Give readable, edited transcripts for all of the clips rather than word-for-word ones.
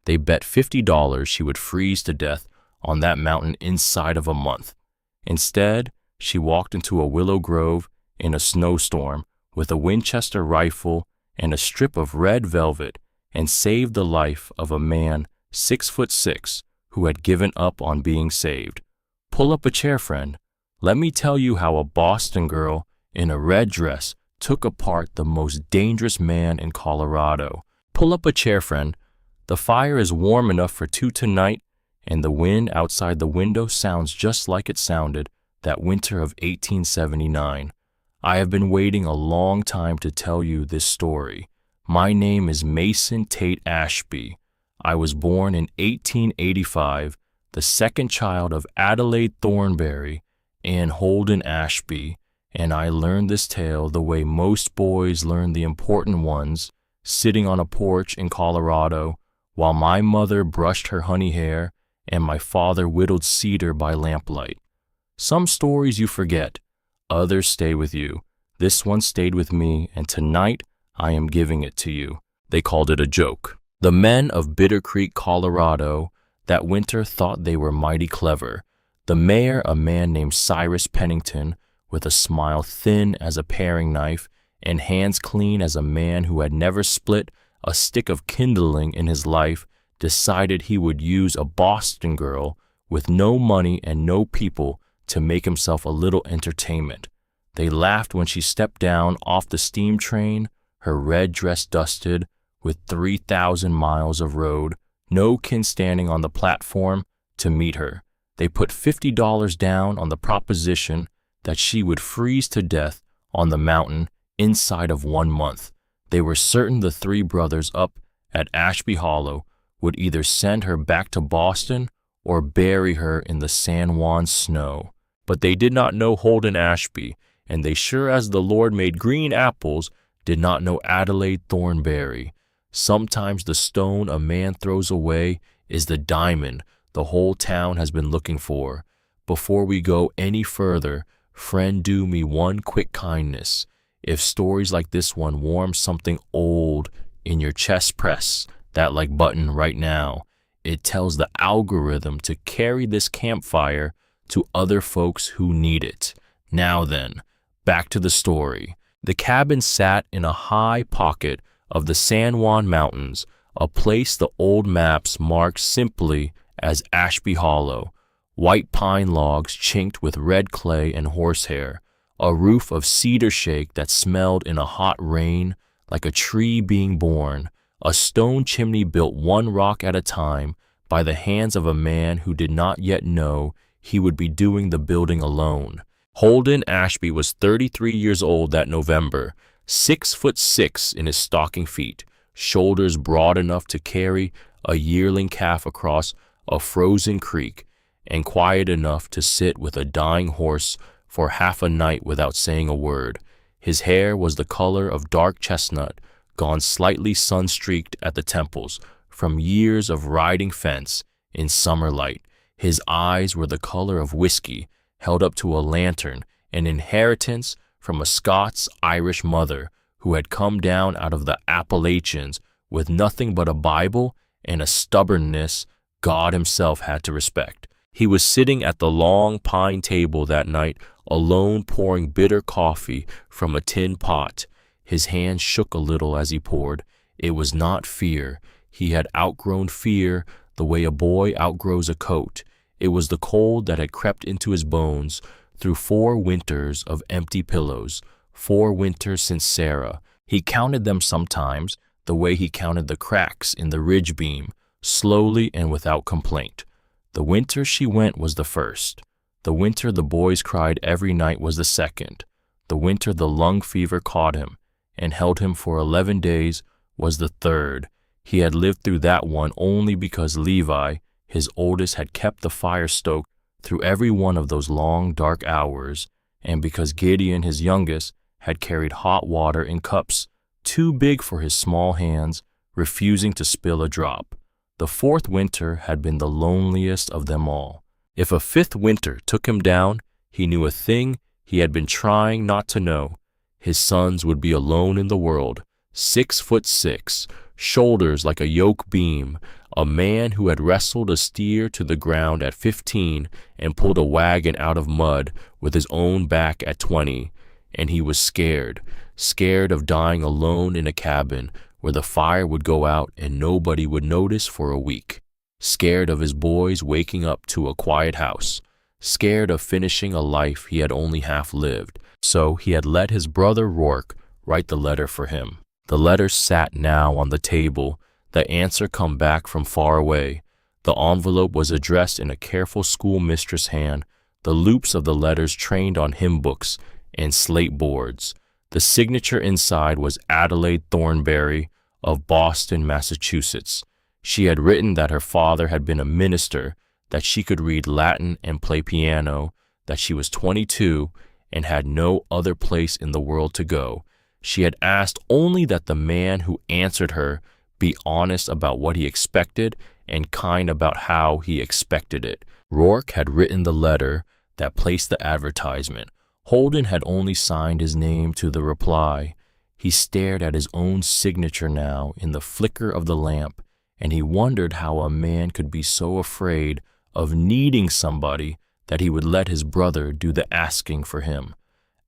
They bet $50 she would freeze to death on that mountain inside of a month. Instead, she walked into a willow grove in a snowstorm with a Winchester rifle and a strip of red velvet and saved the life of a man 6'6" who had given up on being saved. Pull up a chair, friend. Let me tell you how a Boston girl in a red dress took apart the most dangerous man in Colorado. Pull up a chair, friend. The fire is warm enough for two tonight, and the wind outside the window sounds just like it sounded that winter of 1879. I have been waiting a long time to tell you this story. My name is Mason Tate Ashby. I was born in 1885, the second child of Adelaide Thornberry and Holden Ashby, and I learned this tale the way most boys learn the important ones, sitting on a porch in Colorado while my mother brushed her honey hair and my father whittled cedar by lamplight. Some stories you forget, others stay with you. This one stayed with me, and tonight I am giving it to you. They called it a joke. The men of Bitter Creek, Colorado, that winter thought they were mighty clever. The mayor, a man named Cyrus Pennington, with a smile thin as a paring knife and hands clean as a man who had never split a stick of kindling in his life, decided he would use a Boston girl with no money and no people to make himself a little entertainment. They laughed when she stepped down off the steam train, her red dress dusted, with 3,000 miles of road, no kin standing on the platform to meet her. They put $50 down on the proposition that she would freeze to death on the mountain inside of 1 month. They were certain the three brothers up at Ashby Hollow would either send her back to Boston or bury her in the San Juan snow. But they did not know Holden Ashby, and they sure as the Lord made green apples did not know Adelaide Thornberry. Sometimes the stone a man throws away is the diamond the whole town has been looking for. Before we go any further, friend, do me one quick kindness. If stories like this one warm something old in your chest, press that like button right now. It tells the algorithm to carry this campfire to other folks who need it. Now then, back to the story. The cabin sat in a high pocket of the San Juan Mountains, a place the old maps marked simply as Ashby Hollow. White pine logs chinked with red clay and horsehair, a roof of cedar shake that smelled in a hot rain like a tree being born, a stone chimney built one rock at a time by the hands of a man who did not yet know he would be doing the building alone. Holden Ashby was 33 years old that November, 6'6" in his stocking feet, shoulders broad enough to carry a yearling calf across a frozen creek, and quiet enough to sit with a dying horse for half a night without saying a word. His hair was the color of dark chestnut, gone slightly sun-streaked at the temples from years of riding fence in summer light. His eyes were the color of whiskey held up to a lantern, an inheritance from a Scots-Irish mother who had come down out of the Appalachians with nothing but a Bible and a stubbornness God himself had to respect. He was sitting at the long pine table that night, alone, pouring bitter coffee from a tin pot. His hand shook a little as he poured. It was not fear. He had outgrown fear the way a boy outgrows a coat. It was the cold that had crept into his bones through 4 winters of empty pillows, 4 winters since Sarah. He counted them sometimes the way he counted the cracks in the ridge beam, slowly and without complaint. The winter she went was the first. The winter the boys cried every night was the second. The winter the lung fever caught him and held him for 11 days was the third. He had lived through that one only because Levi, his oldest, had kept the fire stoked through every one of those long, dark hours, and because Gideon, his youngest, had carried hot water in cups too big for his small hands, refusing to spill a drop. The 4th winter had been the loneliest of them all. If a 5th winter took him down, he knew a thing he had been trying not to know. His sons would be alone in the world, 6'6", shoulders like a yoke beam, A man who had wrestled a steer to the ground at 15 and pulled a wagon out of mud with his own back at 20. And he was scared of dying alone in a cabin where the fire would go out and nobody would notice for a week. Scared of his boys waking up to a quiet house. Scared of finishing a life he had only half lived. So he had let his brother Rourke write the letter for him. The letter sat now on the table, the answer come back from far away. The envelope was addressed in a careful schoolmistress hand, the loops of the letters trained on hymn books and slate boards. The signature inside was Adelaide Thornberry of Boston, Massachusetts. She had written that her father had been a minister, that she could read Latin and play piano, that she was 22 and had no other place in the world to go. She had asked only that the man who answered her be honest about what he expected and kind about how he expected it. Rourke had written the letter that placed the advertisement. Holden had only signed his name to the reply. He stared at his own signature now in the flicker of the lamp, and he wondered how a man could be so afraid of needing somebody that he would let his brother do the asking for him.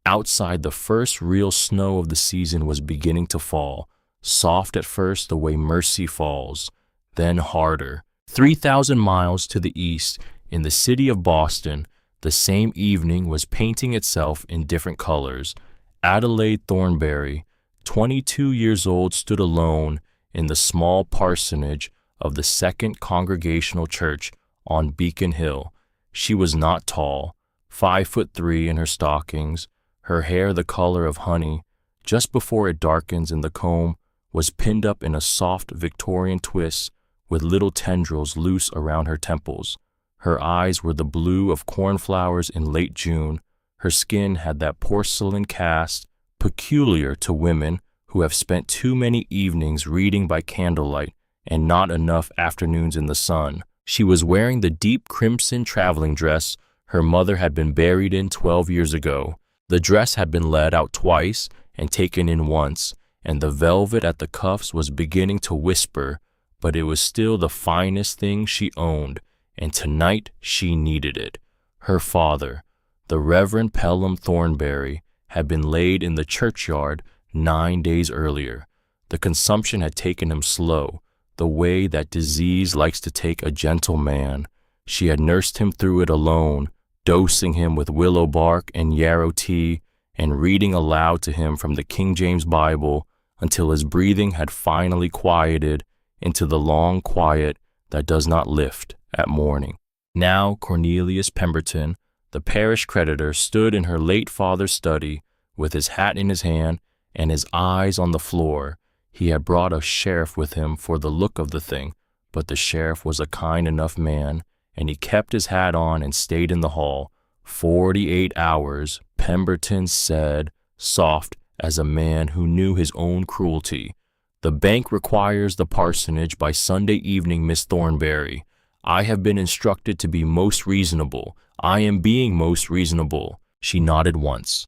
Outside, the first real snow of the season was beginning to fall, soft at first the way mercy falls, then harder. 3,000 miles to the east, in the city of Boston, the same evening was painting itself in different colors. Adelaide Thornberry, 22 years old, stood alone in the small parsonage of the Second Congregational Church on Beacon Hill. She was not tall, 5'3" in her stockings, her hair the color of honey. Just before it darkens in the comb was pinned up in a soft Victorian twist with little tendrils loose around her temples. Her eyes were the blue of cornflowers in late June. Her skin had that porcelain cast peculiar to women who have spent too many evenings reading by candlelight and not enough afternoons in the sun. She was wearing the deep crimson traveling dress her mother had been buried in 12 years ago. The dress had been let out twice and taken in once, and the velvet at the cuffs was beginning to whisper, but it was still the finest thing she owned, and tonight she needed it. Her father, the Reverend Pelham Thornberry, had been laid in the churchyard 9 days earlier. The consumption had taken him slow, the way that disease likes to take a gentle man. She had nursed him through it alone, dosing him with willow bark and yarrow tea, and reading aloud to him from the King James Bible until his breathing had finally quieted into the long quiet that does not lift at morning. Now Cornelius Pemberton, the parish creditor, stood in her late father's study with his hat in his hand and his eyes on the floor. He had brought a sheriff with him for the look of the thing, but the sheriff was a kind enough man, and he kept his hat on and stayed in the hall. 48 hours, Pemberton said, soft as a man who knew his own cruelty. The bank requires the parsonage by Sunday evening, Miss Thornberry. I have been instructed to be most reasonable. I am being most reasonable. She nodded once.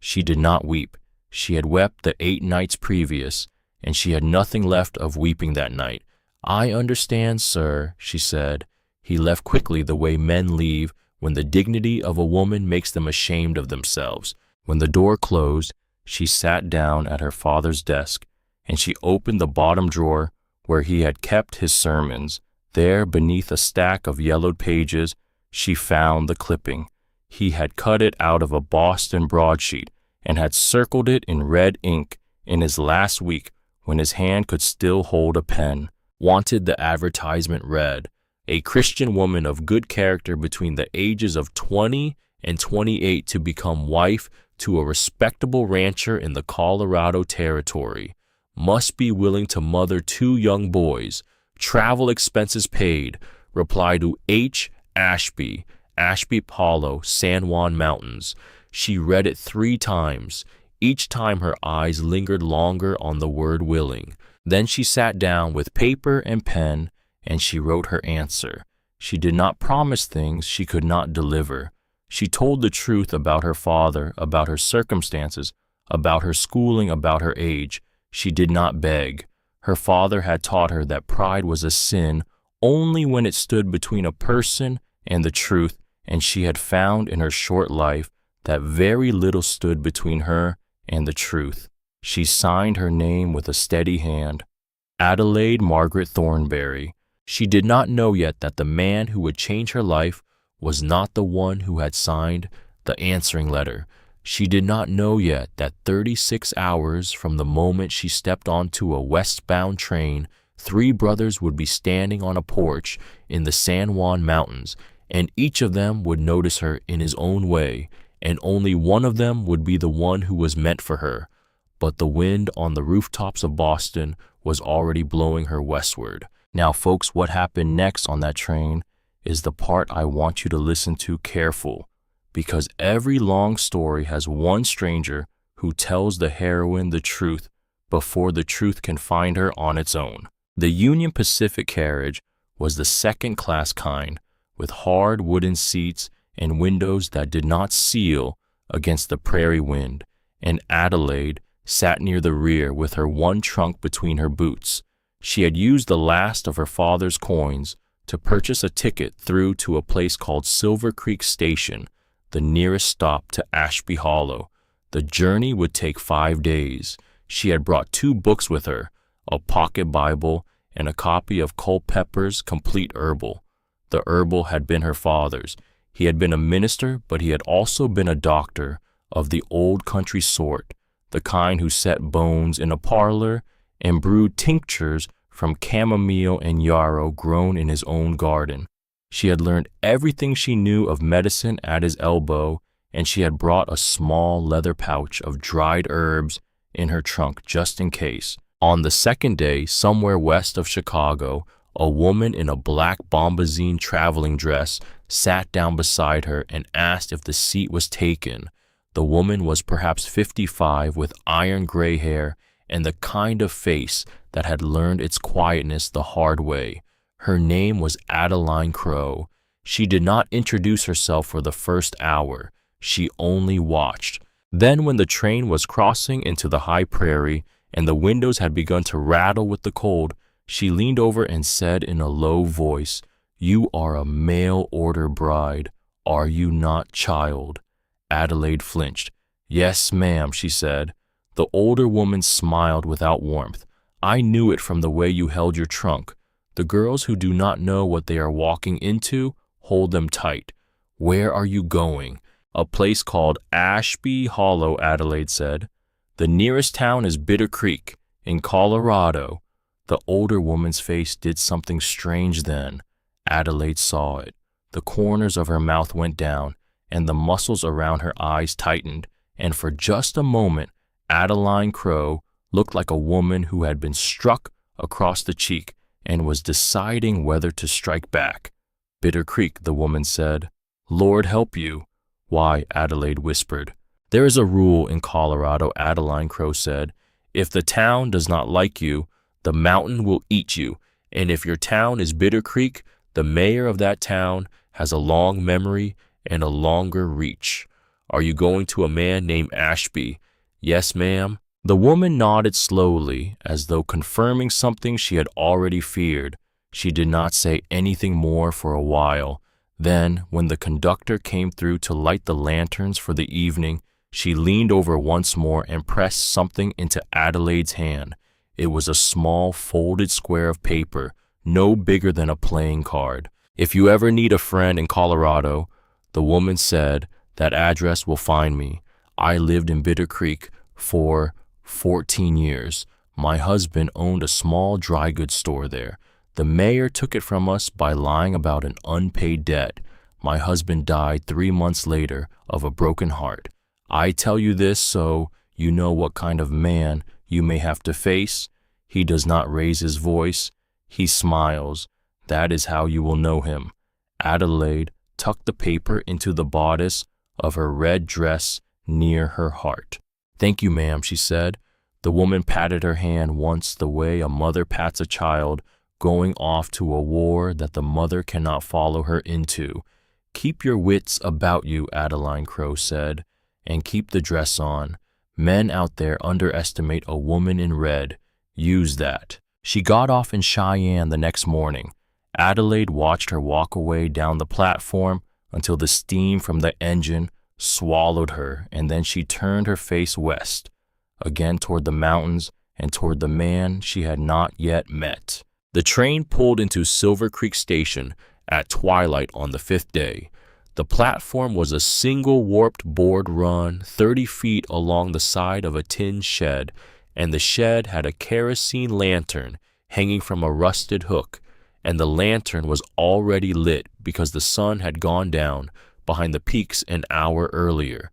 She did not weep. She had wept the 8 nights previous, and she had nothing left of weeping that night. I understand, sir, she said. He left quickly the way men leave when the dignity of a woman makes them ashamed of themselves. When the door closed, she sat down at her father's desk, and she opened the bottom drawer where he had kept his sermons. There, beneath a stack of yellowed pages, she found the clipping. He had cut it out of a Boston broadsheet and had circled it in red ink in his last week when his hand could still hold a pen. Wanted the advertisement read. A Christian woman of good character between the ages of 20 and 28 to become wife to a respectable rancher in the Colorado Territory. Must be willing to mother 2 young boys. Travel expenses paid. Reply to H. Ashby, Ashby Hollow, San Juan Mountains. She read it 3 times. Each time her eyes lingered longer on the word willing. Then she sat down with paper and pen, and she wrote her answer. She did not promise things she could not deliver. She told the truth about her father, about her circumstances, about her schooling, about her age. She did not beg. Her father had taught her that pride was a sin only when it stood between a person and the truth, and she had found in her short life that very little stood between her and the truth. She signed her name with a steady hand, Adelaide Margaret Thornberry. She did not know yet that the man who would change her life was not the one who had signed the answering letter. She did not know yet that 36 hours from the moment she stepped onto a westbound train, 3 brothers would be standing on a porch in the San Juan Mountains, and each of them would notice her in his own way, and only one of them would be the one who was meant for her. But the wind on the rooftops of Boston was already blowing her westward. Now, folks, what happened next on that train is the part I want you to listen to careful, because every long story has one stranger who tells the heroine the truth before the truth can find her on its own. The Union Pacific carriage was the second-class kind, with hard wooden seats and windows that did not seal against the prairie wind, and Adelaide sat near the rear with her one trunk between her boots. She had used the last of her father's coins to purchase a ticket through to a place called Silver Creek Station, the nearest stop to Ashby Hollow. The journey would take 5 days. She had brought 2 books with her, a pocket Bible and a copy of Culpeper's Complete Herbal. The herbal had been her father's. He had been a minister, but he had also been a doctor of the old country sort, the kind who set bones in a parlor and brewed tinctures from chamomile and yarrow grown in his own garden. She had learned everything she knew of medicine at his elbow, and she had brought a small leather pouch of dried herbs in her trunk just in case. On the second day, somewhere west of Chicago, a woman in a black bombazine traveling dress sat down beside her and asked if the seat was taken. The woman was perhaps 55 with iron gray hair and the kind of face that had learned its quietness the hard way. Her name was Adeline Crowe. She did not introduce herself for the first hour. She only watched. Then when the train was crossing into the high prairie and the windows had begun to rattle with the cold, she leaned over and said in a low voice, "You are a mail-order bride, are you not, child?" Adelaide flinched. "Yes, ma'am," she said. The older woman smiled without warmth. "I knew it from the way you held your trunk. The girls who do not know what they are walking into, hold them tight. Where are you going?" "A place called Ashby Hollow," Adelaide said. "The nearest town is Bitter Creek, in Colorado." The older woman's face did something strange then. Adelaide saw it. The corners of her mouth went down, and the muscles around her eyes tightened, and for just a moment, Adeline Crowe looked like a woman who had been struck across the cheek and was deciding whether to strike back. "Bitter Creek," the woman said. "Lord help you." "Why?" Adelaide whispered. "There is a rule in Colorado," Adeline Crowe said. "If the town does not like you, the mountain will eat you, and if your town is Bitter Creek, the mayor of that town has a long memory and a longer reach. Are you going to a man named Ashby?" "Yes, ma'am." The woman nodded slowly, as though confirming something she had already feared. She did not say anything more for a while. Then, when the conductor came through to light the lanterns for the evening, she leaned over once more and pressed something into Adelaide's hand. It was a small folded square of paper, no bigger than a playing card. "If you ever need a friend in Colorado," the woman said, "that address will find me. I lived in Bitter Creek for 14 years. My husband owned a small dry goods store there. The mayor took it from us by lying about an unpaid debt. My husband died 3 months later of a broken heart. I tell you this so you know what kind of man you may have to face. He does not raise his voice. He smiles. That is how you will know him." Adelaide tucked the paper into the bodice of her red dress near her heart. "Thank you, ma'am," she said. The woman patted her hand once the way a mother pats a child going off to a war that the mother cannot follow her into. "Keep your wits about you," Adeline Crowe said, "and keep the dress on. Men out there underestimate a woman in red. Use that." She got off in Cheyenne the next morning. Adelaide watched her walk away down the platform until the steam from the engine swallowed her, and then she turned her face west, again toward the mountains and toward the man she had not yet met. The train pulled into Silver Creek Station at twilight on the 5th day. The platform was a single warped board run 30 feet along the side of a tin shed, and the shed had a kerosene lantern hanging from a rusted hook, and the lantern was already lit because the sun had gone down behind the peaks an hour earlier.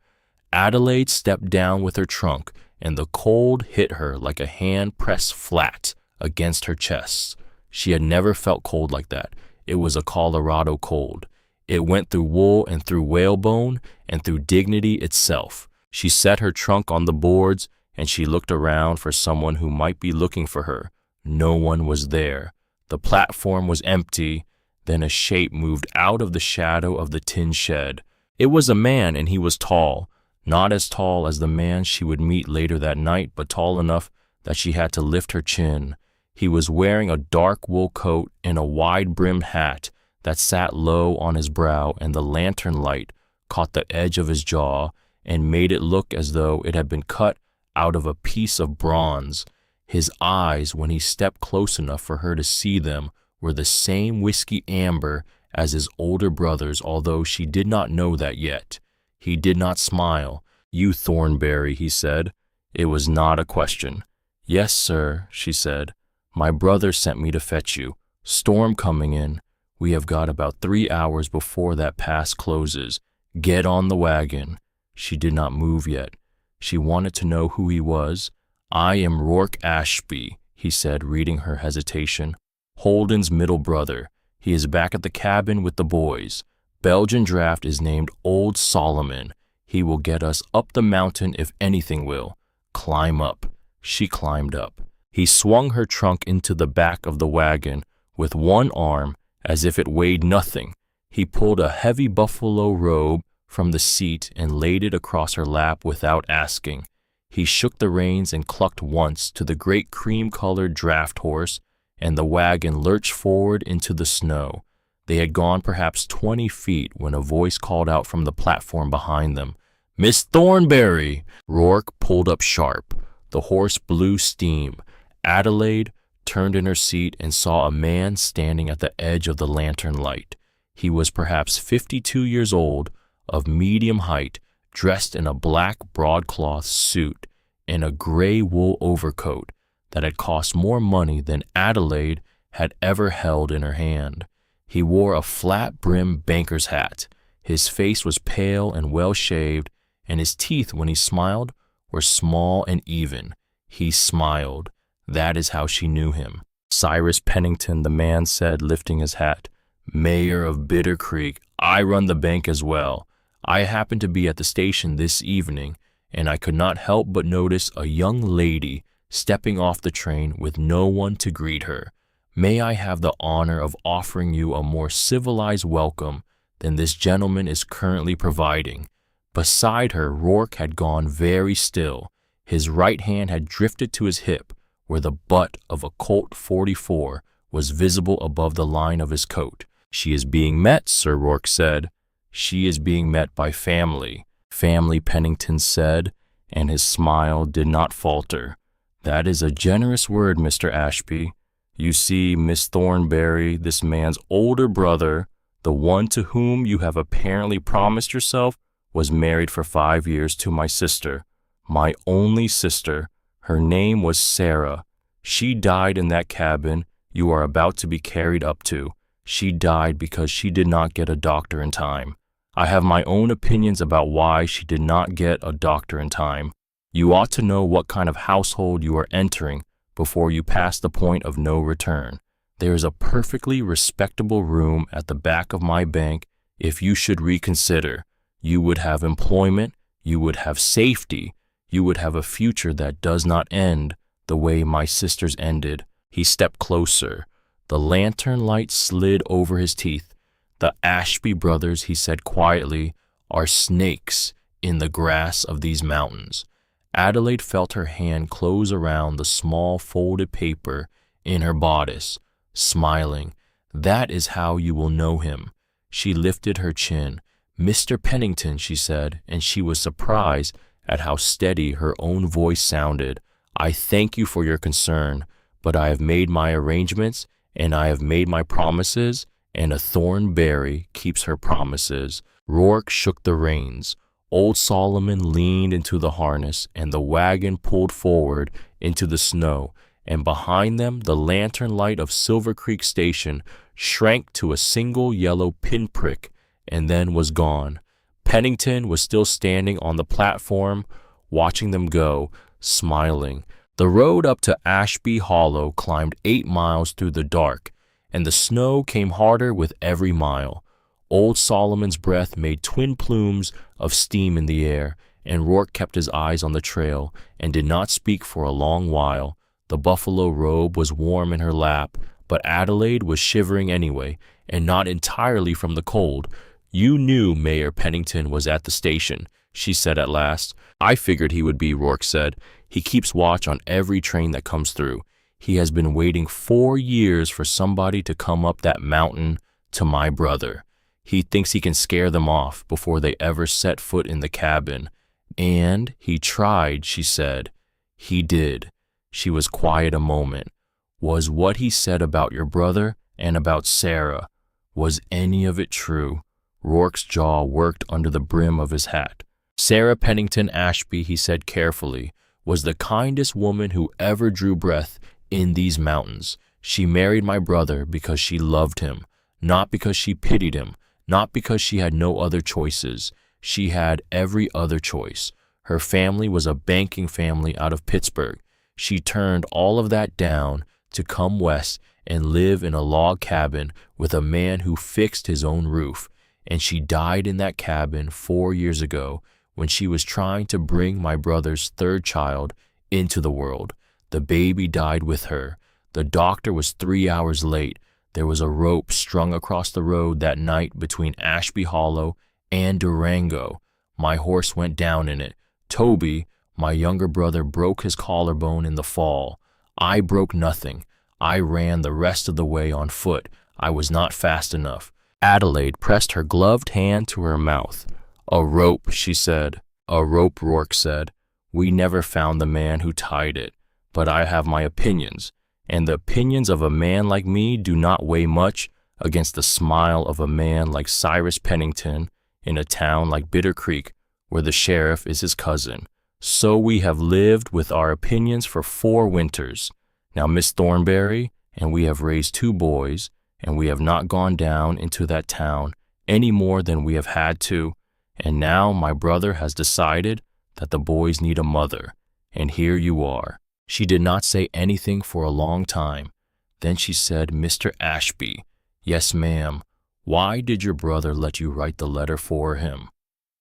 Adelaide stepped down with her trunk, and the cold hit her like a hand pressed flat against her chest. She had never felt cold like that. It was a Colorado cold. It went through wool and through whalebone and through dignity itself. She set her trunk on the boards, and she looked around for someone who might be looking for her. No one was there. The platform was empty. Then a shape moved out of the shadow of the tin shed. It was a man, and he was tall. Not as tall as the man she would meet later that night, but tall enough that she had to lift her chin. He was wearing a dark wool coat and a wide-brimmed hat that sat low on his brow, and the lantern light caught the edge of his jaw and made it look as though it had been cut out of a piece of bronze. His eyes, when he stepped close enough for her to see them, were the same whiskey amber as his older brother's, although she did not know that yet. He did not smile. "You Thornberry," he said. It was not a question. "Yes, sir," she said. "My brother sent me to fetch you. Storm coming in. We have got about 3 hours before that pass closes. Get on the wagon." She did not move yet. She wanted to know who he was. "I am Rourke Ashby," he said, reading her hesitation. "Holden's middle brother. He is back at the cabin with the boys. Belgian draft is named Old Solomon. He will get us up the mountain if anything will. Climb up." She climbed up. He swung her trunk into the back of the wagon with one arm as if it weighed nothing. He pulled a heavy buffalo robe from the seat and laid it across her lap without asking. He shook the reins and clucked once to the great cream-colored draft horse, and the wagon lurched forward into the snow. They had gone perhaps 20 feet when a voice called out from the platform behind them, "Miss Thornberry!" Rourke pulled up sharp. The horse blew steam. Adelaide turned in her seat and saw a man standing at the edge of the lantern light. He was perhaps 52 years old, of medium height, dressed in a black broadcloth suit and a gray wool overcoat that had cost more money than Adelaide had ever held in her hand. He wore a flat-brimmed banker's hat. His face was pale and well-shaved, and his teeth, when he smiled, were small and even. He smiled. That is how she knew him. "Cyrus Pennington," the man said, lifting his hat. "Mayor of Bitter Creek. I run the bank as well. I happened to be at the station this evening, and I could not help but notice a young lady stepping off the train with no one to greet her. May I have the honor of offering you a more civilized welcome than this gentleman is currently providing?" Beside her, Rourke had gone very still. His right hand had drifted to his hip, where the butt of a Colt 44 was visible above the line of his coat. "She is being met," Sir Rourke said. "She is being met by family," Pennington said, and his smile did not falter. "That is a generous word, Mr. Ashby. You see, Miss Thornberry, this man's older brother, the one to whom you have apparently promised yourself, was married for 5 years to my sister, my only sister. Her name was Sarah. She died in that cabin you are about to be carried up to. She died because she did not get a doctor in time. I have my own opinions about why she did not get a doctor in time. You ought to know what kind of household you are entering before you pass the point of no return. There is a perfectly respectable room at the back of my bank if you should reconsider. You would have employment, you would have safety, you would have a future that does not end the way my sister's ended." He stepped closer. The lantern light slid over his teeth. "The Ashby brothers," he said quietly, "are snakes in the grass of these mountains." Adelaide felt her hand close around the small folded paper in her bodice, smiling. That is how you will know him." She lifted her chin. "Mr. Pennington," she said, and she was surprised at how steady her own voice sounded. "I thank you for your concern, but I have made my arrangements, and I have made my promises, and a thornberry keeps her promises." Rourke shook the reins. Old Solomon leaned into the harness, and the wagon pulled forward into the snow, and behind them the lantern light of Silver Creek Station shrank to a single yellow pinprick and then was gone. Pennington was still standing on the platform, watching them go, smiling. The road up to Ashby Hollow climbed 8 miles through the dark, and the snow came harder with every mile. Old Solomon's breath made twin plumes of steam in the air, and Rourke kept his eyes on the trail and did not speak for a long while. The buffalo robe was warm in her lap, but Adelaide was shivering anyway, and not entirely from the cold. "You knew Mayor Pennington was at the station," she said at last. "I figured he would be," Rourke said. "He keeps watch on every train that comes through. He has been waiting 4 years for somebody to come up that mountain to my brother. He thinks he can scare them off before they ever set foot in the cabin. And he tried," she said. "He did." She was quiet a moment. "Was what he said about your brother and about Sarah, was any of it true?" Rourke's jaw worked under the brim of his hat. "Sarah Pennington Ashby," he said carefully, "was the kindest woman who ever drew breath in these mountains. She married my brother because she loved him, not because she pitied him, not because she had no other choices. She had every other choice. Her family was a banking family out of Pittsburgh. She turned all of that down to come west and live in a log cabin with a man who fixed his own roof. And she died in that cabin 4 years ago when she was trying to bring my brother's 3rd child into the world. The baby died with her. The doctor was 3 hours late. There was a rope strung across the road that night between Ashby Hollow and Durango. My horse went down in it. Toby, my younger brother, broke his collarbone in the fall. I broke nothing. I ran the rest of the way on foot. I was not fast enough." Adelaide pressed her gloved hand to her mouth. "A rope," she said. "A rope," Rourke said. "We never found the man who tied it, but I have my opinions, and the opinions of a man like me do not weigh much against the smile of a man like Cyrus Pennington in a town like Bitter Creek, where the sheriff is his cousin. So we have lived with our opinions for 4 winters. Now, Miss Thornberry, and we have raised 2 boys, and we have not gone down into that town any more than we have had to, and now my brother has decided that the boys need a mother, and here you are." She did not say anything for a long time. Then she said, "Mr. Ashby." "Yes, ma'am." "Why did your brother let you write the letter for him?"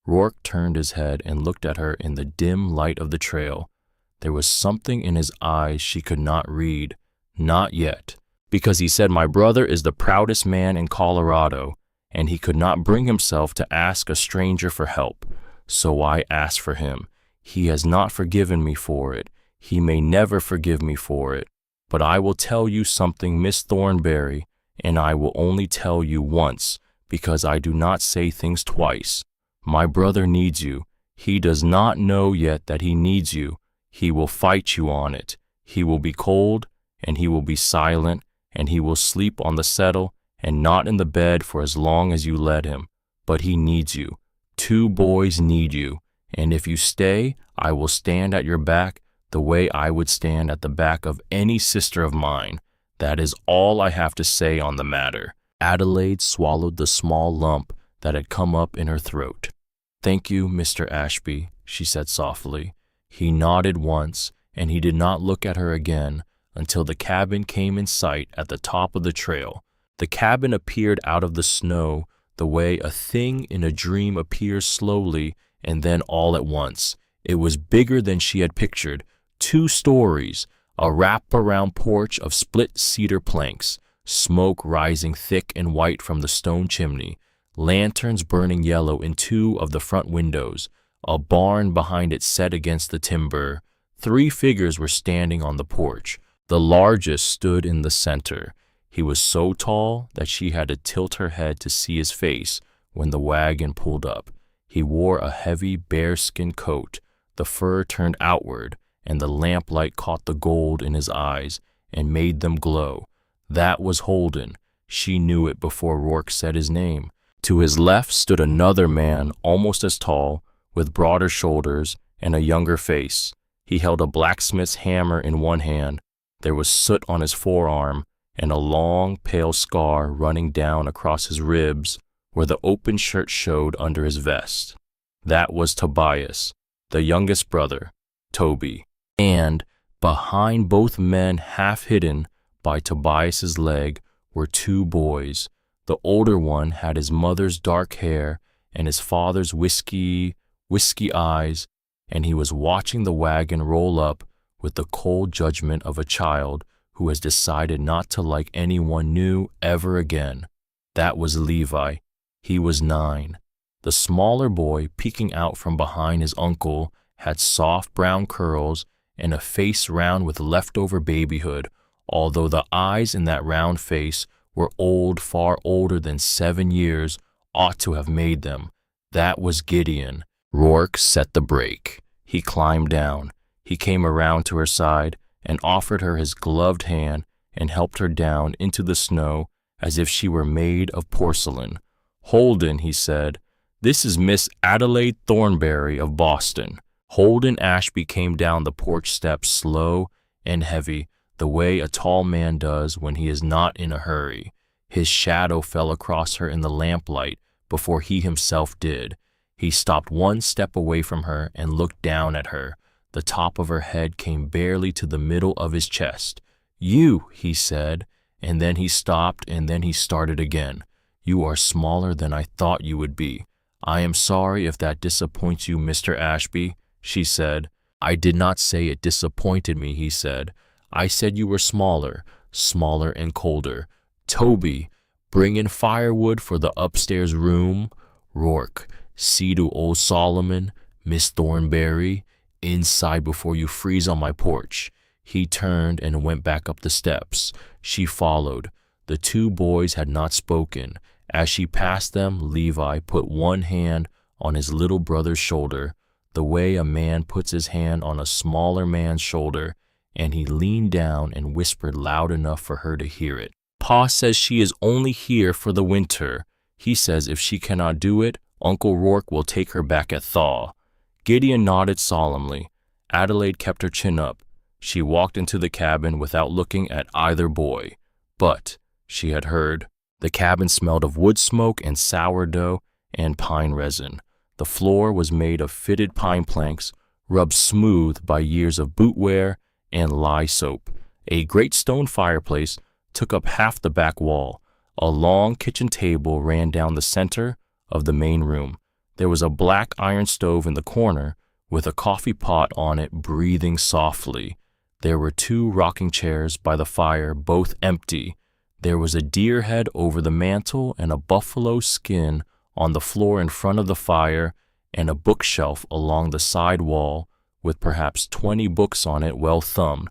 Rourke turned his head and looked at her in the dim light of the trail. There was something in his eyes she could not read. "Not yet. Because he said my brother is the proudest man in Colorado, and he could not bring himself to ask a stranger for help. So I asked for him. He has not forgiven me for it. He may never forgive me for it. But I will tell you something, Miss Thornberry, and I will only tell you once, because I do not say things twice. My brother needs you. He does not know yet that he needs you. He will fight you on it. He will be cold, and he will be silent, and he will sleep on the settle and not in the bed for as long as you let him. But he needs you. 2 boys need you, and if you stay, I will stand at your back the way I would stand at the back of any sister of mine. That is all I have to say on the matter." Adelaide swallowed the small lump that had come up in her throat. "Thank you, Mr. Ashby," she said softly. He nodded once, and he did not look at her again until the cabin came in sight at the top of the trail. The cabin appeared out of the snow the way a thing in a dream appears slowly and then all at once. It was bigger than she had pictured. 2 stories, a wrap-around porch of split cedar planks, smoke rising thick and white from the stone chimney, lanterns burning yellow in 2 of the front windows, a barn behind it set against the timber. 3 figures were standing on the porch. The largest stood in the center. He was so tall that she had to tilt her head to see his face when the wagon pulled up. He wore a heavy bearskin coat. The fur turned outward, and the lamplight caught the gold in his eyes and made them glow. That was Holden. She knew it before Rourke said his name. To his left stood another man almost as tall, with broader shoulders and a younger face. He held a blacksmith's hammer in one hand. There was soot on his forearm and a long, pale scar running down across his ribs where the open shirt showed under his vest. That was Tobias, the youngest brother, Toby. And behind both men, half hidden by Tobias's leg, were two boys. The older one had his mother's dark hair and his father's whiskey eyes, and he was watching the wagon roll up with the cold judgment of a child who has decided not to like anyone new ever again. That was Levi. He was 9. The smaller boy, peeking out from behind his uncle, had soft brown curls and a face round with leftover babyhood, although the eyes in that round face were old, far older than 7 years ought to have made them. That was Gideon. Rourke set the brake. He climbed down. He came around to her side and offered her his gloved hand and helped her down into the snow as if she were made of porcelain. "Holden," he said, "this is Miss Adelaide Thornberry of Boston." Holden Ashby came down the porch steps slow and heavy, the way a tall man does when he is not in a hurry. His shadow fell across her in the lamplight before he himself did. He stopped one step away from her and looked down at her. The top of her head came barely to the middle of his chest. "You," he said, and then he stopped, and then he started again. "You are smaller than I thought you would be. I am sorry if that disappoints you, Mr. Ashby," she said. "I did not say it disappointed me," he said. "I said you were smaller and colder. Toby, bring in firewood for the upstairs room. Rourke, see to old Solomon, Miss Thornberry, inside before you freeze on my porch." He turned and went back up the steps. She followed. The two boys had not spoken. As she passed them, Levi put one hand on his little brother's shoulder, the way a man puts his hand on a smaller man's shoulder, and he leaned down and whispered loud enough for her to hear it. "Pa says she is only here for the winter. He says if she cannot do it, Uncle Rourke will take her back at thaw." Gideon nodded solemnly. Adelaide kept her chin up. She walked into the cabin without looking at either boy. But, she had heard, the cabin smelled of wood smoke and sourdough and pine resin. The floor was made of fitted pine planks, rubbed smooth by years of boot wear and lye soap. A great stone fireplace took up half the back wall. A long kitchen table ran down the center of the main room. There was a black iron stove in the corner with a coffee pot on it breathing softly. There were 2 rocking chairs by the fire, both empty. There was a deer head over the mantel and a buffalo skin on the floor in front of the fire, and a bookshelf along the side wall with perhaps 20 books on it well thumbed.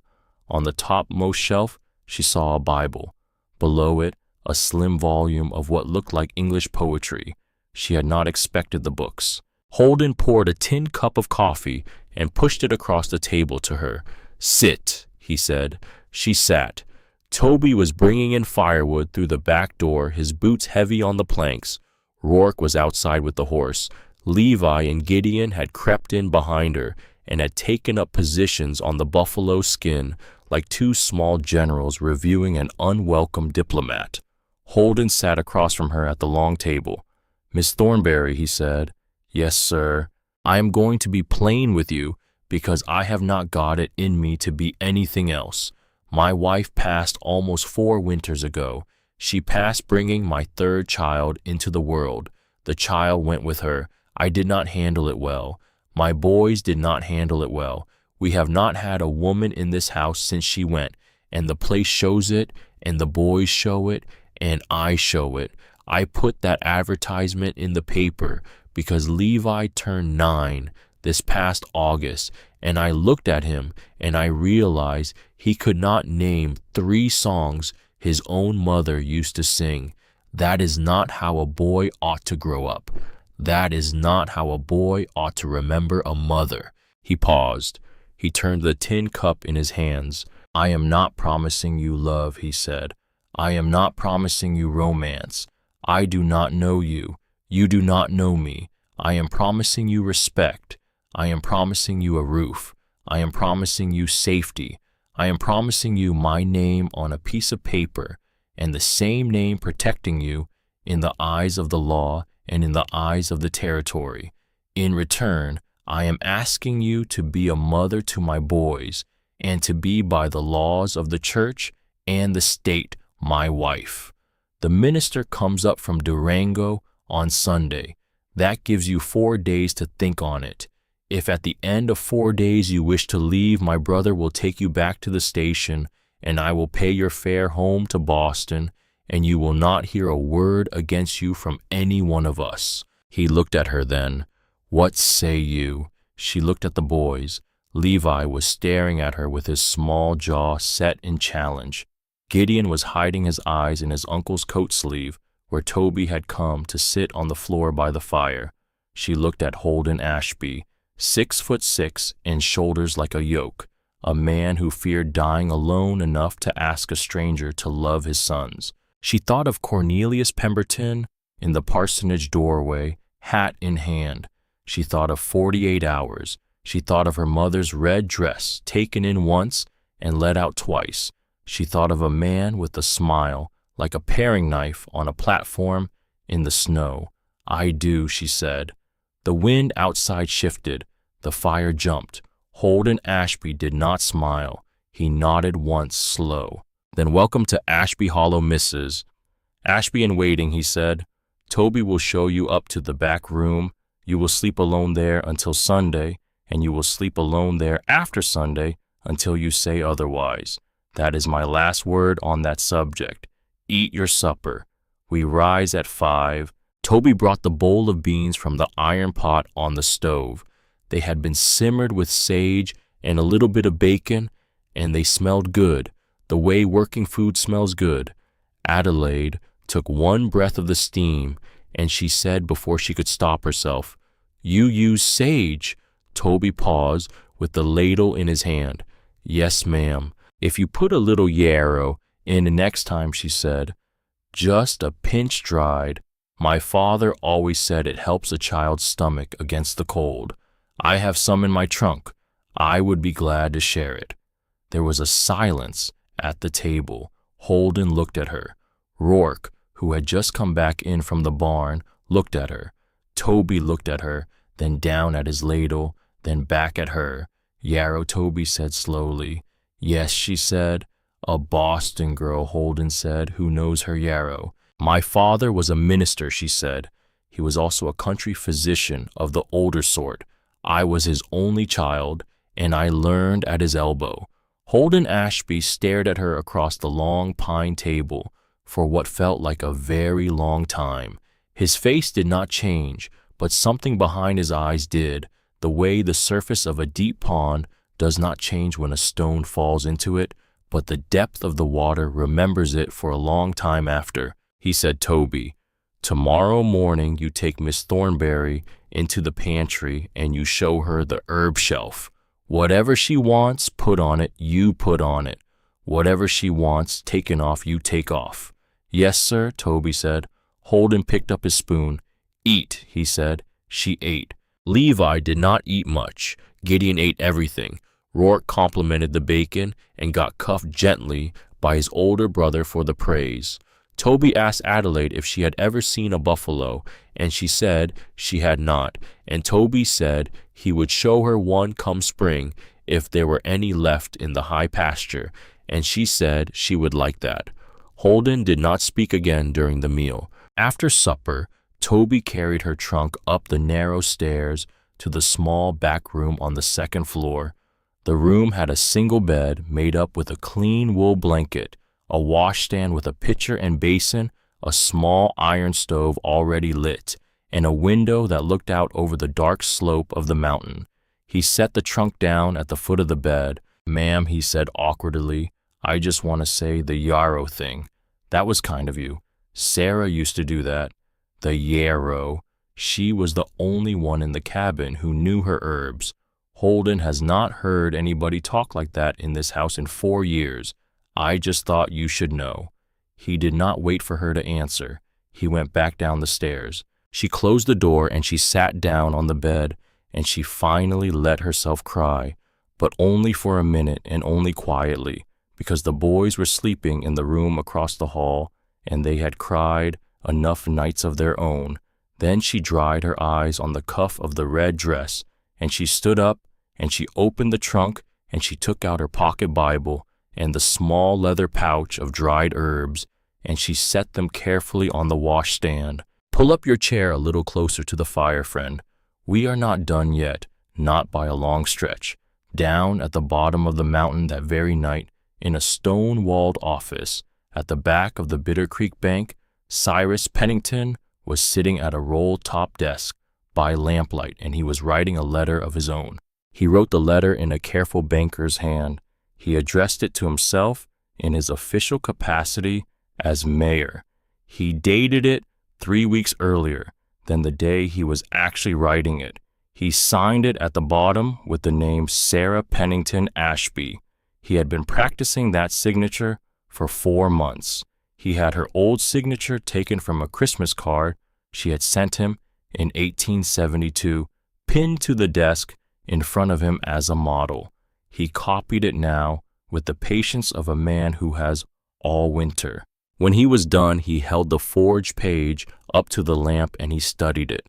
On the topmost shelf, she saw a Bible. Below it, a slim volume of what looked like English poetry. She had not expected the books. Holden poured a tin cup of coffee and pushed it across the table to her. "Sit," he said. She sat. Toby was bringing in firewood through the back door, his boots heavy on the planks. Rourke was outside with the horse. Levi and Gideon had crept in behind her and had taken up positions on the buffalo skin like 2 small generals reviewing an unwelcome diplomat. Holden sat across from her at the long table. "Miss Thornberry," he said. "Yes, sir. I am going to be plain with you because I have not got it in me to be anything else. My wife passed almost 4 winters ago. She passed bringing my 3rd child into the world. The child went with her. I did not handle it well. My boys did not handle it well. We have not had a woman in this house since she went, and the place shows it, and the boys show it, and I show it. I put that advertisement in the paper because Levi turned 9 this past August, and I looked at him and I realized he could not name 3 songs His own mother used to sing, "That is not how a boy ought to grow up. That is not how a boy ought to remember a mother." He paused. He turned the tin cup in his hands. "I am not promising you love," he said. "I am not promising you romance. I do not know you. You do not know me. I am promising you respect. I am promising you a roof. I am promising you safety. I am promising you my name on a piece of paper, and the same name protecting you in the eyes of the law and in the eyes of the territory. In return, I am asking you to be a mother to my boys, and to be by the laws of the church and the state my wife. The minister comes up from Durango on Sunday. That gives you 4 days to think on it. If at the end of 4 days you wish to leave, my brother will take you back to the station, and I will pay your fare home to Boston, and you will not hear a word against you from any one of us." He looked at her then. "What say you?" She looked at the boys. Levi was staring at her with his small jaw set in challenge. Gideon was hiding his eyes in his uncle's coat sleeve, where Toby had come to sit on the floor by the fire. She looked at Holden Ashby, 6'6" and shoulders like a yoke, a man who feared dying alone enough to ask a stranger to love his sons. She thought of Cornelius Pemberton in the parsonage doorway, hat in hand. She thought of 48 hours. She thought of her mother's red dress, taken in once and let out twice. She thought of a man with a smile, like a paring knife on a platform in the snow. "I do," she said. The wind outside shifted. The fire jumped. Holden Ashby did not smile. He nodded once, slow. "Then welcome to Ashby Hollow, Mrs. Ashby in waiting," he said. "Toby will show you up to the back room. You will sleep alone there until Sunday, and you will sleep alone there after Sunday until you say otherwise. That is my last word on that subject. Eat your supper. We rise at 5. Toby brought the bowl of beans from the iron pot on the stove. They had been simmered with sage and a little bit of bacon, and they smelled good, the way working food smells good. Adelaide took one breath of the steam, and she said before she could stop herself, "You use sage." Toby paused with the ladle in his hand. "Yes, ma'am. If you put a little yarrow in next time," she said. "Just a pinch dried. My father always said it helps a child's stomach against the cold. I have some in my trunk. I would be glad to share it." There was a silence at the table. Holden looked at her. Rourke, who had just come back in from the barn, looked at her. Toby looked at her, then down at his ladle, then back at her. "Yarrow," Toby said slowly. "Yes," she said. "A Boston girl," Holden said, "who knows her yarrow." "My father was a minister," she said. "He was also a country physician of the older sort. I was his only child, and I learned at his elbow." Holden Ashby stared at her across the long pine table for what felt like a very long time. His face did not change, but something behind his eyes did, the way the surface of a deep pond does not change when a stone falls into it, but the depth of the water remembers it for a long time after. He said, "Toby, tomorrow morning you take Miss Thornberry into the pantry and you show her the herb shelf. Whatever she wants put on it, you put on it. Whatever she wants taken off, you take off." "Yes, sir," Toby said. Holden picked up his spoon. "Eat," he said. She ate. Levi did not eat much. Gideon ate everything. Rourke complimented the bacon and got cuffed gently by his older brother for the praise. Toby asked Adelaide if she had ever seen a buffalo, and she said she had not, and Toby said he would show her one come spring if there were any left in the high pasture, and she said she would like that. Holden did not speak again during the meal. After supper, Toby carried her trunk up the narrow stairs to the small back room on the second floor. The room had a single bed made up with a clean wool blanket, a washstand with a pitcher and basin, a small iron stove already lit, and a window that looked out over the dark slope of the mountain. He set the trunk down at the foot of the bed. "Ma'am," he said awkwardly, I just want to say the yarrow thing. That was kind of you. Sarah used to do that. The yarrow. She was the only one in the cabin who knew her herbs. Holden has not heard anybody talk like that in this house in 4 years. I just thought you should know. He did not wait for her to answer. He went back down the stairs. She closed the door and she sat down on the bed, and she finally let herself cry, but only for a minute and only quietly, because the boys were sleeping in the room across the hall, and they had cried enough nights of their own. Then she dried her eyes on the cuff of the red dress, and she stood up, and she opened the trunk, and she took out her pocket Bible and the small leather pouch of dried herbs, and she set them carefully on the washstand. Pull up your chair a little closer to the fire, friend. We are not done yet, not by a long stretch. Down at the bottom of the mountain that very night, in a stone-walled office, at the back of the Bitter Creek Bank, Cyrus Pennington was sitting at a roll-top desk by lamplight, and he was writing a letter of his own. He wrote the letter in a careful banker's hand. He addressed it to himself in his official capacity as mayor. He dated it 3 weeks earlier than the day he was actually writing it. He signed it at the bottom with the name Sarah Pennington Ashby. He had been practicing that signature for 4 months. He had her old signature taken from a Christmas card she had sent him in 1872, pinned to the desk in front of him as a model. He copied it now with the patience of a man who has all winter. When he was done, he held the forged page up to the lamp and he studied it.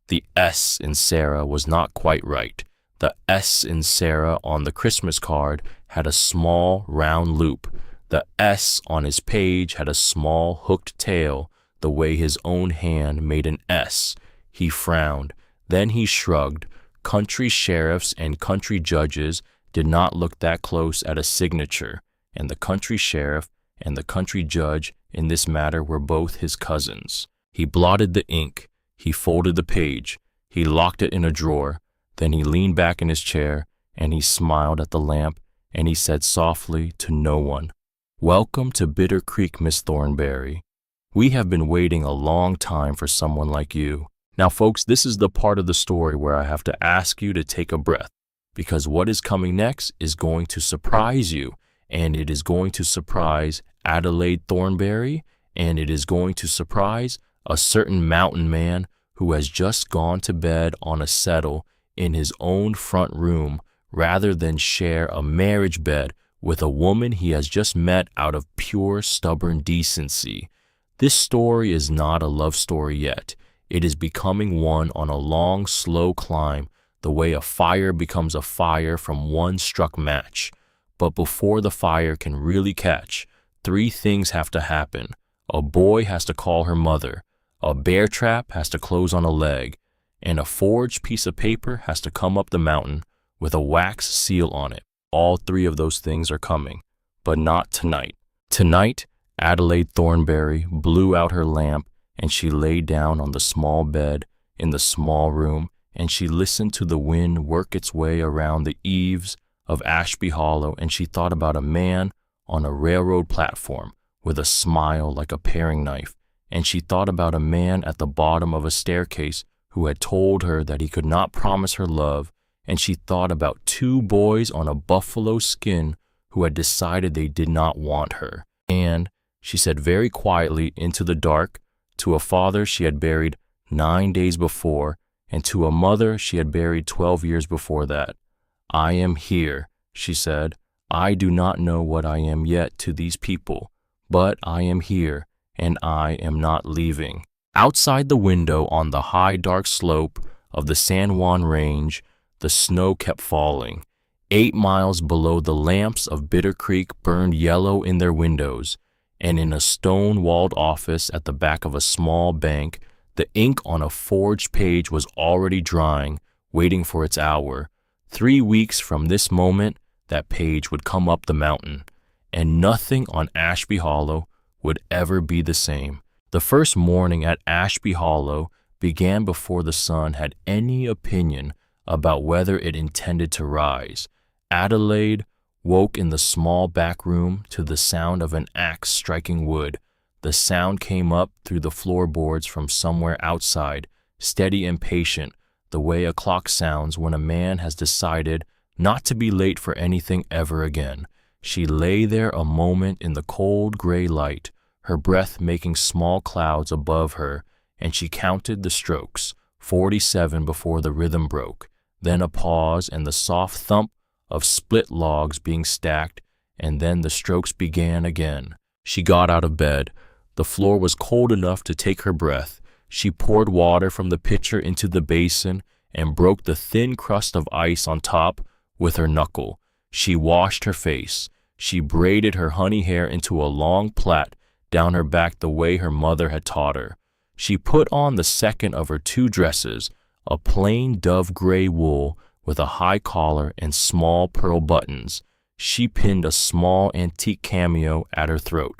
The S in Sarah was not quite right. The S in Sarah on the Christmas card had a small round loop. The S on his page had a small hooked tail, the way his own hand made an S. He frowned. Then he shrugged. Country sheriffs and country judges did not look that close at a signature, and the country sheriff and the country judge in this matter were both his cousins. He blotted the ink. He folded the page. He locked it in a drawer. Then he leaned back in his chair, and he smiled at the lamp, and he said softly to no one, "Welcome to Bitter Creek, Miss Thornberry. We have been waiting a long time for someone like you." Now, folks, this is the part of the story where I have to ask you to take a breath, because what is coming next is going to surprise you, and it is going to surprise Adelaide Thornberry, and it is going to surprise a certain mountain man who has just gone to bed on a settle in his own front room rather than share a marriage bed with a woman he has just met out of pure stubborn decency. This story is not a love story yet. It is becoming one on a long, slow climb, the way a fire becomes a fire from one struck match. But before the fire can really catch, 3 things have to happen. A boy has to call her mother, a bear trap has to close on a leg, and a forged piece of paper has to come up the mountain with a wax seal on it. All 3 of those things are coming, but not tonight. Tonight, Adelaide Thornberry blew out her lamp, and she lay down on the small bed in the small room, and she listened to the wind work its way around the eaves of Ashby Hollow, and she thought about a man on a railroad platform with a smile like a paring knife, and she thought about a man at the bottom of a staircase who had told her that he could not promise her love, and she thought about 2 boys on a buffalo skin who had decided they did not want her. And she said very quietly into the dark, to a father she had buried 9 days before, and to a mother she had buried 12 years before that, "I am here," she said. "I do not know what I am yet to these people, but I am here, and I am not leaving." Outside the window on the high dark slope of the San Juan Range, the snow kept falling. 8 miles below, the lamps of Bitter Creek burned yellow in their windows, and in a stone-walled office at the back of a small bank, the ink on a forged page was already drying, waiting for its hour. 3 weeks from this moment, that page would come up the mountain, and nothing on Ashby Hollow would ever be the same. The first morning at Ashby Hollow began before the sun had any opinion about whether it intended to rise. Adelaide woke in the small back room to the sound of an axe striking wood. The sound came up through the floorboards from somewhere outside, steady and patient, the way a clock sounds when a man has decided not to be late for anything ever again. She lay there a moment in the cold gray light, her breath making small clouds above her, and she counted the strokes, 47 before the rhythm broke, then a pause and the soft thump of split logs being stacked, and then the strokes began again. She got out of bed. The floor was cold enough to take her breath. She poured water from the pitcher into the basin and broke the thin crust of ice on top with her knuckle. She washed her face. She braided her honey hair into a long plait down her back the way her mother had taught her. She put on the second of her 2 dresses, a plain dove gray wool with a high collar and small pearl buttons. She pinned a small antique cameo at her throat.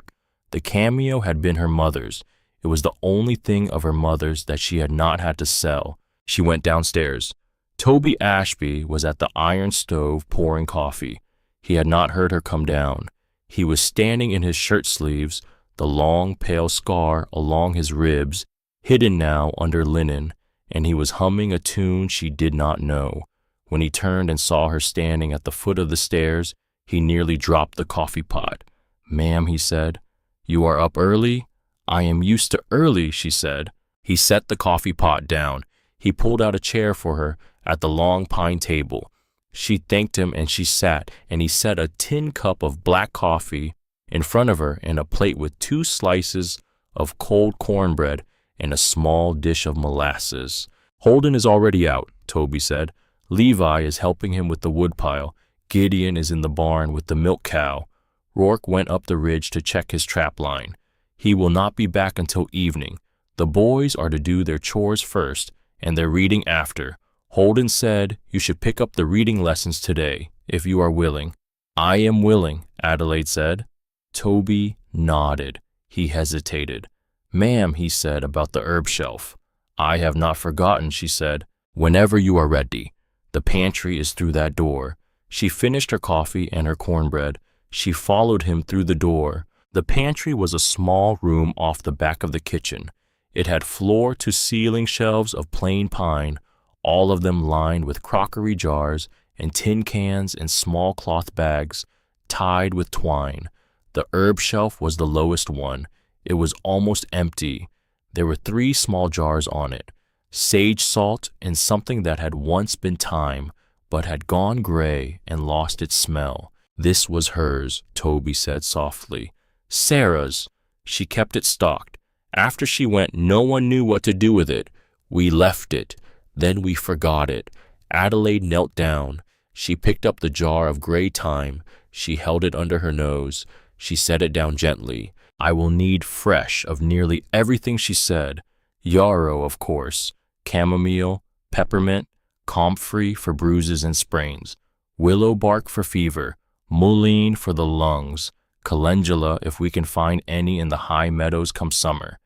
The cameo had been her mother's. It was the only thing of her mother's that she had not had to sell. She went downstairs. Toby Ashby was at the iron stove pouring coffee. He had not heard her come down. He was standing in his shirt sleeves, the long pale scar along his ribs, hidden now under linen, and he was humming a tune she did not know. When he turned and saw her standing at the foot of the stairs, he nearly dropped the coffee pot. "Ma'am," he said, "you are up early?" "I am used to early," she said. He set the coffee pot down. He pulled out a chair for her at the long pine table. She thanked him and she sat, and he set a tin cup of black coffee in front of her and a plate with 2 slices of cold cornbread and a small dish of molasses. "Holden is already out," Toby said. "Levi is helping him with the woodpile. Gideon is in the barn with the milk cow. Rourke went up the ridge to check his trap line. He will not be back until evening. The boys are to do their chores first and their reading after. Holden said you should pick up the reading lessons today, if you are willing." "I am willing," Adelaide said. Toby nodded. He hesitated. "Ma'am," he said about the herb shelf. "I have not forgotten," she said. "Whenever you are ready. The pantry is through that door." She finished her coffee and her cornbread. She followed him through the door. The pantry was a small room off the back of the kitchen. It had floor-to-ceiling shelves of plain pine, all of them lined with crockery jars and tin cans and small cloth bags tied with twine. The herb shelf was the lowest one. It was almost empty. There were 3 small jars on it, sage salt and something that had once been thyme, but had gone gray and lost its smell. "This was hers," Toby said softly. "Sarah's. She kept it stocked. After she went, no one knew what to do with it. We left it. Then we forgot it." Adelaide knelt down. She picked up the jar of gray thyme. She held it under her nose. She set it down gently. "I will need fresh of nearly everything," she said. "Yarrow, of course. Chamomile, peppermint, comfrey for bruises and sprains, willow bark for fever, mullein for the lungs, calendula if we can find any in the high meadows come summer,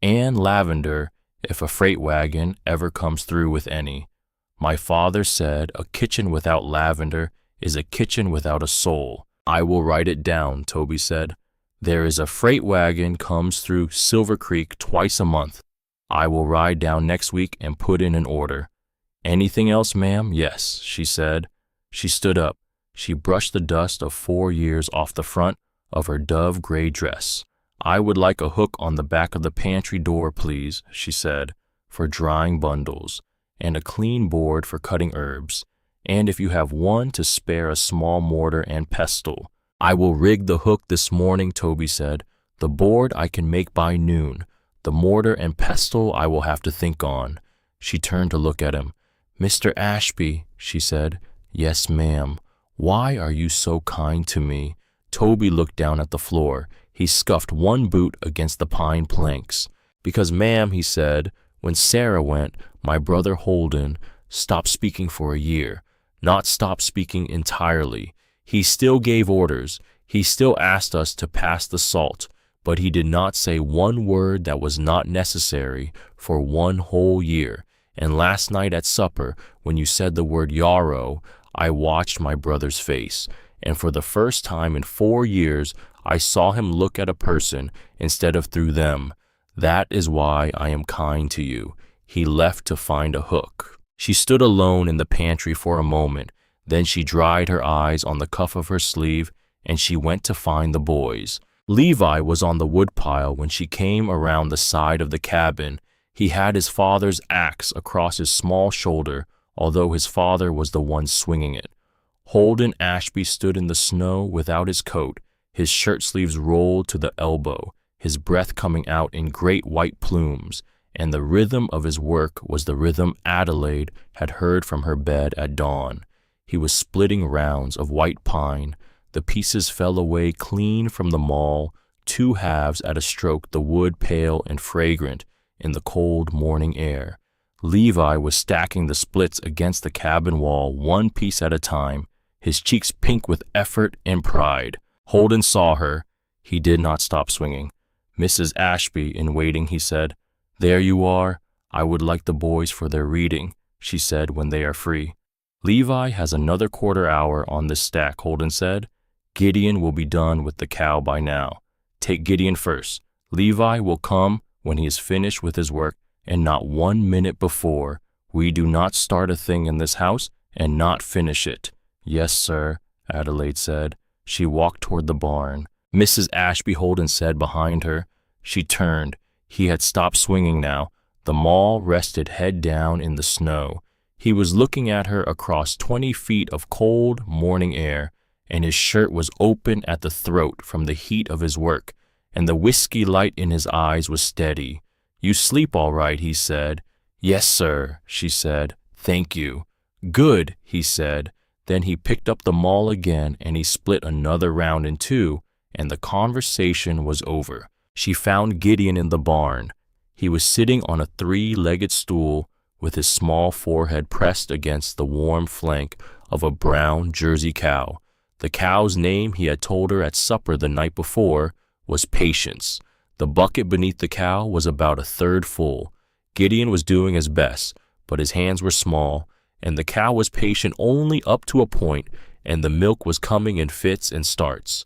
and lavender if a freight wagon ever comes through with any. My father said a kitchen without lavender is a kitchen without a soul." "I will write it down," Toby said. "There is a freight wagon comes through Silver Creek twice a month. I will ride down next week and put in an order." "Anything else, ma'am?" "Yes," she said. She stood up. She brushed the dust of 4 years off the front of her dove gray dress. "I would like a hook on the back of the pantry door, please," she said, "for drying bundles, and a clean board for cutting herbs, and if you have one to spare, a small mortar and pestle." "I will rig the hook this morning," Toby said. "The board I can make by noon. The mortar and pestle I will have to think on." She turned to look at him. "Mr. Ashby," she said. "Yes, ma'am. Why are you so kind to me?" Toby looked down at the floor. He scuffed one boot against the pine planks. "Because, ma'am," he said, "when Sarah went, my brother Holden stopped speaking for a year. Not stopped speaking entirely. He still gave orders. He still asked us to pass the salt, but he did not say one word that was not necessary for 1 whole year. And last night at supper, when you said the word yarrow, I watched my brother's face, and for the first time in 4 years, I saw him look at a person instead of through them. That is why I am kind to you. He left to find a hook. She stood alone in the pantry for a moment. Then she dried her eyes on the cuff of her sleeve, and she went to find the boys. Levi was on the woodpile when she came around the side of the cabin. He had his father's axe across his small shoulder, although his father was the one swinging it. Holden Ashby stood in the snow without his coat, his shirt sleeves rolled to the elbow, his breath coming out in great white plumes, and the rhythm of his work was the rhythm Adelaide had heard from her bed at dawn. He was splitting rounds of white pine. The pieces fell away clean from the maul, two halves at a stroke, the wood pale and fragrant in the cold morning air. Levi was stacking the splits against the cabin wall, one piece at a time, his cheeks pink with effort and pride. Holden saw her. He did not stop swinging. "Mrs. Ashby, in waiting," he said. "There you are. I would like the boys for their reading," she said, "when they are free." "Levi has another quarter hour on this stack," Holden said. "Gideon will be done with the cow by now. Take Gideon first. Levi will come when he is finished with his work, and not 1 minute before. We do not start a thing in this house and not finish it." "Yes, sir," Adelaide said. She walked toward the barn. "Mrs. Ashby," Holden said behind her. She turned. He had stopped swinging now. The maul rested head down in the snow. He was looking at her across 20 feet of cold morning air, and his shirt was open at the throat from the heat of his work, and the whiskey light in his eyes was steady. "You sleep all right," he said. "Yes, sir," she said. "Thank you." "Good," he said. Then he picked up the maul again, and he split another round in two, and the conversation was over. She found Gideon in the barn. He was sitting on a 3-legged stool with his small forehead pressed against the warm flank of a brown Jersey cow. The cow's name, he had told her at supper the night before, was Patience. The bucket beneath the cow was about a third full. Gideon was doing his best, but his hands were small, and the cow was patient only up to a point, and the milk was coming in fits and starts.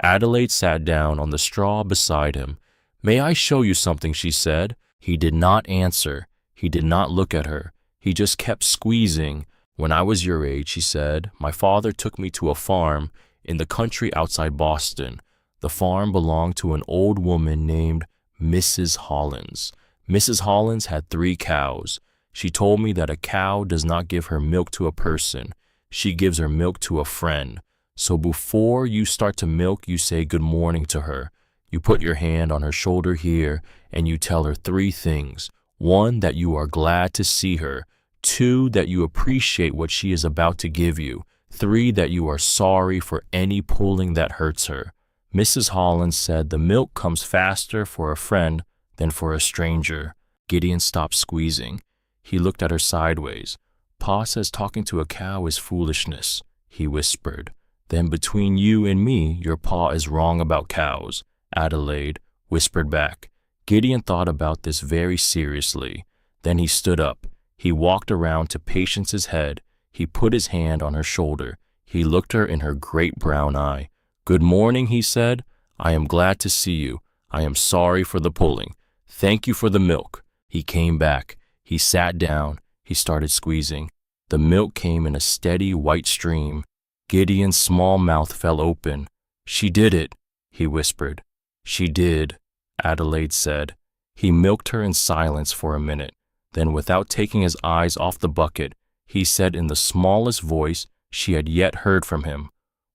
Adelaide sat down on the straw beside him. "May I show you something?" she said. He did not answer. He did not look at her. He just kept squeezing. "When I was your age," she said, "my father took me to a farm in the country outside Boston. The farm belonged to an old woman named Mrs. Hollins. Mrs. Hollins had 3 cows. She told me that a cow does not give her milk to a person. She gives her milk to a friend. So before you start to milk, you say good morning to her. You put your hand on her shoulder here, and you tell her 3 things. 1, that you are glad to see her. 2, that you appreciate what she is about to give you. 3, that you are sorry for any pulling that hurts her." Mrs. Hollins said the milk comes faster for a friend than for a stranger. Gideon stopped squeezing. He looked at her sideways. "Pa says talking to a cow is foolishness," he whispered. "Then between you and me, your pa is wrong about cows," Adelaide whispered back. Gideon thought about this very seriously. Then he stood up. He walked around to Patience's head. He put his hand on her shoulder. He looked her in her great brown eye. "Good morning," he said. "I am glad to see you. I am sorry for the pulling. Thank you for the milk." He came back. He sat down. He started squeezing. The milk came in a steady white stream. Gideon's small mouth fell open. "She did it," he whispered. "She did," Adelaide said. He milked her in silence for a minute. Then, without taking his eyes off the bucket, he said in the smallest voice she had yet heard from him,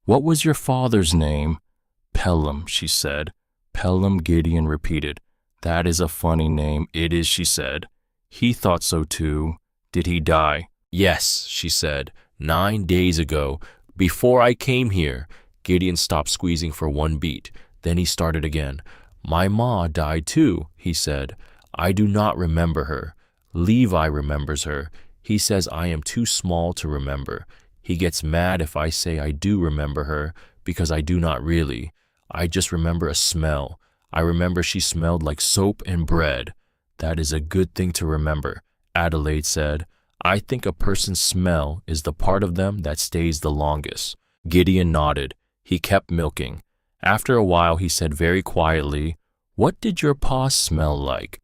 "What was your father's name?" "Pelham," she said. "Pelham," Gideon repeated. "That is a funny name." "It is," she said. He thought so too. "Did he die?" "Yes," she said. 9 days ago, before I came here." Gideon stopped squeezing for 1 beat. Then he started again. "My ma died too," he said. "I do not remember her. Levi remembers her. He says I am too small to remember. He gets mad if I say I do remember her, because I do not really. I just remember a smell. I remember she smelled like soap and bread." "That is a good thing to remember," Adelaide said. "I think a person's smell is the part of them that stays the longest. Gideon nodded. He kept milking. After a while, he said very quietly, "What did your paws smell like?"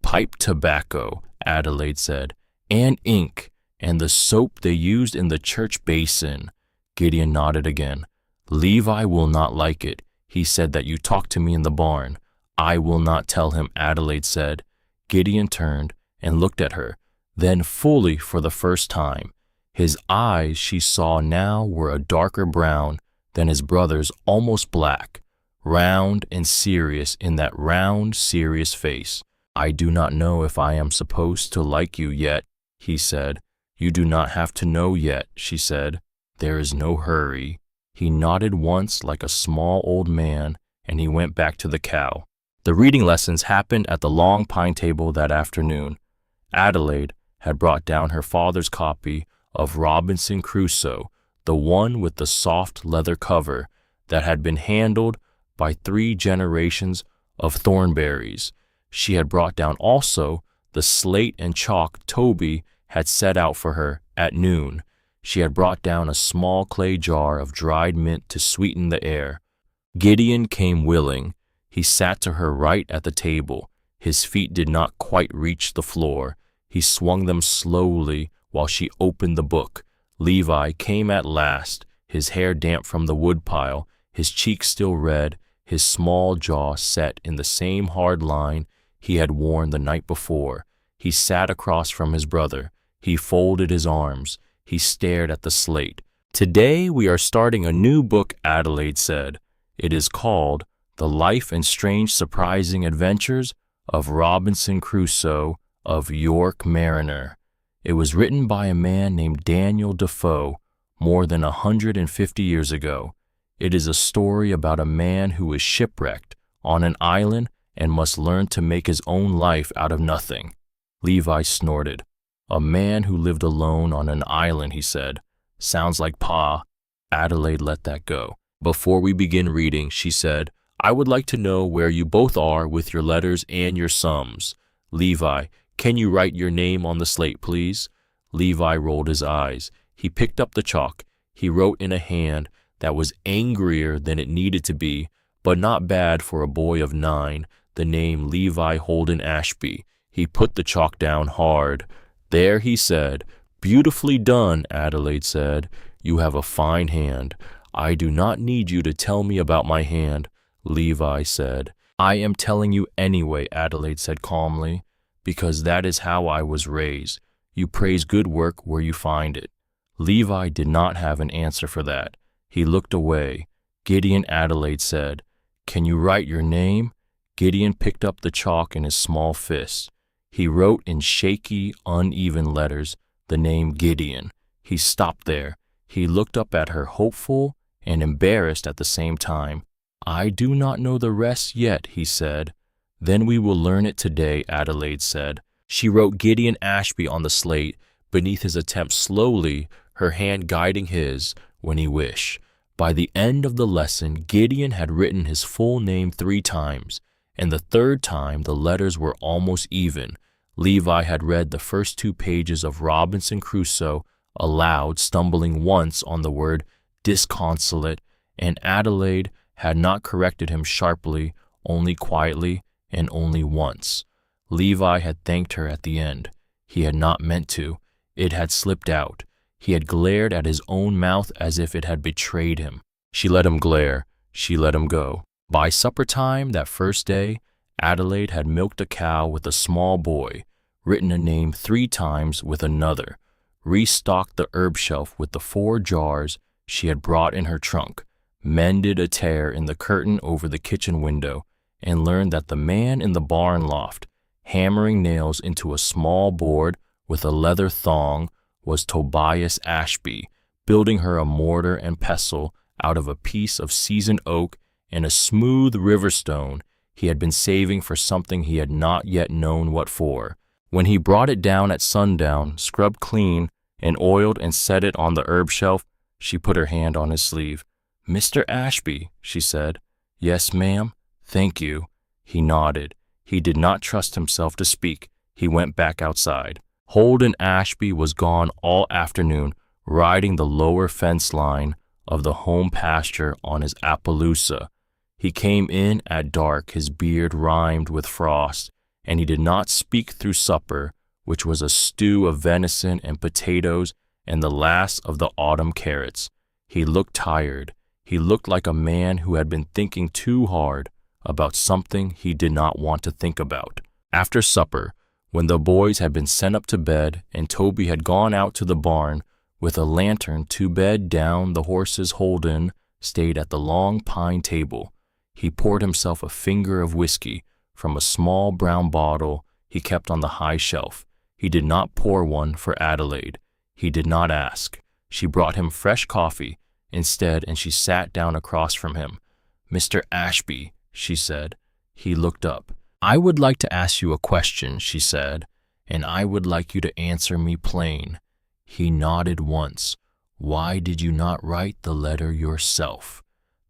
"Pipe tobacco," Adelaide said, "and ink, and the soap they used in the church basin." Gideon nodded again. "Levi will not like it. He said that you talked to me in the barn." "I will not tell him," Adelaide said. Gideon turned and looked at her, then fully for the first time. His eyes, she saw now, were a darker brown than his brother's, almost black, round and serious in that round, serious face. "I do not know if I am supposed to like you yet," he said. "You do not have to know yet," she said. "There is no hurry." He nodded once like a small old man, and he went back to the cow. The reading lessons happened at the long pine table that afternoon. Adelaide had brought down her father's copy of Robinson Crusoe, the one with the soft leather cover that had been handled by 3 generations of Thornberrys. She had brought down also the slate and chalk Toby had set out for her at noon. She had brought down a small clay jar of dried mint to sweeten the air. Gideon came willing. He sat to her right at the table. His feet did not quite reach the floor. He swung them slowly while she opened the book. Levi came at last, his hair damp from the woodpile, his cheeks still red, his small jaw set in the same hard line he had worn the night before. He sat across from his brother. He folded his arms. He stared at the slate. "Today we are starting a new book," Adelaide said. "It is called The Life and Strange Surprising Adventures of Robinson Crusoe of York Mariner. It was written by a man named Daniel Defoe more than 150 years ago. It is a story about a man who is shipwrecked on an island and must learn to make his own life out of nothing." Levi snorted. "A man who lived alone on an island," he said. "Sounds like Pa." Adelaide let that go. "Before we begin reading," she said, "I would like to know where you both are with your letters and your sums. Levi, can you write your name on the slate, please?" Levi rolled his eyes. He picked up the chalk. He wrote in a hand that was angrier than it needed to be, but not bad for a boy of 9, the name Levi Holden Ashby. He put the chalk down hard. "There," he said. "Beautifully done," Adelaide said. "You have a fine hand." "I do not need you to tell me about my hand," Levi said. "I am telling you anyway," Adelaide said calmly, "because that is how I was raised. You praise good work where you find it." Levi did not have an answer for that. He looked away. "Gideon," Adelaide said, "can you write your name?" Gideon picked up the chalk in his small fist. He wrote in shaky, uneven letters the name Gideon. He stopped there. He looked up at her, hopeful and embarrassed at the same time. "I do not know the rest yet," he said. "Then we will learn it today," Adelaide said. She wrote Gideon Ashby on the slate beneath his attempt slowly, her hand guiding his when he wished. By the end of the lesson, Gideon had written his full name 3 times, and the 3rd time the letters were almost even. Levi had read the first 2 pages of Robinson Crusoe aloud, stumbling once on the word disconsolate, and Adelaide had not corrected him sharply, only quietly, and only once. Levi had thanked her at the end. He had not meant to. It had slipped out. He had glared at his own mouth as if it had betrayed him. She let him glare. She let him go. By supper time that first day, Adelaide had milked a cow with a small boy, written a name 3 times with another, restocked the herb shelf with the 4 jars she had brought in her trunk, mended a tear in the curtain over the kitchen window, and learned that the man in the barn loft, hammering nails into a small board with a leather thong, was Tobias Ashby, building her a mortar and pestle out of a piece of seasoned oak and a smooth river stone he had been saving for something he had not yet known what for. When he brought it down at sundown, scrubbed clean and oiled and set it on the herb shelf, she put her hand on his sleeve. "Mr. Ashby," she said. "Yes, ma'am." "Thank you." He nodded. He did not trust himself to speak. He went back outside. Holden Ashby was gone all afternoon, riding the lower fence line of the home pasture on his Appaloosa. He came in at dark, his beard rimed with frost, and he did not speak through supper, which was a stew of venison and potatoes and the last of the autumn carrots. He looked tired. He looked like a man who had been thinking too hard about something he did not want to think about. After supper, when the boys had been sent up to bed and Toby had gone out to the barn with a lantern to bed down the horses, Holden stayed at the long pine table. He poured himself a finger of whiskey from a small brown bottle he kept on the high shelf. He did not pour one for Adelaide. He did not ask. She brought him fresh coffee instead, and she sat down across from him. "Mr. Ashby," she said. He looked up. "I would like to ask you a question," she said, "and I would like you to answer me plain." He nodded once. "Why did you not write the letter yourself?"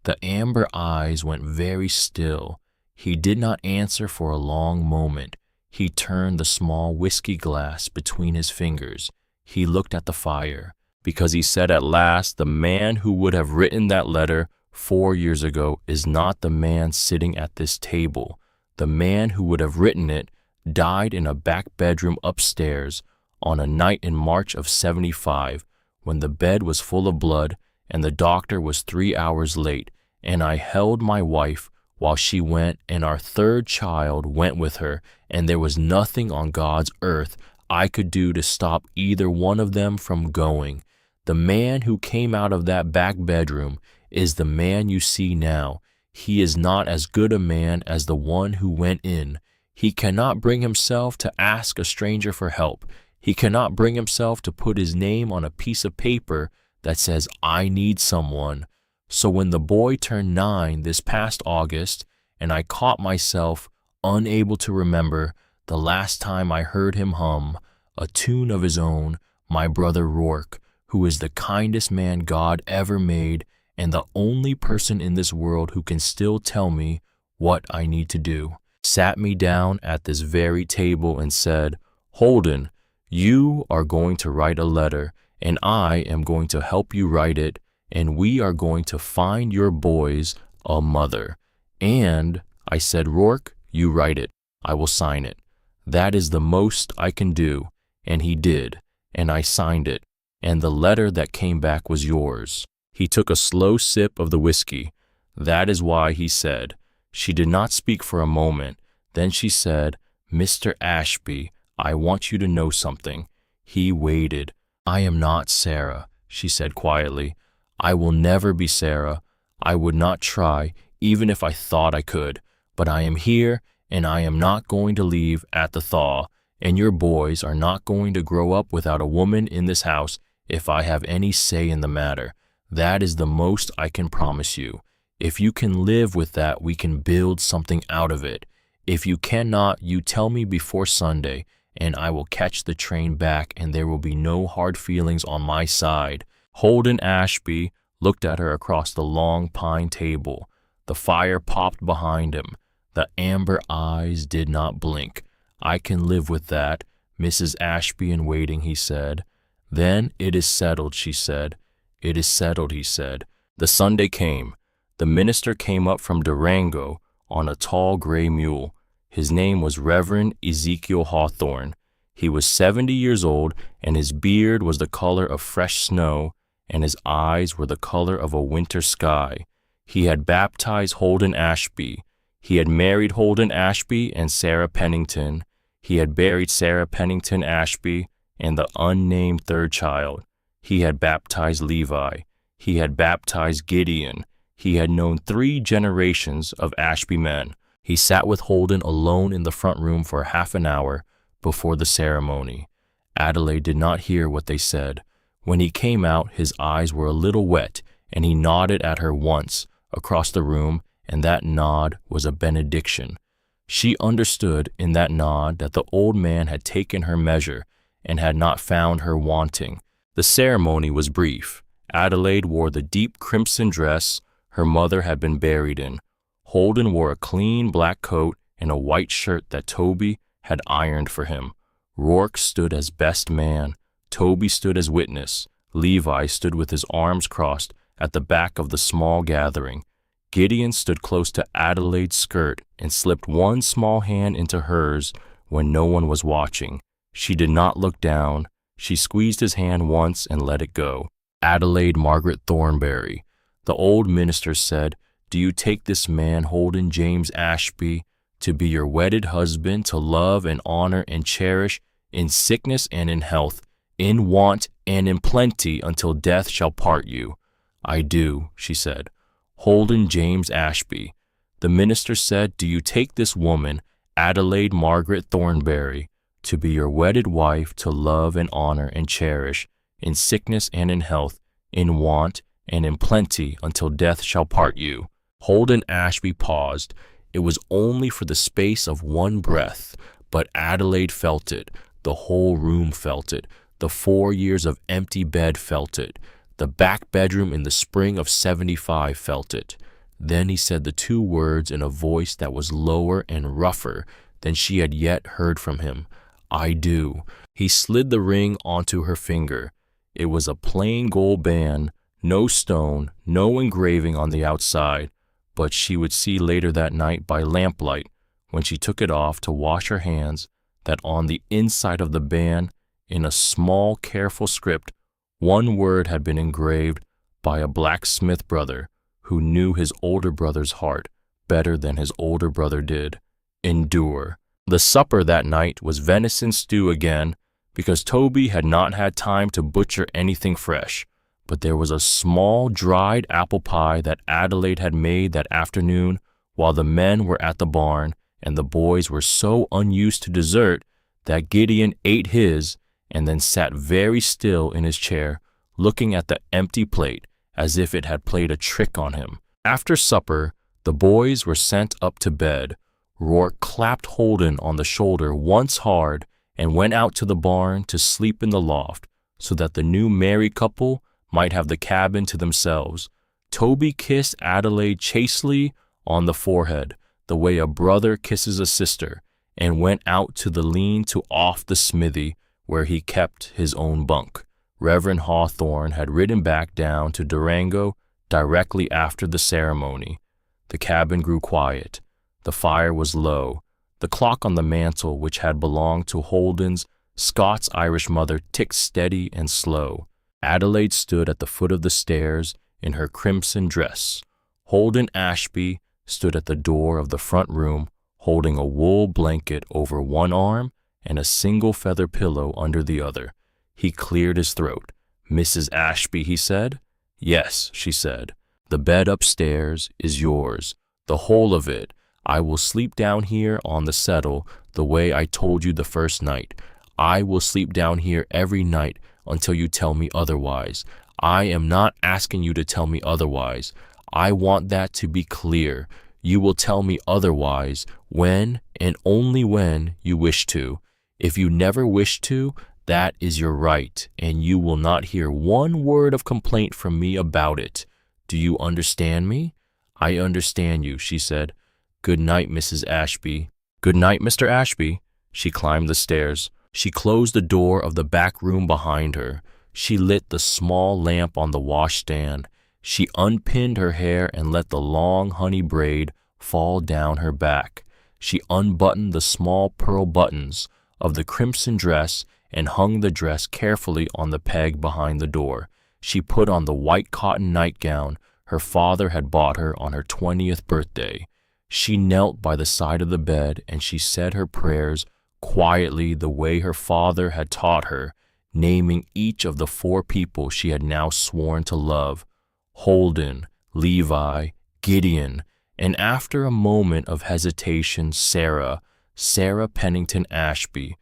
The amber eyes went very still. He did not answer for a long moment. He turned the small whiskey glass between his fingers. He looked at the fire, because he said at last, "The man who would have written that letter 4 years ago is not the man sitting at this table. The man who would have written it died in a back bedroom upstairs on a night in March of '75, when the bed was full of blood and the doctor was 3 hours late, and I held my wife while she went, and our third child went with her, and there was nothing on God's earth I could do to stop either one of them from going. The man who came out of that back bedroom is the man you see now. He is not as good a man as the one who went in. He cannot bring himself to ask a stranger for help. He cannot bring himself to put his name on a piece of paper that says, 'I need someone.' So when the boy turned 9 this past August, and I caught myself unable to remember the last time I heard him hum a tune of his own, my brother Rourke, who is the kindest man God ever made and the only person in this world who can still tell me what I need to do, sat me down at this very table and said, 'Holden, you are going to write a letter, and I am going to help you write it, and we are going to find your boys a mother.' And I said, 'Rourke, you write it. I will sign it. That is the most I can do.' And he did, and I signed it, and the letter that came back was yours." He took a slow sip of the whiskey. "That is why," he said. She did not speak for a moment. Then she said, "Mr. Ashby, I want you to know something." He waited. "I am not Sarah," she said quietly. "I will never be Sarah. I would not try, even if I thought I could. But I am here, and I am not going to leave at the thaw, and your boys are not going to grow up without a woman in this house if I have any say in the matter. That is the most I can promise you. If you can live with that, we can build something out of it. If you cannot, you tell me before Sunday, and I will catch the train back, and there will be no hard feelings on my side." Holden Ashby looked at her across the long pine table. The fire popped behind him. The amber eyes did not blink. "I can live with that, Mrs. Ashby in waiting," he said. "Then it is settled," she said. "It is settled," he said. The Sunday came. The minister came up from Durango on a tall gray mule. His name was Reverend Ezekiel Hawthorne. He was 70 years old, and his beard was the color of fresh snow, and his eyes were the color of a winter sky. He had baptized Holden Ashby. He had married Holden Ashby and Sarah Pennington. He had buried Sarah Pennington Ashby and the unnamed third child. He had baptized Levi. He had baptized Gideon. He had known 3 generations of Ashby men. He sat with Holden alone in the front room for half an hour before the ceremony. Adelaide did not hear what they said. When he came out, his eyes were a little wet, and he nodded at her once across the room, and that nod was a benediction. She understood in that nod that the old man had taken her measure and had not found her wanting. The ceremony was brief. Adelaide wore the deep crimson dress her mother had been buried in. Holden wore a clean black coat and a white shirt that Toby had ironed for him. Rourke stood as best man. Toby stood as witness. Levi stood with his arms crossed at the back of the small gathering. Gideon stood close to Adelaide's skirt and slipped one small hand into hers when no one was watching. She did not look down. She squeezed his hand once and let it go. Adelaide Margaret Thornberry. The old minister said, "Do you take this man, Holden James Ashby, to be your wedded husband, to love and honor and cherish in sickness and in health, in want and in plenty, until death shall part you?" "I do," she said. Holden James Ashby. The minister said, "Do you take this woman, Adelaide Margaret Thornberry, to be your wedded wife, to love and honor and cherish in sickness and in health, in want and in plenty, until death shall part you?" Holden Ashby paused. It was only for the space of one breath, but Adelaide felt it. The whole room felt it. The 4 years of empty bed felt it. The back bedroom in the spring of '75 felt it. Then he said the two words in a voice that was lower and rougher than she had yet heard from him. "I do." He slid the ring onto her finger. It was a plain gold band, no stone, no engraving on the outside, but she would see later that night by lamplight, when she took it off to wash her hands, that on the inside of the band, in a small, careful script, one word had been engraved by a blacksmith brother who knew his older brother's heart better than his older brother did. Endure. The supper that night was venison stew again, because Toby had not had time to butcher anything fresh, but there was a small dried apple pie that Adelaide had made that afternoon while the men were at the barn, and the boys were so unused to dessert that Gideon ate his and then sat very still in his chair, looking at the empty plate as if it had played a trick on him. After supper, the boys were sent up to bed. Rourke clapped Holden on the shoulder once hard and went out to the barn to sleep in the loft so that the new married couple might have the cabin to themselves. Toby kissed Adelaide chastely on the forehead, the way a brother kisses a sister, and went out to the lean-to off the smithy where he kept his own bunk. Reverend Hawthorne had ridden back down to Durango directly after the ceremony. The cabin grew quiet. The fire was low. The clock on the mantel, which had belonged to Holden's Scots-Irish mother, ticked steady and slow. Adelaide stood at the foot of the stairs in her crimson dress. Holden Ashby stood at the door of the front room, holding a wool blanket over one arm and a single feather pillow under the other. He cleared his throat. "Mrs. Ashby," he said. "Yes," she said. "The bed upstairs is yours, the whole of it. I will sleep down here on the settle the way I told you the first night. I will sleep down here every night until you tell me otherwise. I am not asking you to tell me otherwise. I want that to be clear. You will tell me otherwise when and only when you wish to. If you never wish to, that is your right, and you will not hear one word of complaint from me about it. Do you understand me?" "I understand you," she said. "Good night, Mrs. Ashby." "Good night, Mr. Ashby." She climbed the stairs. She closed the door of the back room behind her. She lit the small lamp on the washstand. She unpinned her hair and let the long honey braid fall down her back. She unbuttoned the small pearl buttons of the crimson dress and hung the dress carefully on the peg behind the door. She put on the white cotton nightgown her father had bought her on her 20th birthday. She knelt by the side of the bed and she said her prayers quietly the way her father had taught her, naming each of the 4 people she had now sworn to love: Holden, Levi, Gideon, and after a moment of hesitation, Sarah Pennington Ashby,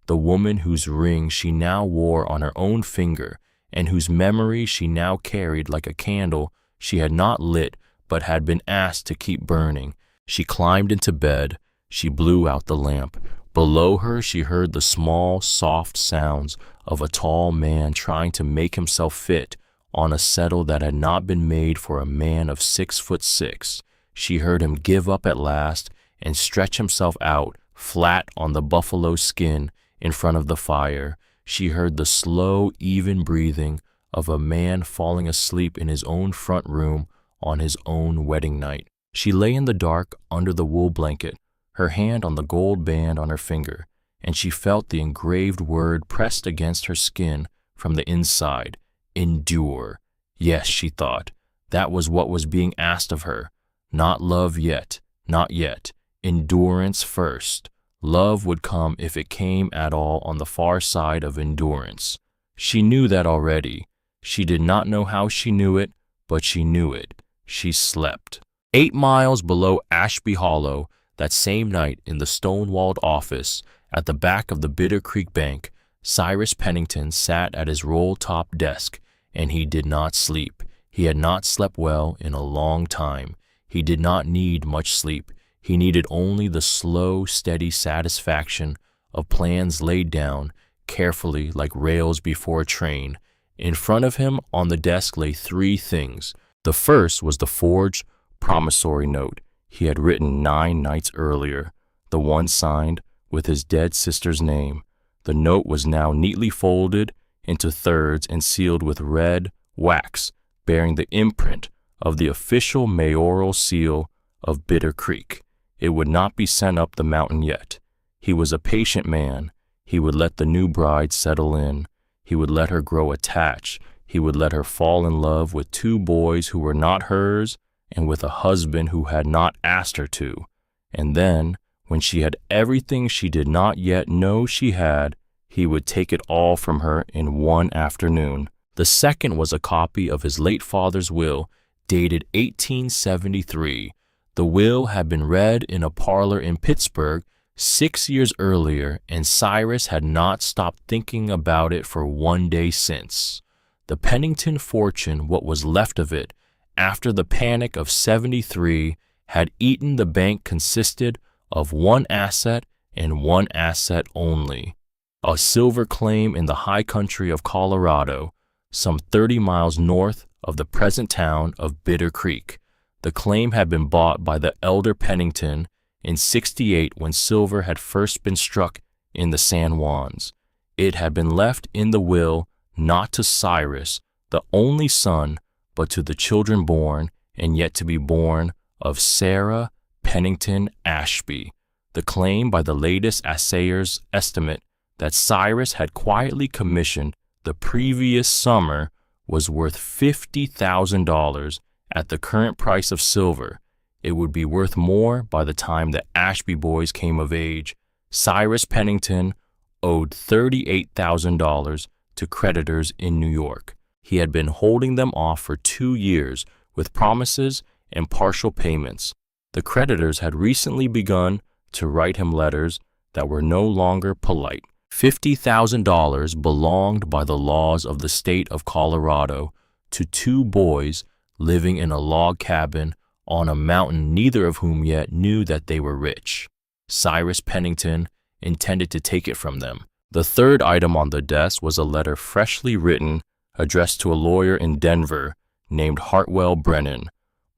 the woman whose ring she now wore on her own finger and whose memory she now carried like a candle she had not lit but had been asked to keep burning. She climbed into bed. She blew out the lamp. Below her she heard the small, soft sounds of a tall man trying to make himself fit on a settle that had not been made for a man of 6'6". She heard him give up at last and stretch himself out flat on the buffalo skin in front of the fire. She heard the slow, even breathing of a man falling asleep in his own front room on his own wedding night. She lay in the dark under the wool blanket, her hand on the gold band on her finger, and she felt the engraved word pressed against her skin from the inside. Endure. Yes, she thought, that was what was being asked of her. Not love yet, not yet. Endurance first. Love would come if it came at all on the far side of endurance. She knew that already. She did not know how she knew it, but she knew it. She slept. 8 miles below Ashby Hollow, that same night in the stone-walled office at the back of the Bitter Creek Bank, Cyrus Pennington sat at his roll-top desk, and he did not sleep. He had not slept well in a long time. He did not need much sleep. He needed only the slow, steady satisfaction of plans laid down carefully like rails before a train. In front of him on the desk lay 3 things. The first was the forged promissory note he had written 9 nights earlier, the one signed with his dead sister's name. The note was now neatly folded into thirds and sealed with red wax, bearing the imprint of the official mayoral seal of Bitter Creek. It would not be sent up the mountain yet. He was a patient man. He would let the new bride settle in. He would let her grow attached. He would let her fall in love with 2 boys who were not hers and with a husband who had not asked her to. And then, when she had everything she did not yet know she had, he would take it all from her in one afternoon. The second was a copy of his late father's will, dated 1873. The will had been read in a parlor in Pittsburgh 6 years earlier, and Cyrus had not stopped thinking about it for one day since. The Pennington fortune, what was left of it, after the panic of '73, had eaten the bank, consisted of one asset and one asset only, a silver claim in the high country of Colorado, some 30 miles north of the present town of Bitter Creek. The claim had been bought by the elder Pennington in '68 when silver had first been struck in the San Juans. It had been left in the will not to Cyrus, the only son, but to the children born and yet to be born of Sarah Pennington Ashby. The claim, by the latest assayer's estimate, that Cyrus had quietly commissioned the previous summer, was worth $50,000 at the current price of silver. It would be worth more by the time the Ashby boys came of age. Cyrus Pennington owed $38,000 to creditors in New York. He had been holding them off for 2 years with promises and partial payments. The creditors had recently begun to write him letters that were no longer polite. $50,000 belonged by the laws of the state of Colorado to 2 boys living in a log cabin on a mountain, neither of whom yet knew that they were rich. Cyrus Pennington intended to take it from them. The third item on the desk was a letter freshly written, addressed to a lawyer in Denver named Hartwell Brennan.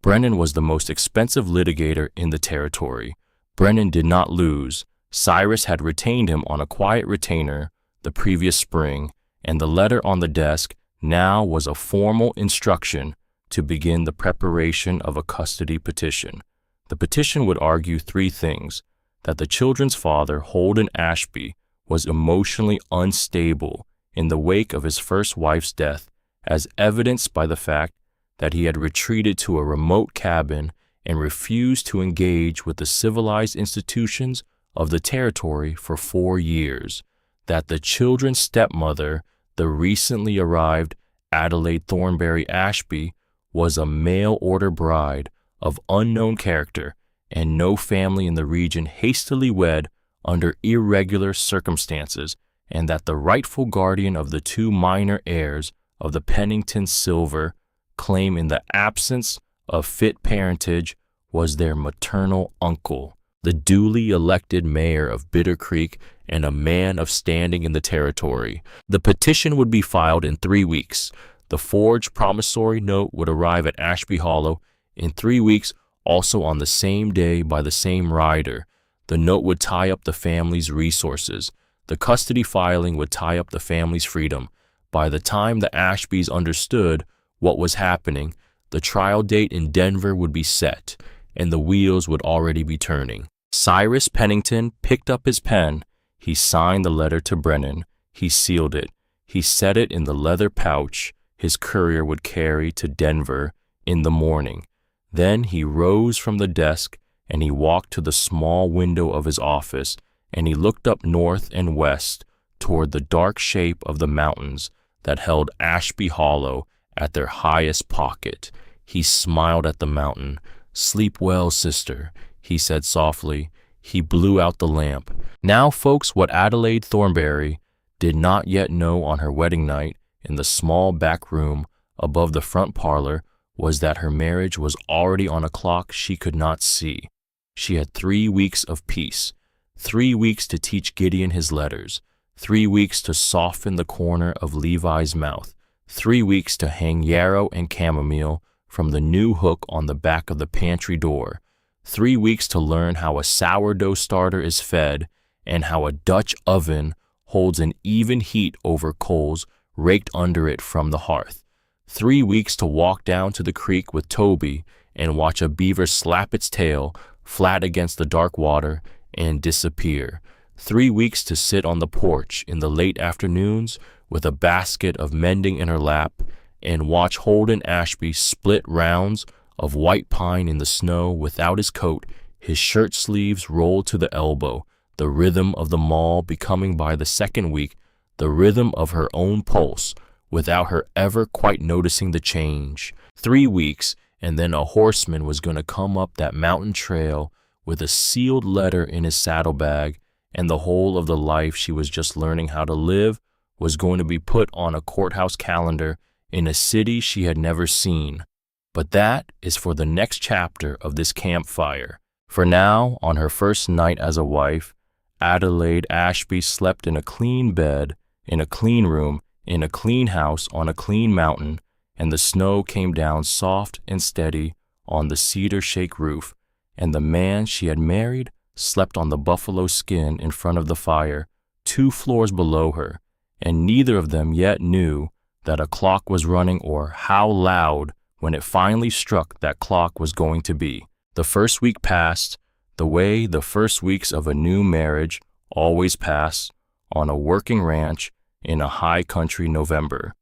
Brennan was the most expensive litigator in the territory. Brennan did not lose. Cyrus had retained him on a quiet retainer the previous spring, and the letter on the desk now was a formal instruction to begin the preparation of a custody petition. The petition would argue 3 things: that the children's father, Holden Ashby, was emotionally unstable in the wake of his first wife's death, as evidenced by the fact that he had retreated to a remote cabin and refused to engage with the civilized institutions of the territory for 4 years, that the children's stepmother, the recently arrived Adelaide Thornberry Ashby, was a mail-order bride of unknown character, and no family in the region hastily wed under irregular circumstances, and that the rightful guardian of the 2 minor heirs of the Pennington silver claim in the absence of fit parentage was their maternal uncle, the duly elected mayor of Bitter Creek and a man of standing in the territory. The petition would be filed in 3 weeks. The forged promissory note would arrive at Ashby Hollow in 3 weeks, also on the same day by the same rider. The note would tie up the family's resources. The custody filing would tie up the family's freedom. By the time the Ashbys understood what was happening, the trial date in Denver would be set, and the wheels would already be turning. Cyrus Pennington picked up his pen. He signed the letter to Brennan. He sealed it. He set it in the leather pouch his courier would carry to Denver in the morning. Then he rose from the desk and he walked to the small window of his office, and he looked up north and west toward the dark shape of the mountains that held Ashby Hollow at their highest pocket. He smiled at the mountain. "Sleep well, sister," he said softly. He blew out the lamp. Now, folks, what Adelaide Thornberry did not yet know on her wedding night in the small back room above the front parlor was that her marriage was already on a clock she could not see. She had 3 weeks of peace, 3 weeks to teach Gideon his letters, 3 weeks to soften the corner of Levi's mouth, 3 weeks to hang yarrow and chamomile from the new hook on the back of the pantry door, 3 weeks to learn how a sourdough starter is fed and how a Dutch oven holds an even heat over coals raked under it from the hearth, 3 weeks to walk down to the creek with Toby and watch a beaver slap its tail flat against the dark water and disappear, 3 weeks to sit on the porch in the late afternoons with a basket of mending in her lap and watch Holden Ashby split rounds of white pine in the snow without his coat, his shirt sleeves rolled to the elbow, the rhythm of the maul becoming by the second week the rhythm of her own pulse, without her ever quite noticing the change. 3 weeks, and then a horseman was going to come up that mountain trail with a sealed letter in his saddlebag, and the whole of the life she was just learning how to live was going to be put on a courthouse calendar in a city she had never seen. But that is for the next chapter of this campfire. For now, on her first night as a wife, Adelaide Ashby slept in a clean bed, in a clean room, in a clean house on a clean mountain, and the snow came down soft and steady on the cedar shake roof, and the man she had married slept on the buffalo skin in front of the fire, 2 floors below her, and neither of them yet knew that a clock was running or how loud when it finally struck that clock was going to be. The first week passed the way the first weeks of a new marriage always pass on a working ranch in a high country November.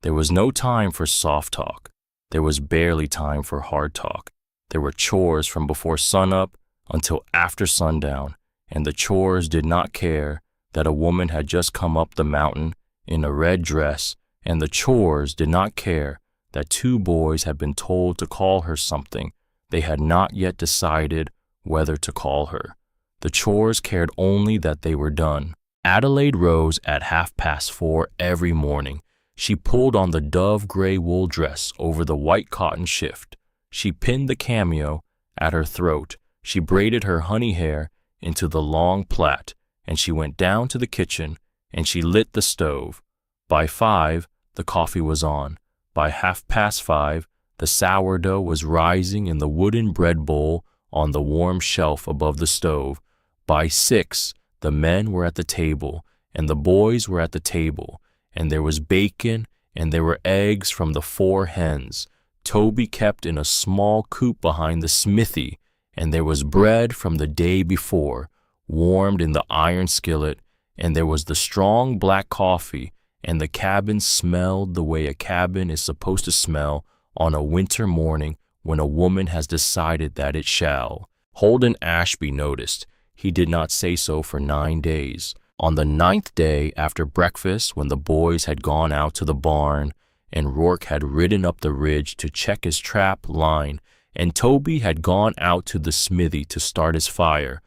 There was no time for soft talk. There was barely time for hard talk. There were chores from before sunup until after sundown, and the chores did not care that a woman had just come up the mountain in a red dress, and the chores did not care that 2 boys had been told to call her something they had not yet decided whether to call her. The chores cared only that they were done. Adelaide rose at 4:30 every morning. She pulled on the dove gray wool dress over the white cotton shift. She pinned the cameo at her throat. She braided her honey hair into the long plait, and she went down to the kitchen and she lit the stove. By 5, the coffee was on. By 5:30, the sourdough was rising in the wooden bread bowl on the warm shelf above the stove. By 6, the men were at the table, and the boys were at the table, and there was bacon, and there were eggs from the 4 hens Toby kept in a small coop behind the smithy, and there was bread from the day before, warmed in the iron skillet, and there was the strong black coffee, and the cabin smelled the way a cabin is supposed to smell on a winter morning when a woman has decided that it shall. Holden Ashby noticed. He did not say so for 9 days. On the 9th day after breakfast, when the boys had gone out to the barn, and Rourke had ridden up the ridge to check his trap line, and Toby had gone out to the smithy to start his fire,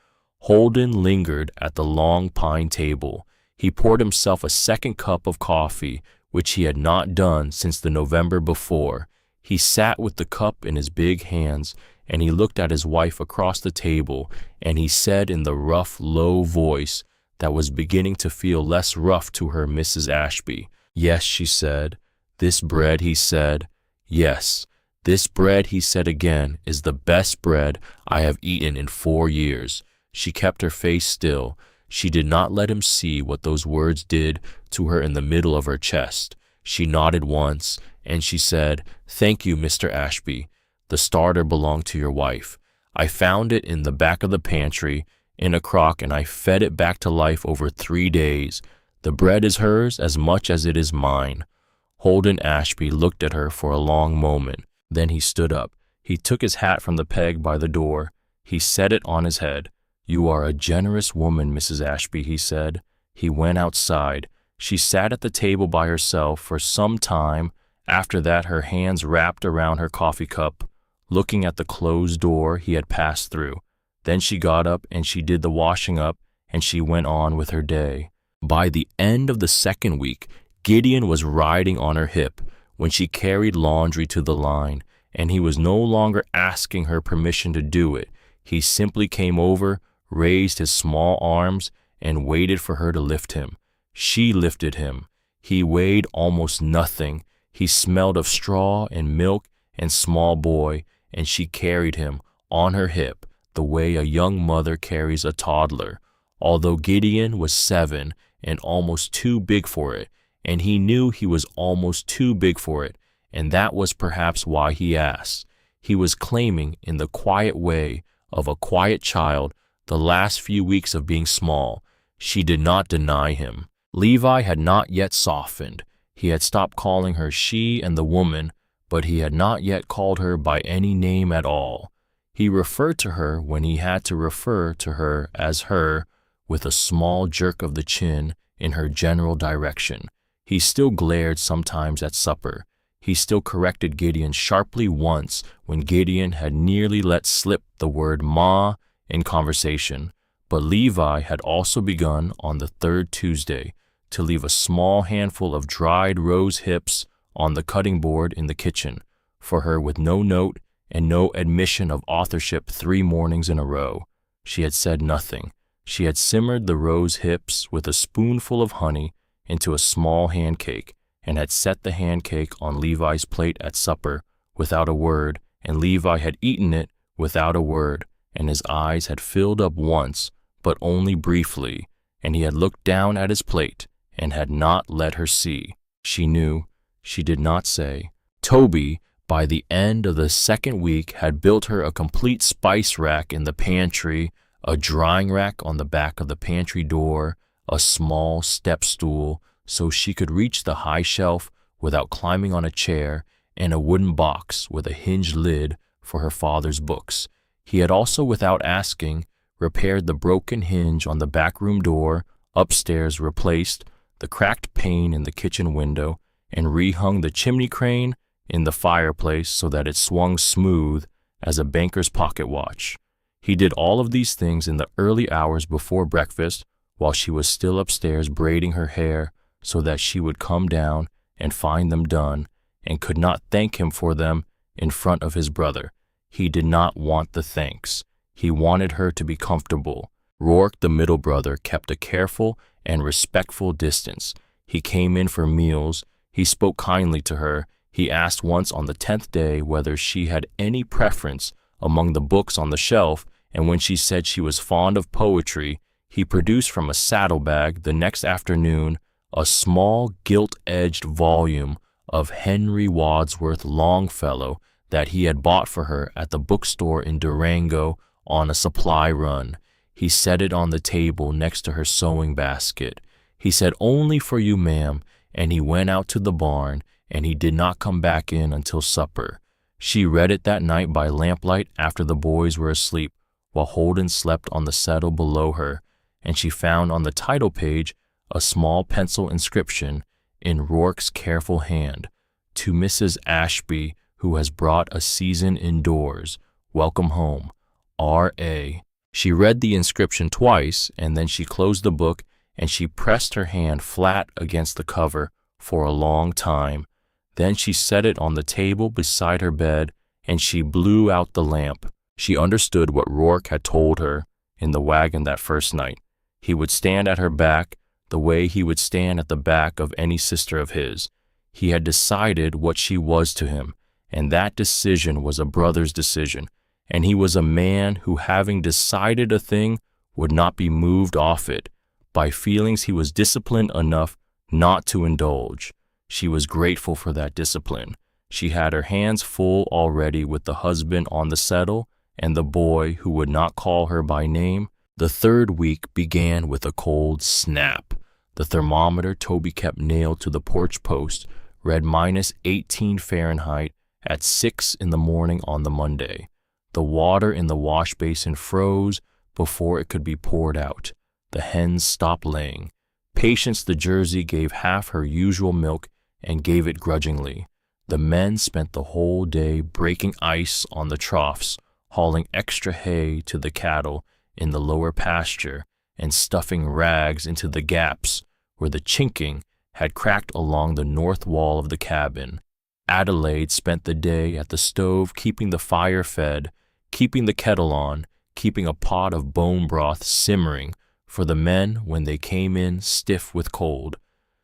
Holden lingered at the long pine table. He poured himself a second cup of coffee, which he had not done since the November before. He sat with the cup in his big hands, and he looked at his wife across the table, and he said in the rough, low voice that was beginning to feel less rough to her Mrs. Ashby, "Yes," she said. "This bread," he said. "Yes, this bread," he said again, "is the best bread I have eaten in 4 years." She kept her face still. She did not let him see what those words did to her in the middle of her chest. She nodded once, and she said, "Thank you, Mr. Ashby. The starter belonged to your wife. I found it in the back of the pantry, in a crock, and I fed it back to life over 3 days. The bread is hers as much as it is mine." Holden Ashby looked at her for a long moment. Then he stood up. He took his hat from the peg by the door. He set it on his head. "You are a generous woman, Mrs. Ashby," he said. He went outside. She sat at the table by herself for some time. After that, her hands wrapped around her coffee cup, looking at the closed door he had passed through. Then she got up and she did the washing up, and she went on with her day. By the end of the second week, Gideon was riding on her hip when she carried laundry to the line, and he was no longer asking her permission to do it. He simply came over, raised his small arms, and waited for her to lift him. She lifted him. He weighed almost nothing. He smelled of straw and milk and small boy, and she carried him on her hip the way a young mother carries a toddler. Although Gideon was 7 and almost too big for it, and he knew he was almost too big for it, and that was perhaps why he asked. He was claiming, in the quiet way of a quiet child, the last few weeks of being small. She did not deny him. Levi had not yet softened. He had stopped calling her she and the woman, but he had not yet called her by any name at all. He referred to her when he had to refer to her as her, with a small jerk of the chin in her general direction. He still glared sometimes at supper. He still corrected Gideon sharply once when Gideon had nearly let slip the word "ma" in conversation. But Levi had also begun on the 3rd Tuesday to leave a small handful of dried rose hips on the cutting board in the kitchen for her, with no note and no admission of authorship 3 mornings in a row. She had said nothing. She had simmered the rose hips with a spoonful of honey into a small hand cake, and had set the hand cake on Levi's plate at supper without a word, and Levi had eaten it without a word, and his eyes had filled up once, but only briefly, and he had looked down at his plate and had not let her see. She knew. She did not say. Toby, by the end of the second week, had built her a complete spice rack in the pantry, a drying rack on the back of the pantry door, a small step stool so she could reach the high shelf without climbing on a chair, and a wooden box with a hinged lid for her father's books. He had also, without asking, repaired the broken hinge on the back room door, upstairs replaced the cracked pane in the kitchen window, and rehung the chimney crane in the fireplace so that it swung smooth as a banker's pocket watch. He did all of these things in the early hours before breakfast, while she was still upstairs braiding her hair, so that she would come down and find them done, and could not thank him for them in front of his brother. He did not want the thanks. He wanted her to be comfortable. Rourke, the middle brother, kept a careful and respectful distance. He came in for meals. He spoke kindly to her. He asked once on the 10th day whether she had any preference among the books on the shelf, and when she said she was fond of poetry, he produced from a saddlebag the next afternoon a small gilt-edged volume of Henry Wadsworth Longfellow that he had bought for her at the bookstore in Durango on a supply run. He set it on the table next to her sewing basket. He said, "Only for you, ma'am," and he went out to the barn, and he did not come back in until supper. She read it that night by lamplight after the boys were asleep, while Holden slept on the settle below her, and she found on the title page a small pencil inscription in Rourke's careful hand, "To Mrs. Ashby, who has brought a season indoors. Welcome home. R.A." She read the inscription twice, and then she closed the book, and she pressed her hand flat against the cover for a long time. Then she set it on the table beside her bed, and she blew out the lamp. She understood what Rourke had told her in the wagon that first night. He would stand at her back the way he would stand at the back of any sister of his. He had decided what she was to him, and that decision was a brother's decision, and he was a man who, having decided a thing, would not be moved off it by feelings he was disciplined enough not to indulge. She was grateful for that discipline. She had her hands full already with the husband on the settle and the boy who would not call her by name. The third week began with a cold snap. The thermometer Toby kept nailed to the porch post read -18 Fahrenheit at 6 in the morning on the Monday. The water in the wash basin froze before it could be poured out. The hens stopped laying. Patience the Jersey gave half her usual milk and gave it grudgingly. The men spent the whole day breaking ice on the troughs, hauling extra hay to the cattle in the lower pasture, and stuffing rags into the gaps where the chinking had cracked along the north wall of the cabin. Adelaide spent the day at the stove keeping the fire fed, keeping the kettle on, keeping a pot of bone broth simmering for the men when they came in stiff with cold.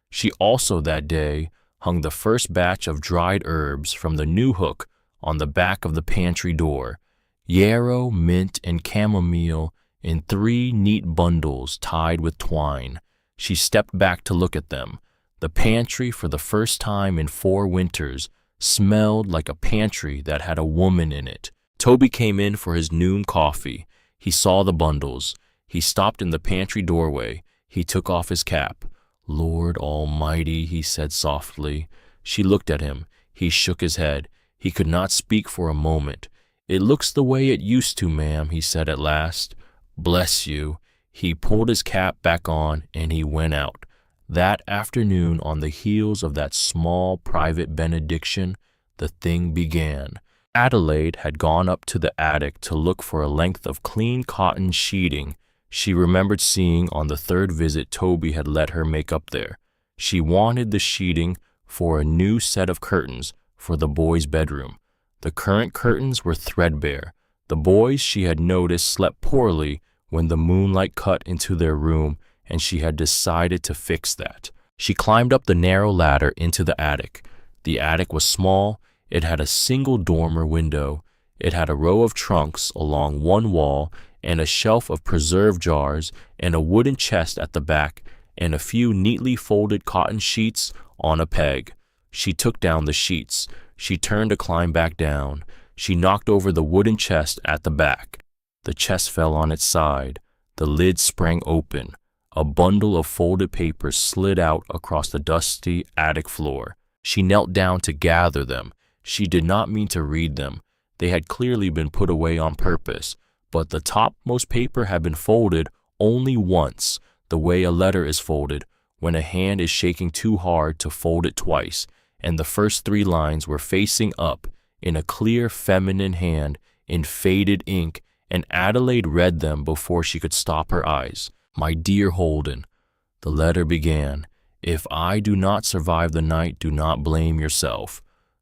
She also that day hung the first batch of dried herbs from the new hook on the back of the pantry door, yarrow, mint, and chamomile in 3 neat bundles tied with twine. She stepped back to look at them. The pantry, for the first time in 4 winters, smelled like a pantry that had a woman in it. Toby came in for his noon coffee. He saw the bundles. He stopped in the pantry doorway. He took off his cap. "Lord Almighty," he said softly. She looked at him. He shook his head. He could not speak for a moment. "It looks the way it used to, ma'am," he said at last. "Bless you." He pulled his cap back on and he went out. That afternoon, on the heels of that small private benediction, the thing began. Adelaide had gone up to the attic to look for a length of clean cotton sheeting she remembered seeing on the 3rd visit Toby had let her make up there. She wanted the sheeting for a new set of curtains for the boys' bedroom. The current curtains were threadbare. The boys, she had noticed, slept poorly when the moonlight cut into their room, and she had decided to fix that. She climbed up the narrow ladder into the attic. The attic was small. It had a single dormer window. It had a row of trunks along one wall and a shelf of preserve jars and a wooden chest at the back and a few neatly folded cotton sheets on a peg. She took down the sheets. She turned to climb back down. She knocked over the wooden chest at the back. The chest fell on its side. The lid sprang open. A bundle of folded papers slid out across the dusty attic floor. She knelt down to gather them. She did not mean to read them. They had clearly been put away on purpose, but the topmost paper had been folded only once, the way a letter is folded when a hand is shaking too hard to fold it twice, and the first 3 lines were facing up in a clear feminine hand in faded ink, and Adelaide read them before she could stop her eyes. "My dear Holden," the letter began, "if I do not survive the night, do not blame yourself.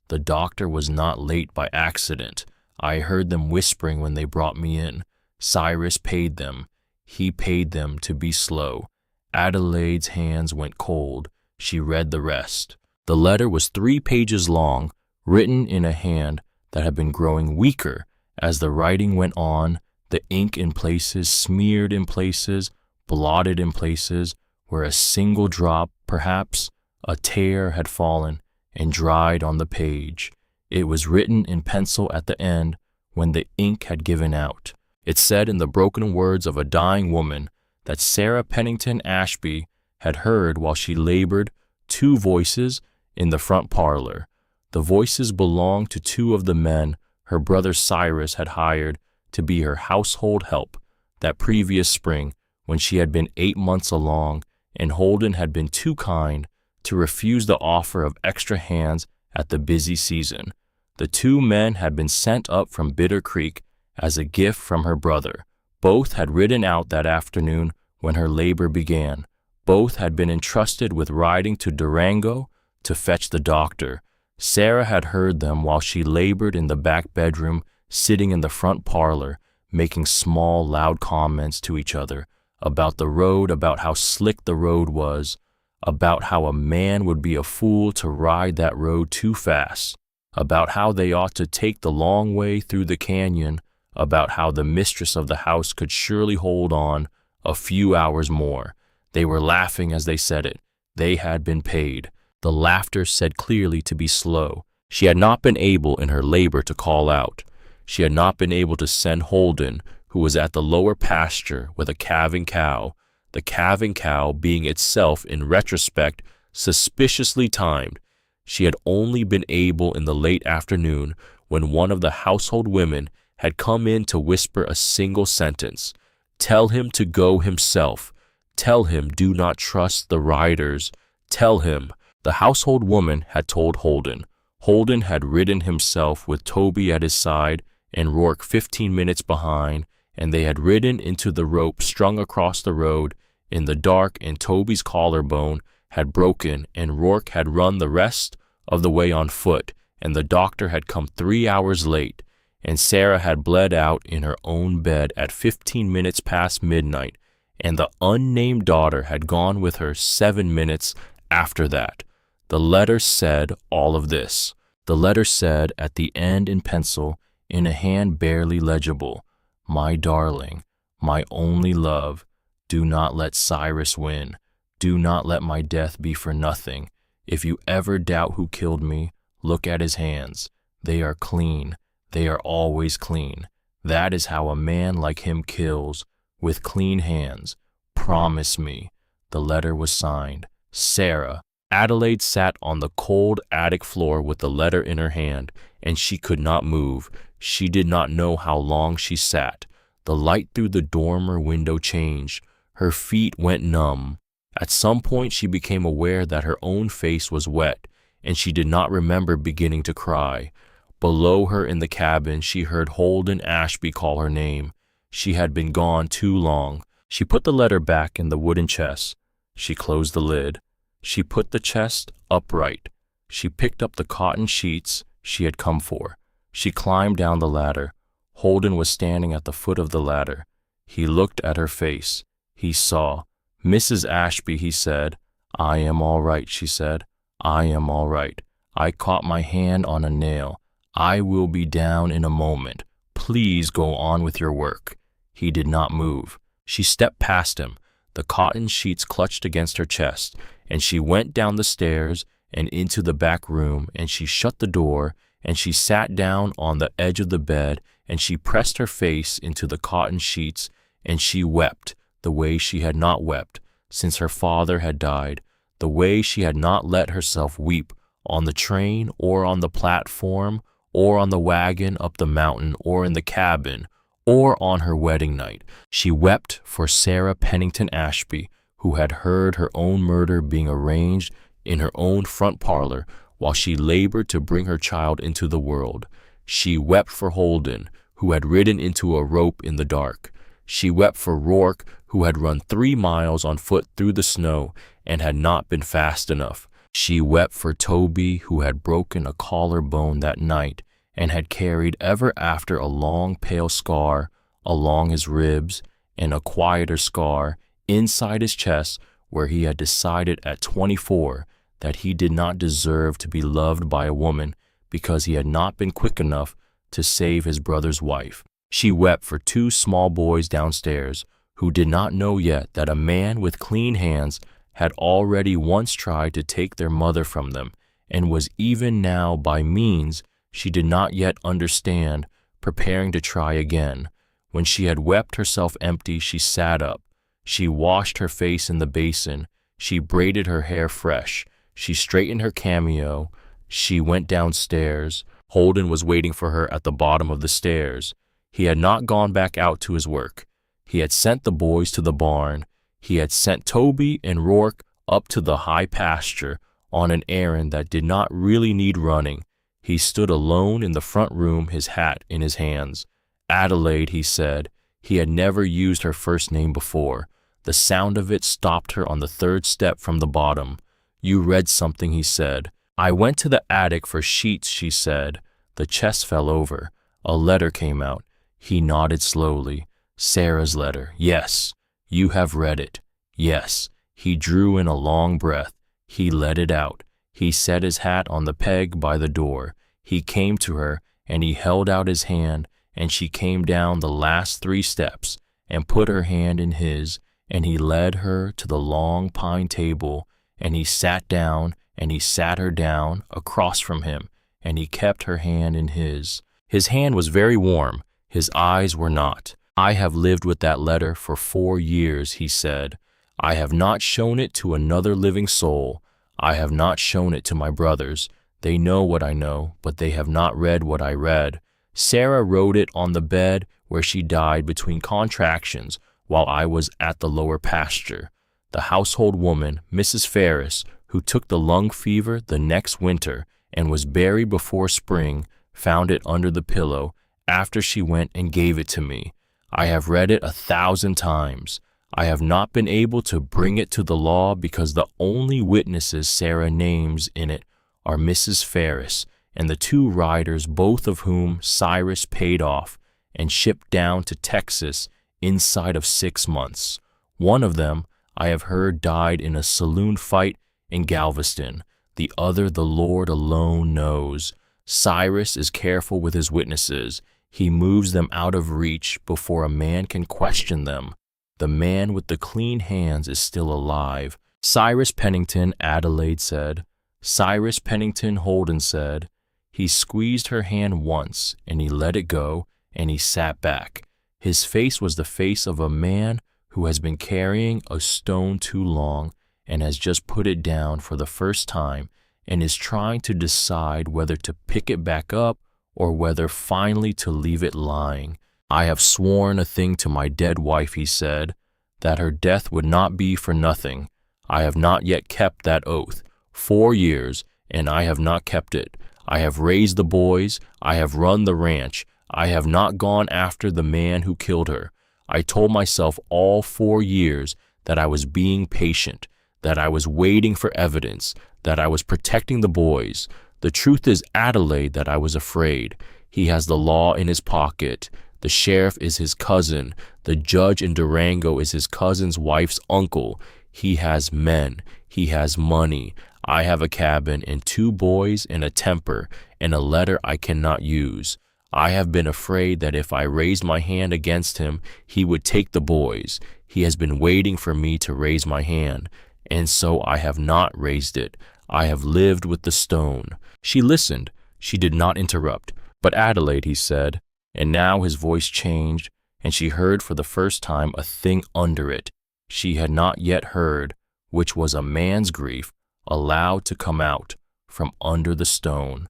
The doctor was not late by accident. I heard them whispering when they brought me in. Cyrus paid them. He paid them to be slow." Adelaide's hands went cold. She read the rest. The letter was 3 pages long, written in a hand that had been growing weaker as the writing went on, the ink in places, smeared in places, blotted in places, where a single drop, perhaps a tear, had fallen and dried on the page. It was written in pencil at the end when the ink had given out. It said in the broken words of a dying woman that Sarah Pennington Ashby had heard while she labored 2 voices in the front parlor. The voices belonged to 2 of the men her brother Cyrus had hired to be her household help that previous spring when she had been 8 months along and Holden had been too kind to refuse the offer of extra hands at the busy season. The 2 men had been sent up from Bitter Creek as a gift from her brother. Both had ridden out that afternoon when her labor began. Both had been entrusted with riding to Durango to fetch the doctor. Sarah had heard them while she labored in the back bedroom, sitting in the front parlor, making small, loud comments to each other about the road, about how slick the road was, about how a man would be a fool to ride that road too fast, about how they ought to take the long way through the canyon, about how the mistress of the house could surely hold on a few hours more. They were laughing as they said it. They had been paid. The laughter said clearly to be slow. She had not been able in her labor to call out. She had not been able to send Holden, who was at the lower pasture with a calving cow, the calving cow being itself in retrospect suspiciously timed. She had only been able in the late afternoon when one of the household women had come in to whisper a single sentence. Tell him to go himself. Tell him do not trust the riders. Tell him. The household woman had told Holden. Holden had ridden himself with Toby at his side and Rourke 15 minutes behind, and they had ridden into the rope strung across the road in the dark, and Toby's collarbone had broken, and Rourke had run the rest of the way on foot, and the doctor had come 3 hours late, and Sarah had bled out in her own bed at 15 minutes past midnight, and the unnamed daughter had gone with her 7 minutes after that. The letter said all of this. The letter said at the end in pencil, in a hand barely legible, "My darling, my only love, do not let Cyrus win. Do not let my death be for nothing. If you ever doubt who killed me, look at his hands. They are clean. They are always clean. That is how a man like him kills, with clean hands. Promise me." The letter was signed, Sarah. Adelaide sat on the cold attic floor with the letter in her hand, and she could not move. She did not know how long she sat. The light through the dormer window changed. Her feet went numb. At some point she became aware that her own face was wet, and she did not remember beginning to cry. Below her in the cabin she heard Holden Ashby call her name. She had been gone too long. She put the letter back in the wooden chest. She closed the lid. She put the chest upright. She picked up the cotton sheets she had come for. She climbed down the ladder. Holden was standing at the foot of the ladder. He looked at her face. He saw. "Mrs. Ashby," he said. "I am all right," she said. "I am all right. I caught my hand on a nail. I will be down in a moment. Please go on with your work." He did not move. She stepped past him. The cotton sheets clutched against her chest, and she went down the stairs and into the back room, and she shut the door, and she sat down on the edge of the bed, and she pressed her face into the cotton sheets, and she wept the way she had not wept since her father had died, the way she had not let herself weep on the train or on the platform or on the wagon up the mountain or in the cabin or on her wedding night. She wept for Sarah Pennington Ashby, who had heard her own murder being arranged in her own front parlor while she labored to bring her child into the world. She wept for Holden, who had ridden into a rope in the dark. She wept for Rourke, who had run 3 miles on foot through the snow and had not been fast enough. She wept for Toby, who had broken a collarbone that night and had carried ever after a long pale scar along his ribs and a quieter scar inside his chest where he had decided at 24 that he did not deserve to be loved by a woman because he had not been quick enough to save his brother's wife. She wept for 2 small boys downstairs who did not know yet that a man with clean hands had already once tried to take their mother from them and was even now, by means she did not yet understand, preparing to try again. When she had wept herself empty, she sat up. She washed her face in the basin. She braided her hair fresh. She straightened her cameo. She went downstairs. Holden was waiting for her at the bottom of the stairs. He had not gone back out to his work. He had sent the boys to the barn. He had sent Toby and Rourke up to the high pasture on an errand that did not really need running. He stood alone in the front room, his hat in his hands. Adelaide, he said. He had never used her first name before. The sound of it stopped her on the 3rd step from the bottom. "You read something," he said. "I went to the attic for sheets," she said. The chest fell over. A letter came out. He nodded slowly. "Sarah's letter. Yes. You have read it. Yes." He drew in a long breath. He let it out. He set his hat on the peg by the door. He came to her, and he held out his hand, and she came down the last 3 steps and put her hand in his, and he led her to the long pine table, and he sat down, and he sat her down across from him, and he kept her hand in his. His hand was very warm, his eyes were not. I have lived with that letter for 4 years, he said. I have not shown it to another living soul. I have not shown it to my brothers. They know what I know, but they have not read what I read. Sarah wrote it on the bed where she died between contractions while I was at the lower pasture. The household woman, Mrs. Ferris, who took the lung fever the next winter and was buried before spring, found it under the pillow after she went and gave it to me. I have read it 1,000 times. I have not been able to bring it to the law because the only witnesses Sarah names in it are Mrs. Ferris and the 2 riders, both of whom Cyrus paid off and shipped down to Texas inside of 6 months. One of them, I have heard, died in a saloon fight in Galveston. The other, the Lord alone knows. Cyrus is careful with his witnesses. He moves them out of reach before a man can question them. The man with the clean hands is still alive. Cyrus Pennington, Adelaide said. Cyrus Pennington, Holden said. He squeezed her hand once, and he let it go, and he sat back. His face was the face of a man who has been carrying a stone too long and has just put it down for the first time and is trying to decide whether to pick it back up or whether finally to leave it lying. I have sworn a thing to my dead wife, he said, that her death would not be for nothing. I have not yet kept that oath. 4 years, and I have not kept it. I have raised the boys. I have run the ranch. I have not gone after the man who killed her. I told myself all 4 years that I was being patient, that I was waiting for evidence, that I was protecting the boys. The truth is, Adelaide, that I was afraid. He has the law in his pocket. The sheriff is his cousin. The judge in Durango is his cousin's wife's uncle. He has men. He has money. I have a cabin and 2 boys and a temper and a letter I cannot use. I have been afraid that if I raised my hand against him, he would take the boys. He has been waiting for me to raise my hand, and so I have not raised it. I have lived with the stone. She listened. She did not interrupt. But Adelaide, he said, and now his voice changed, and she heard for the first time a thing under it she had not yet heard, which was a man's grief allowed to come out from under the stone.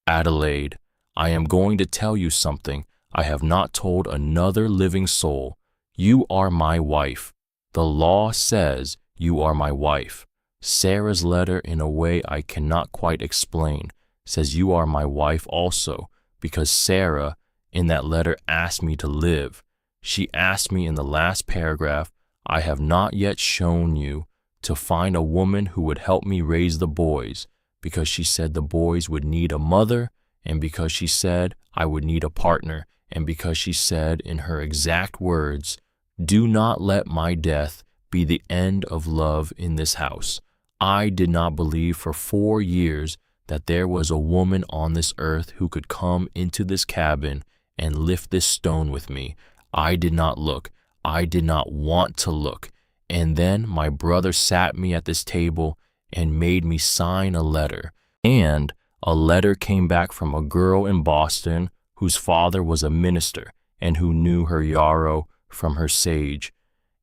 Adelaide, I am going to tell you something I have not told another living soul. You are my wife. The law says you are my wife. Sarah's letter, in a way I cannot quite explain, says you are my wife also, because Sarah, in that letter, asked me to live. She asked me in the last paragraph, I have not yet shown you, to find a woman who would help me raise the boys, because she said the boys would need a mother, and because she said I would need a partner, and because she said in her exact words, do not let my death be the end of love in this house. I did not believe for 4 years that there was a woman on this earth who could come into this cabin and lift this stone with me. I did not look. I did not want to look. And then my brother sat me at this table and made me sign a letter. And a letter came back from a girl in Boston whose father was a minister and who knew her yarrow from her sage.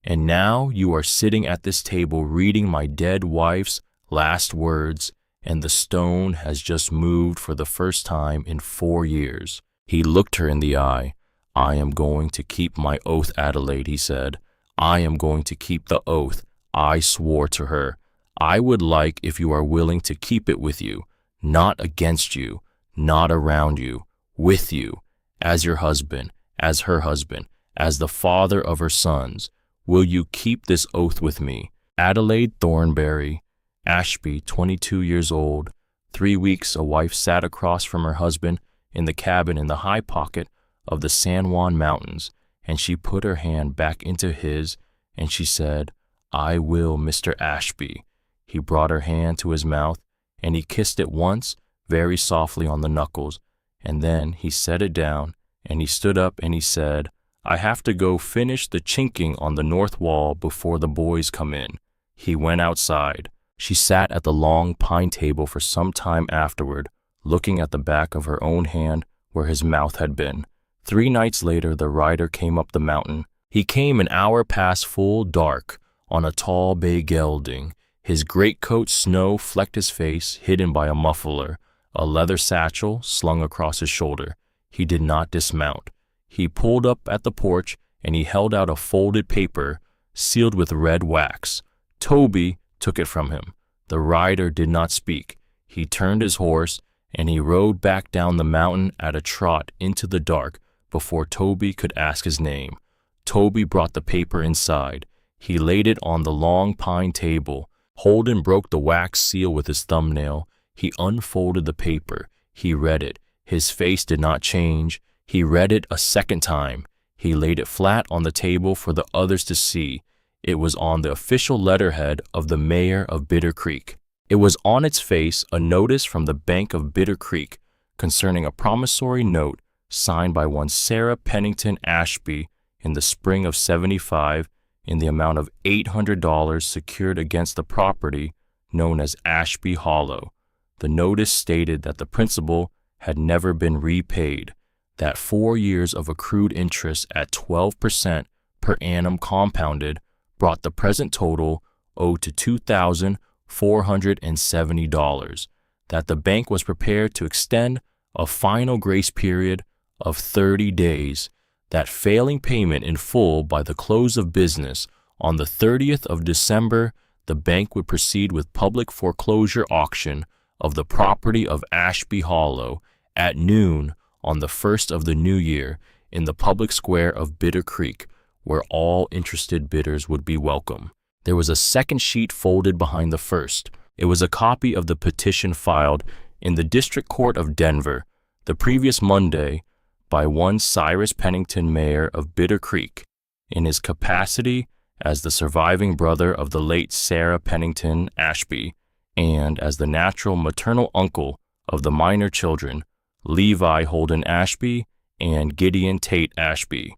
And now you are sitting at this table reading my dead wife's last words, and the stone has just moved for the first time in 4 years. He looked her in the eye. I am going to keep my oath, Adelaide, he said. I am going to keep the oath I swore to her. I would like if you are willing to keep it with you, not against you, not around you, with you, as your husband, as her husband, as the father of her sons. Will you keep this oath with me? Adelaide Thornberry, Ashby, 22 years old. 3 weeks a wife sat across from her husband in the cabin in the high pocket of the San Juan Mountains, and she put her hand back into his, and she said, I will, Mr. Ashby. He brought her hand to his mouth, and he kissed it once, very softly on the knuckles, and then he set it down, and he stood up and he said, I have to go finish the chinking on the north wall before the boys come in. He went outside. She sat at the long pine table for some time afterward, looking at the back of her own hand where his mouth had been. 3 nights later, the rider came up the mountain. He came an hour past full dark on a tall bay gelding. His greatcoat snow flecked his face, hidden by a muffler, a leather satchel slung across his shoulder. He did not dismount. He pulled up at the porch, and he held out a folded paper sealed with red wax. Toby took it from him. The rider did not speak. He turned his horse, and he rode back down the mountain at a trot into the dark before Toby could ask his name. Toby brought the paper inside. He laid it on the long pine table. Holden broke the wax seal with his thumbnail. He unfolded the paper. He read it. His face did not change. He read it a second time. He laid it flat on the table for the others to see. It was on the official letterhead of the mayor of Bitter Creek. It was on its face a notice from the Bank of Bitter Creek concerning a promissory note signed by one Sarah Pennington Ashby in the spring of '75 in the amount of $800 secured against the property known as Ashby Hollow. The notice stated that the principal had never been repaid, that 4 years of accrued interest at 12% per annum compounded brought the present total owed to $2,470, that the bank was prepared to extend a final grace period of 30 days, that failing payment in full by the close of business on the 30th of December, the bank would proceed with public foreclosure auction of the property of Ashby Hollow at noon on the 1st of the new year in the public square of Bitter Creek, where all interested bidders would be welcome. There was a second sheet folded behind the first. It was a copy of the petition filed in the District Court of Denver the previous Monday by one Cyrus Pennington, mayor of Bitter Creek, in his capacity as the surviving brother of the late Sarah Pennington Ashby, and as the natural maternal uncle of the minor children, Levi Holden Ashby and Gideon Tate Ashby.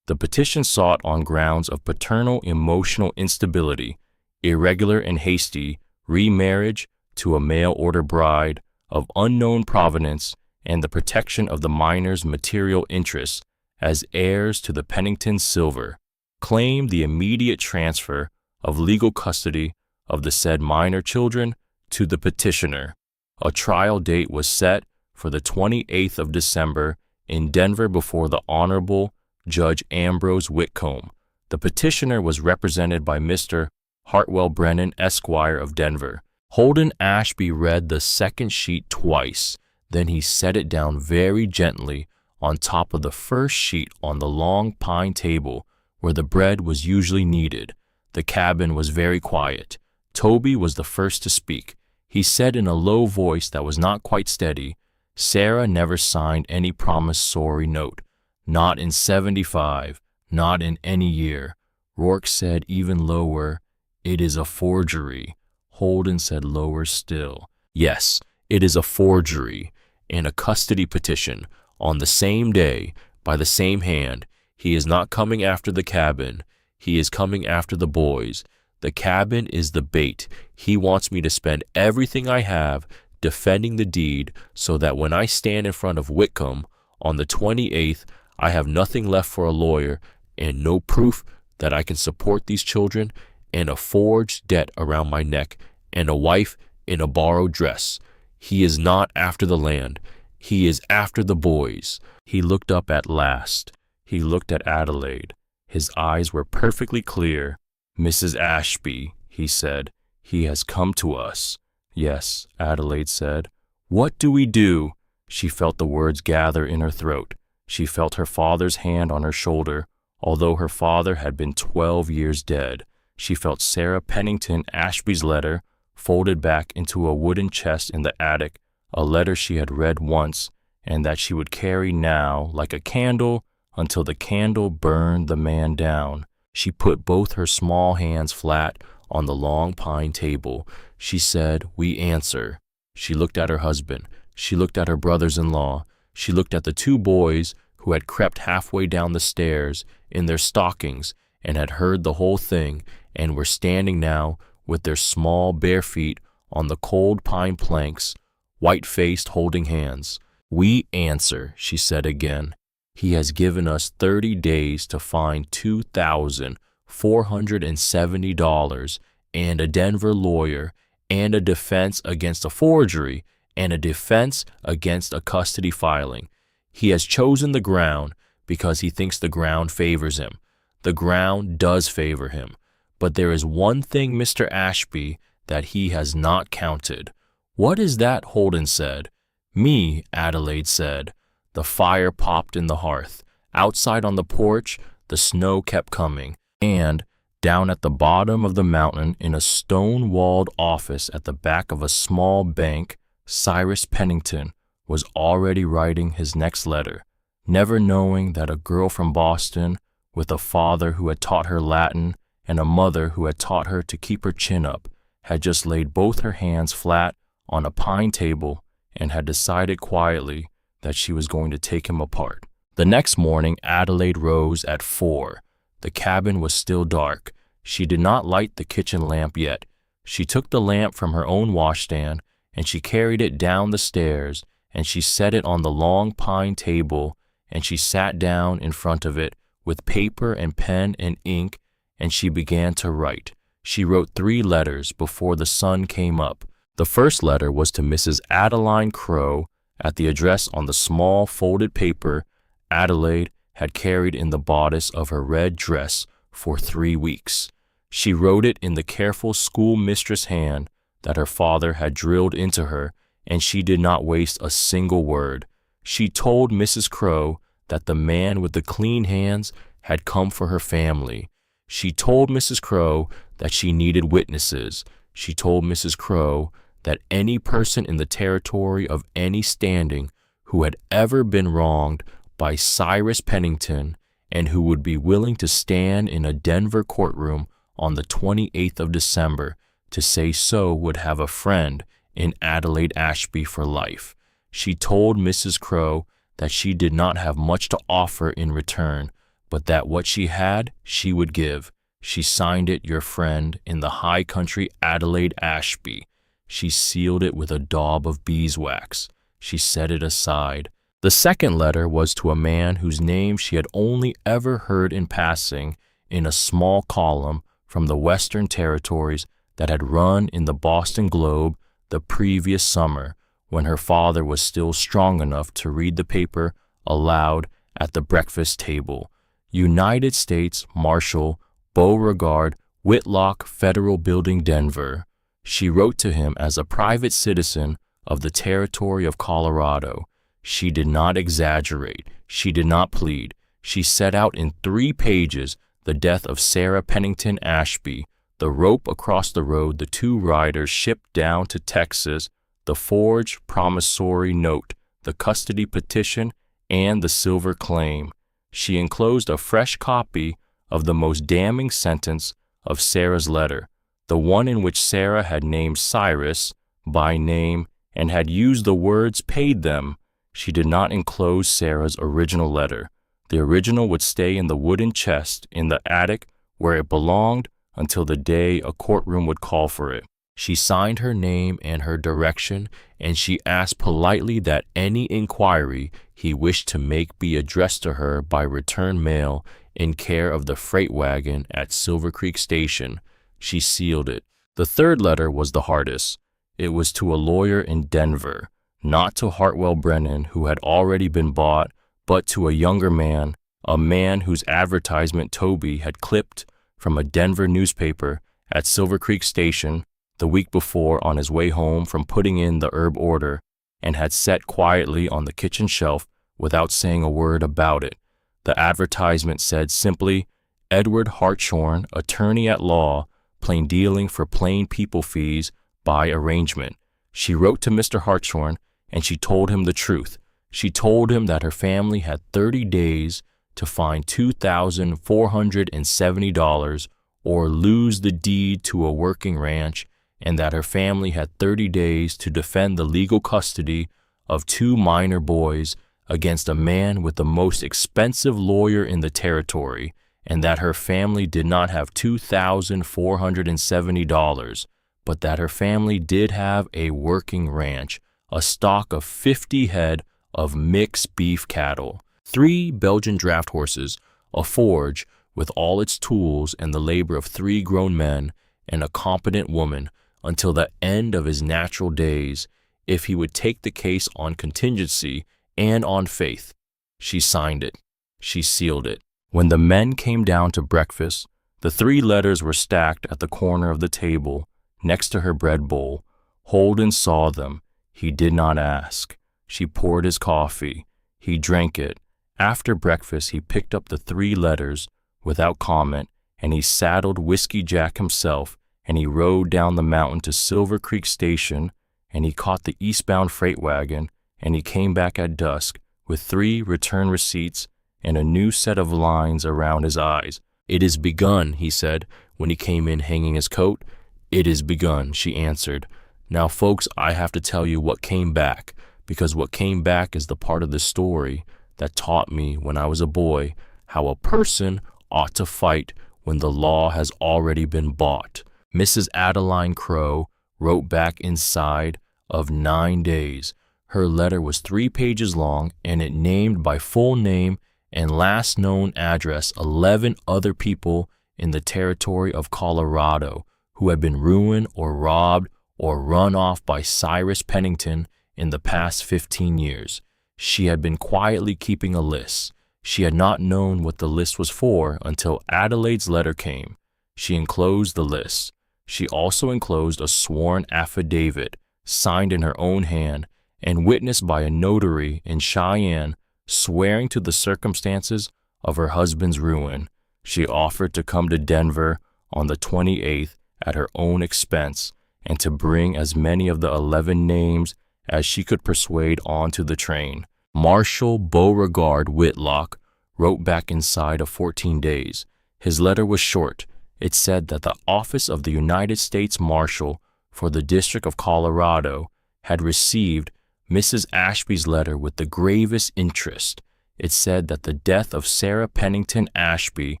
The petition sought on grounds of paternal emotional instability, irregular and hasty remarriage to a mail-order bride of unknown provenance, and the protection of the minors' material interests as heirs to the Pennington silver, claimed the immediate transfer of legal custody of the said minor children to the petitioner. A trial date was set for the 28th of December in Denver before the Honorable Judge Ambrose Whitcomb. The petitioner was represented by Mr. Hartwell Brennan, Esquire of Denver. Holden Ashby read the second sheet twice. Then he set it down very gently on top of the first sheet on the long pine table where the bread was usually kneaded. The cabin was very quiet. Toby was the first to speak. He said in a low voice that was not quite steady, "Sarah never signed any promissory note. Not in '75, not in any year." Rourke said even lower, "It is a forgery." Holden said lower still, "Yes, it is a forgery, and a custody petition on the same day by the same hand. He is not coming after the cabin. He is coming after the boys. The cabin is the bait. He wants me to spend everything I have defending the deed so that when I stand in front of Whitcomb on the 28th, I have nothing left for a lawyer and no proof that I can support these children, and a forged debt around my neck and a wife in a borrowed dress. He is not after the land. He is after the boys." He looked up at last. He looked at Adelaide. His eyes were perfectly clear. "Mrs. Ashby," he said, "he has come to us." "Yes," Adelaide said. "What do we do?" She felt the words gather in her throat. She felt her father's hand on her shoulder, although her father had been 12 years dead. She felt Sarah Pennington Ashby's letter folded back into a wooden chest in the attic, a letter she had read once, and that she would carry now like a candle until the candle burned the man down. She put both her small hands flat on the long pine table. She said, "We answer." She looked at her husband. She looked at her brothers-in-law. She looked at the 2 boys who had crept halfway down the stairs in their stockings and had heard the whole thing and were standing now with their small bare feet on the cold pine planks, white-faced, holding hands. "We answer," she said again. "He has given us 30 days to find $2,470 and a Denver lawyer and a defense against a forgery and a defense against a custody filing. He has chosen the ground because he thinks the ground favors him. The ground does favor him. But there is one thing, Mr. Ashby, that he has not counted." "What is that?" Holden said. "Me," Adelaide said. The fire popped in the hearth. Outside on the porch, the snow kept coming. And down at the bottom of the mountain, in a stone-walled office at the back of a small bank, Cyrus Pennington was already writing his next letter, never knowing that a girl from Boston, with a father who had taught her Latin and a mother who had taught her to keep her chin up, had just laid both her hands flat on a pine table and had decided quietly that she was going to take him apart. The next morning, Adelaide rose at 4. The cabin was still dark. She did not light the kitchen lamp yet. She took the lamp from her own washstand, and she carried it down the stairs, and she set it on the long pine table, and she sat down in front of it with paper and pen and ink, and she began to write. She wrote 3 letters before the sun came up. The first letter was to Mrs. Adeline Crowe at the address on the small folded paper Adelaide had carried in the bodice of her red dress for 3 weeks. She wrote it in the careful schoolmistress hand that her father had drilled into her, and she did not waste a single word. She told Mrs. Crowe that the man with the clean hands had come for her family. She told Mrs. Crowe that she needed witnesses. She told Mrs. Crowe that any person in the territory of any standing who had ever been wronged by Cyrus Pennington and who would be willing to stand in a Denver courtroom on the 28th of December to say so would have a friend in Adelaide Ashby for life. She told Mrs. Crowe that she did not have much to offer in return, but that what she had, she would give. She signed it, "Your friend in the high country, Adelaide Ashby." She sealed it with a daub of beeswax. She set it aside. The second letter was to a man whose name she had only ever heard in passing in a small column from the Western Territories that had run in the Boston Globe the previous summer, when her father was still strong enough to read the paper aloud at the breakfast table. "United States Marshal Beauregard, Whitlock Federal Building, Denver." She wrote to him as a private citizen of the territory of Colorado. She did not exaggerate. She did not plead. She set out in 3 pages the death of Sarah Pennington Ashby, the rope across the road the 2 riders shipped down to Texas, the forged promissory note, the custody petition, and the silver claim. She enclosed a fresh copy of the most damning sentence of Sarah's letter, the one in which Sarah had named Cyrus by name and had used the words "paid them." She did not enclose Sarah's original letter. The original would stay in the wooden chest in the attic where it belonged until the day a courtroom would call for it. She signed her name and her direction, and she asked politely that any inquiry he wished to make be addressed to her by return mail in care of the freight wagon at Silver Creek Station. She sealed it. The third letter was the hardest. It was to a lawyer in Denver, not to Hartwell Brennan, who had already been bought, but to a younger man, a man whose advertisement Toby had clipped from a Denver newspaper at Silver Creek Station the week before on his way home from putting in the herb order, and had set quietly on the kitchen shelf without saying a word about it. The advertisement said simply, "Edward Hartshorn, attorney at law, plain dealing for plain people fees by arrangement." She wrote to Mr. Hartshorn, and she told him the truth. She told him that her family had 30 days to find $2,470 or lose the deed to a working ranch, and that her family had 30 days to defend the legal custody of 2 minor boys against a man with the most expensive lawyer in the territory, and that her family did not have $2,470, but that her family did have a working ranch, a stock of 50 head of mixed beef cattle, 3 Belgian draft horses, a forge with all its tools and the labor of 3 grown men and a competent woman until the end of his natural days, if he would take the case on contingency and on faith. She signed it. She sealed it. When the men came down to breakfast, the 3 letters were stacked at the corner of the table next to her bread bowl. Holden saw them. He did not ask. She poured his coffee. He drank it. After breakfast, he picked up the 3 letters without comment, and he saddled Whiskey Jack himself, and he rode down the mountain to Silver Creek Station, and he caught the eastbound freight wagon, and he came back at dusk with 3 return receipts and a new set of lines around his eyes. "It is begun," he said, when he came in hanging his coat. "It is begun," she answered. "Now, folks, I have to tell you what came back, because what came back is the part of the story that taught me when I was a boy how a person ought to fight when the law has already been bought." Mrs. Adeline Crow wrote back inside of 9 days. Her letter was 3 pages long, and it named by full name and last known address 11 other people in the territory of Colorado who had been ruined or robbed or run off by Cyrus Pennington in the past 15 years. She had been quietly keeping a list. She had not known what the list was for until Adelaide's letter came. She enclosed the list. She also enclosed a sworn affidavit, signed in her own hand and witnessed by a notary in Cheyenne, swearing to the circumstances of her husband's ruin. She offered to come to Denver on the 28th at her own expense and to bring as many of the 11 names as she could persuade onto the train. Marshal Beauregard Whitlock wrote back inside of 14 days. His letter was short. It said that the Office of the United States Marshal for the District of Colorado had received Mrs. Ashby's letter with the gravest interest. It said that the death of Sarah Pennington Ashby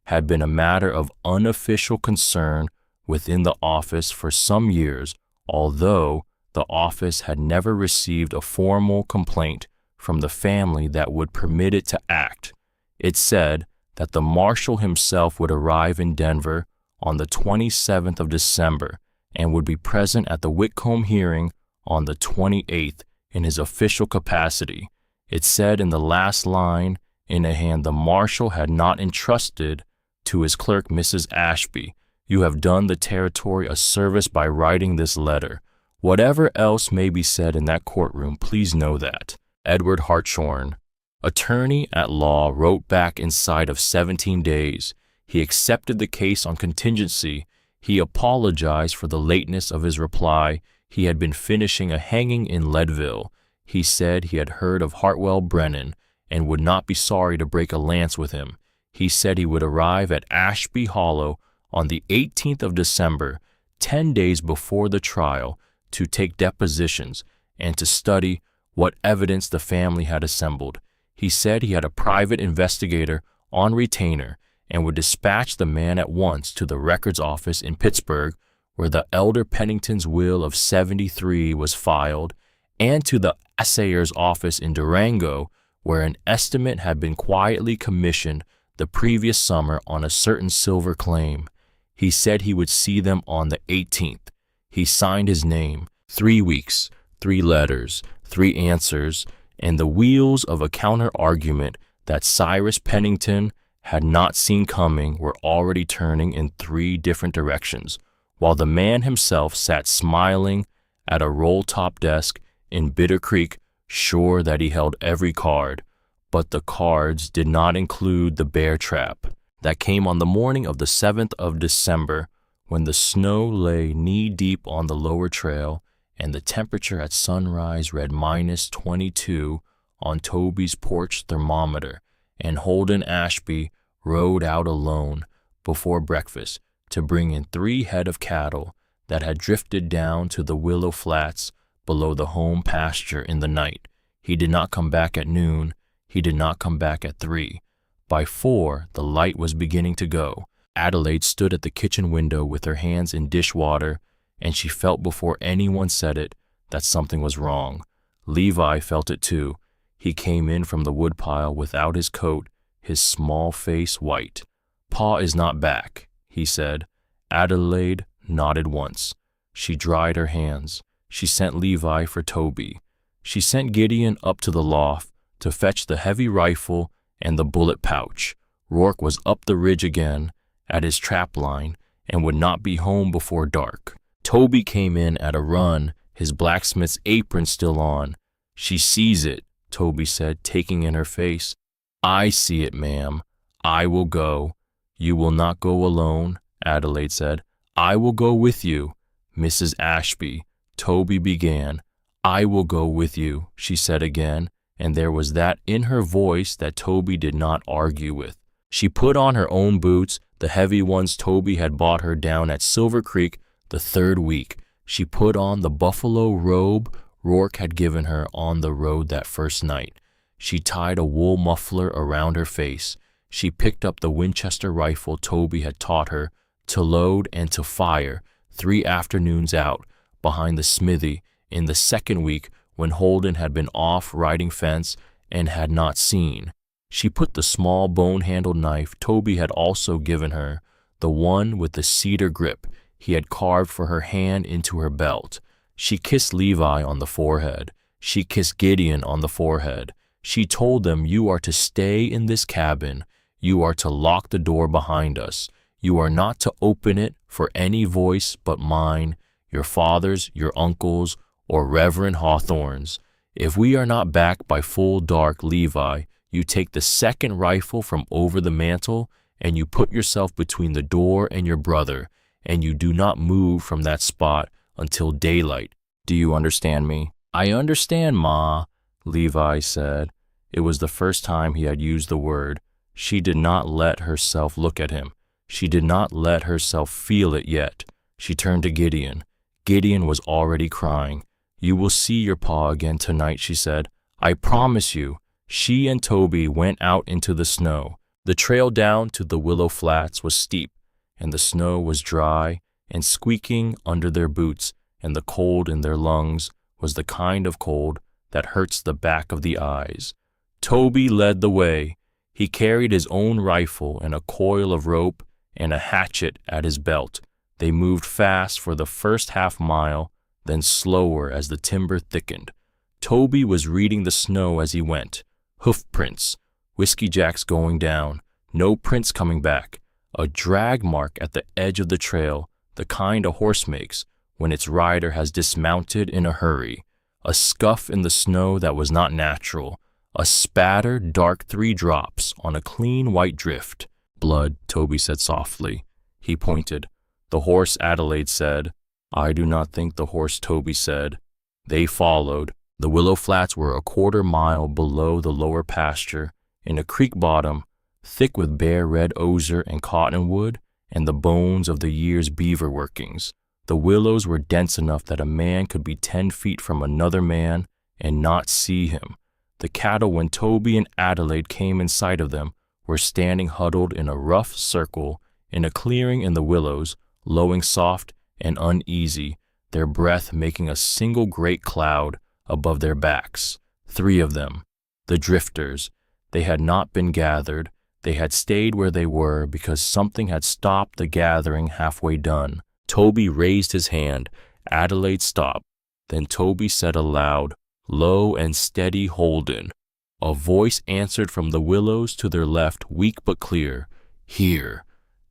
had been a matter of unofficial concern within the office for some years, although the office had never received a formal complaint from the family that would permit it to act. It said that the marshal himself would arrive in Denver on the 27th of December and would be present at the Whitcomb hearing on the 28th in his official capacity. It said in the last line in a hand the marshal had not entrusted to his clerk, Mrs. Ashby, "You have done the territory a service by writing this letter. Whatever else may be said in that courtroom, please know that." Edward Hartshorn, attorney at law, wrote back inside of 17 days. He accepted the case on contingency. He apologized for the lateness of his reply. He had been finishing a hanging in Leadville. He said he had heard of Hartwell Brennan and would not be sorry to break a lance with him. He said he would arrive at Ashby Hollow on the 18th of December, 10 days before the trial, to take depositions and to study what evidence the family had assembled. He said he had a private investigator on retainer and would dispatch the man at once to the records office in Pittsburgh, where the elder Pennington's will of 73 was filed, and to the assayer's office in Durango, where an estimate had been quietly commissioned the previous summer on a certain silver claim. He said he would see them on the 18th. He signed his name. 3 weeks, 3 letters, 3 answers, and the wheels of a counter-argument that Cyrus Pennington had not seen coming were already turning in 3 different directions, while the man himself sat smiling at a roll-top desk in Bitter Creek, sure that he held every card. But the cards did not include the bear trap that came on the morning of the 7th of December, when the snow lay knee-deep on the lower trail and the temperature at sunrise read -22 on Toby's porch thermometer, and Holden Ashby rode out alone before breakfast to bring in 3 head of cattle that had drifted down to the willow flats below the home pasture in the night. He did not come back at noon. He did not come back at 3. By 4, the light was beginning to go. Adelaide stood at the kitchen window with her hands in dishwater, and she felt before anyone said it that something was wrong. Levi felt it too. He came in from the woodpile without his coat, his small face white. "Pa is not back," he said. Adelaide nodded once. She dried her hands. She sent Levi for Toby. She sent Gideon up to the loft to fetch the heavy rifle and the bullet pouch. Rourke was up the ridge again at his trap line and would not be home before dark. Toby came in at a run, his blacksmith's apron still on. "She sees it," Toby said, taking in her face. "I see it, ma'am. I will go." "You will not go alone," Adelaide said. "I will go with you." "Mrs. Ashby," Toby began. "I will go with you," she said again, and there was that in her voice that Toby did not argue with. She put on her own boots, the heavy ones Toby had bought her down at Silver Creek the 3rd week. She put on the buffalo robe Rourke had given her on the road that first night. She tied a wool muffler around her face. She picked up the Winchester rifle Toby had taught her to load and to fire 3 afternoons out behind the smithy in the 2nd week when Holden had been off riding fence and had not seen. She put the small bone-handled knife Toby had also given her, the one with the cedar grip he had carved for her hand, into her belt. She kissed Levi on the forehead. She kissed Gideon on the forehead. She told them, "You are to stay in this cabin. You are to lock the door behind us. You are not to open it for any voice but mine, your father's, your uncle's, or Reverend Hawthorne's. If we are not back by full dark, Levi, you take the 2nd rifle from over the mantel and you put yourself between the door and your brother, and you do not move from that spot until daylight. Do you understand me?" "I understand, Ma," Levi said. It was the first time he had used the word. She did not let herself look at him. She did not let herself feel it yet. She turned to Gideon. Gideon was already crying. "You will see your pa again tonight," she said. "I promise you." She and Toby went out into the snow. The trail down to the Willow Flats was steep, and the snow was dry and squeaking under their boots, and the cold in their lungs was the kind of cold that hurts the back of the eyes. Toby led the way. He carried his own rifle and a coil of rope and a hatchet at his belt. They moved fast for the first half-mile, then slower as the timber thickened. Toby was reading the snow as he went. Hoof prints, Whiskey Jack's going down, no prints coming back, a drag mark at the edge of the trail, the kind a horse makes when its rider has dismounted in a hurry, a scuff in the snow that was not natural, a spatter dark 3 drops on a clean white drift. "Blood," Toby said softly. He pointed. "The horse," Adelaide said. "I do not think the horse," Toby said. They followed. The Willow Flats were a 1/4 mile below the lower pasture, in a creek bottom, thick with bare red osier and cottonwood and the bones of the year's beaver workings. The willows were dense enough that a man could be 10 feet from another man and not see him. The cattle, when Toby and Adelaide came in sight of them, were standing huddled in a rough circle in a clearing in the willows, lowing soft and uneasy, their breath making a single great cloud above their backs. 3 of them, the drifters. They had not been gathered. They had stayed where they were because something had stopped the gathering halfway done. Toby raised his hand. Adelaide stopped. Then Toby said aloud, low and steady, "Holden." A voice answered from the willows to their left, weak but clear, "Here."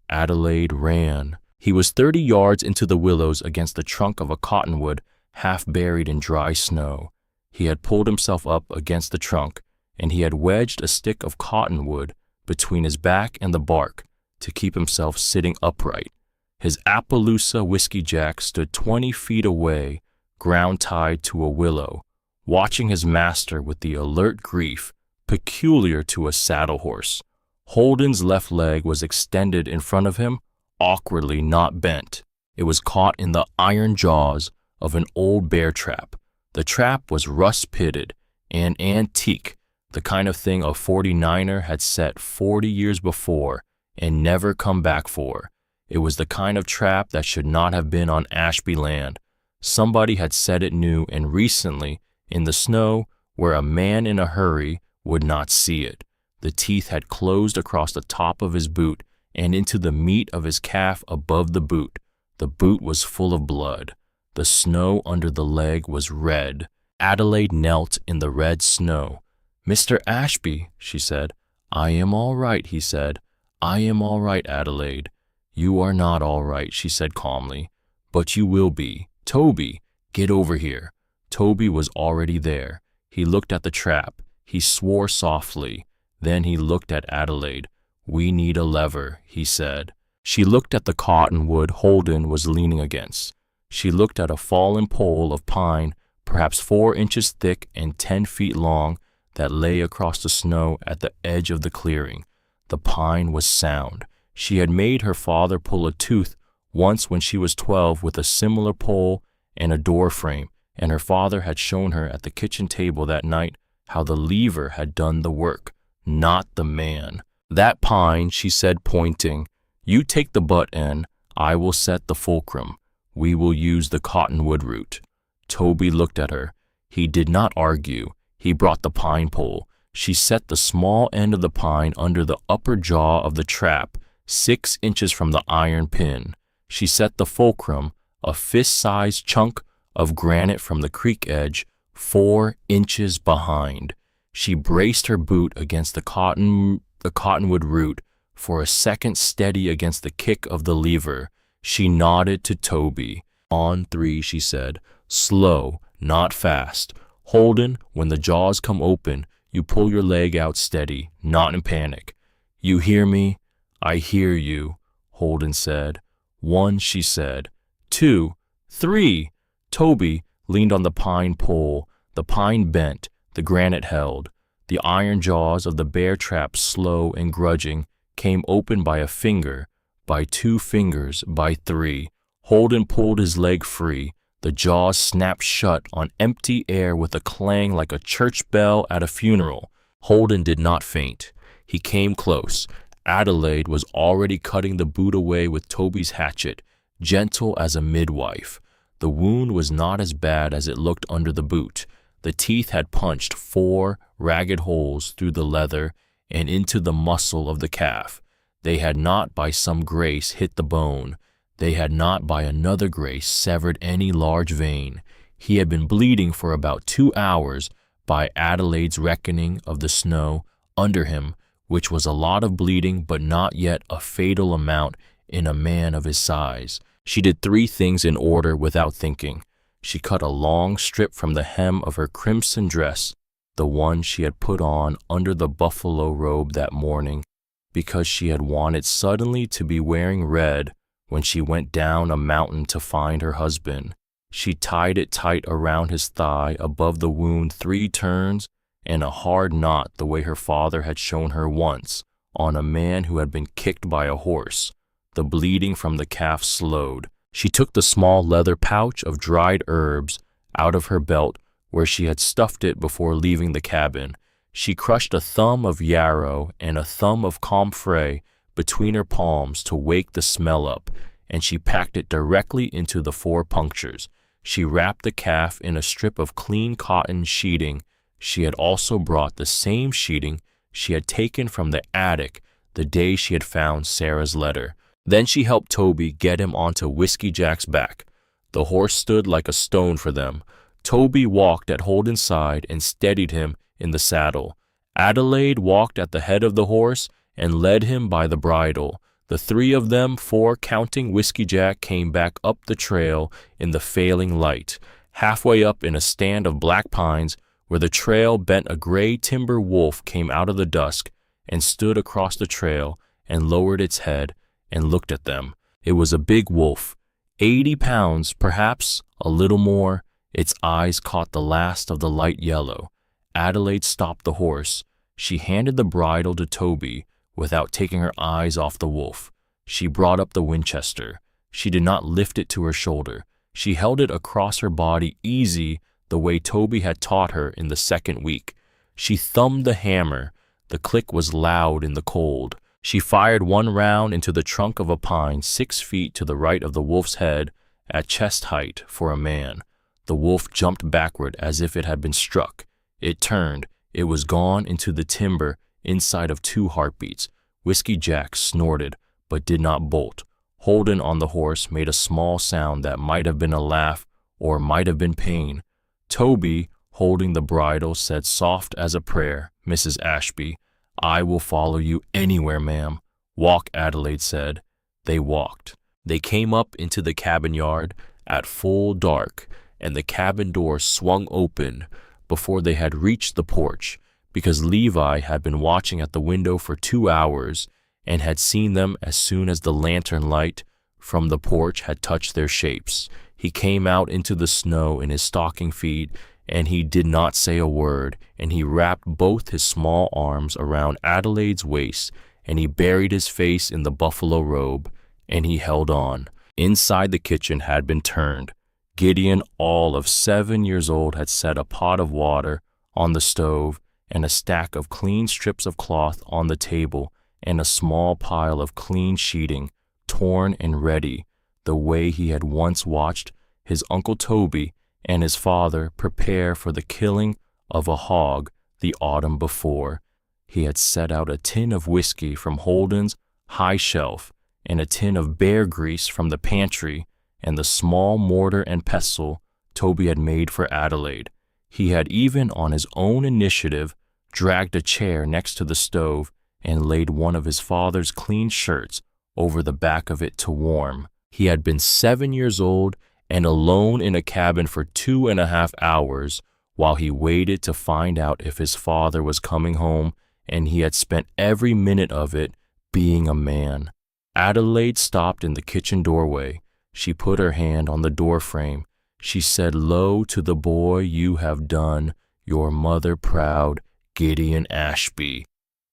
Adelaide ran. He was 30 yards into the willows against the trunk of a cottonwood, half buried in dry snow. He had pulled himself up against the trunk, and he had wedged a stick of cottonwood between his back and the bark to keep himself sitting upright. His Appaloosa Whiskey Jack stood 20 feet away, ground tied to a willow, watching his master with the alert grief peculiar to a saddle horse. Holden's left leg was extended in front of him, awkwardly not bent. It was caught in the iron jaws of an old bear trap. The trap was rust-pitted and antique, the kind of thing a 49er had set 40 years before and never come back for. It was the kind of trap that should not have been on Ashby land. Somebody had set it new and recently in the snow where a man in a hurry would not see it. The teeth had closed across the top of his boot and into the meat of his calf above the boot. The boot was full of blood. The snow under the leg was red. Adelaide knelt in the red snow. "Mr. Ashby," she said. "I am all right," he said. "I am all right, Adelaide." "You are not all right," she said calmly. "But you will be. Toby, get over here." Toby was already there. He looked at the trap. He swore softly. Then he looked at Adelaide. "We need a lever," he said. She looked at the cottonwood Holden was leaning against. She looked at a fallen pole of pine, perhaps 4 inches thick and 10 feet long, that lay across the snow at the edge of the clearing. The pine was sound. She had made her father pull a tooth once when she was 12 with a similar pole and a door frame, and her father had shown her at the kitchen table that night how the lever had done the work, not the man. "That pine," she said, pointing. "You take the butt end. I will set the fulcrum. We will use the cottonwood root." Toby looked at her. He did not argue. He brought the pine pole. She set the small end of the pine under the upper jaw of the trap, 6 inches from the iron pin. She set the fulcrum, a fist-sized chunk of granite from the creek edge, 4 inches behind. She braced her boot against the cottonwood root for a second, steady against the kick of the lever. She nodded to Toby. "On 3, she said. "Slow, not fast. Holden, when the jaws come open, you pull your leg out steady, not in panic." "You hear me?" "I hear you," Holden said. "1, she said. 2, 3. Toby leaned on the pine pole. The pine bent, the granite held. The iron jaws of the bear trap, slow and grudging, came open by a finger, by 2 fingers, by 3. Holden pulled his leg free. The jaws snapped shut on empty air with a clang like a church bell at a funeral. Holden did not faint. He came close. Adelaide was already cutting the boot away with Toby's hatchet, gentle as a midwife. The wound was not as bad as it looked under the boot. The teeth had punched 4 ragged holes through the leather and into the muscle of the calf. They had not by some grace hit the bone. They had not by another grace severed any large vein. He had been bleeding for about 2 hours by Adelaide's reckoning of the snow under him, which was a lot of bleeding but not yet a fatal amount in a man of his size. She did 3 things in order without thinking. She cut a long strip from the hem of her crimson dress, the one she had put on under the buffalo robe that morning, because she had wanted suddenly to be wearing red when she went down a mountain to find her husband. She tied it tight around his thigh above the wound 3 turns and a hard knot the way her father had shown her once on a man who had been kicked by a horse. The bleeding from the calf slowed. She took the small leather pouch of dried herbs out of her belt where she had stuffed it before leaving the cabin. She crushed a thumb of yarrow and a thumb of comfrey between her palms to wake the smell up, and she packed it directly into the 4 punctures. She wrapped the calf in a strip of clean cotton sheeting. She had also brought the same sheeting she had taken from the attic the day she had found Sarah's letter. Then she helped Toby get him onto Whiskey Jack's back. The horse stood like a stone for them. Toby walked at Holden's side and steadied him in the saddle. Adelaide walked at the head of the horse and led him by the bridle. The 3 of them, 4 counting Whiskey Jack, came back up the trail in the failing light. Halfway up in a stand of black pines, where the trail bent, a gray timber wolf came out of the dusk and stood across the trail and lowered its head and looked at them. It was a big wolf, 80 pounds, perhaps a little more. Its eyes caught the last of the light yellow. Adelaide stopped the horse. She handed the bridle to Toby without taking her eyes off the wolf. She brought up the Winchester. She did not lift it to her shoulder. She held it across her body, easy, the way Toby had taught her in the 2nd week. She thumbed the hammer. The click was loud in the cold. She fired one round into the trunk of a pine 6 feet to the right of the wolf's head, at chest height for a man. The wolf jumped backward as if it had been struck. It turned. It was gone into the timber inside of 2 heartbeats. Whiskey Jack snorted, but did not bolt. Holden on the horse made a small sound that might have been a laugh or might have been pain. Toby, holding the bridle, said soft as a prayer, "Mrs. Ashby, I will follow you anywhere, ma'am." "Walk," Adelaide said. They walked. They came up into the cabin yard at full dark, and the cabin door swung open before they had reached the porch, because Levi had been watching at the window for 2 hours and had seen them as soon as the lantern light from the porch had touched their shapes. He came out into the snow in his stocking feet, and he did not say a word, and he wrapped both his small arms around Adelaide's waist, and he buried his face in the buffalo robe, and he held on. Inside the kitchen had been turned. Gideon, all of 7 years old, had set a pot of water on the stove and a stack of clean strips of cloth on the table and a small pile of clean sheeting, torn and ready, the way he had once watched his Uncle Toby and his father prepare for the killing of a hog the autumn before. He had set out a tin of whiskey from Holden's high shelf and a tin of bear grease from the pantry and the small mortar and pestle Toby had made for Adelaide. He had even on his own initiative dragged a chair next to the stove and laid one of his father's clean shirts over the back of it to warm. He had been 7 years old and alone in a cabin for 2.5 hours while he waited to find out if his father was coming home, and he had spent every minute of it being a man. Adelaide stopped in the kitchen doorway. She put her hand on the door frame. She said low to the boy, "You have done your mother proud, Gideon Ashby."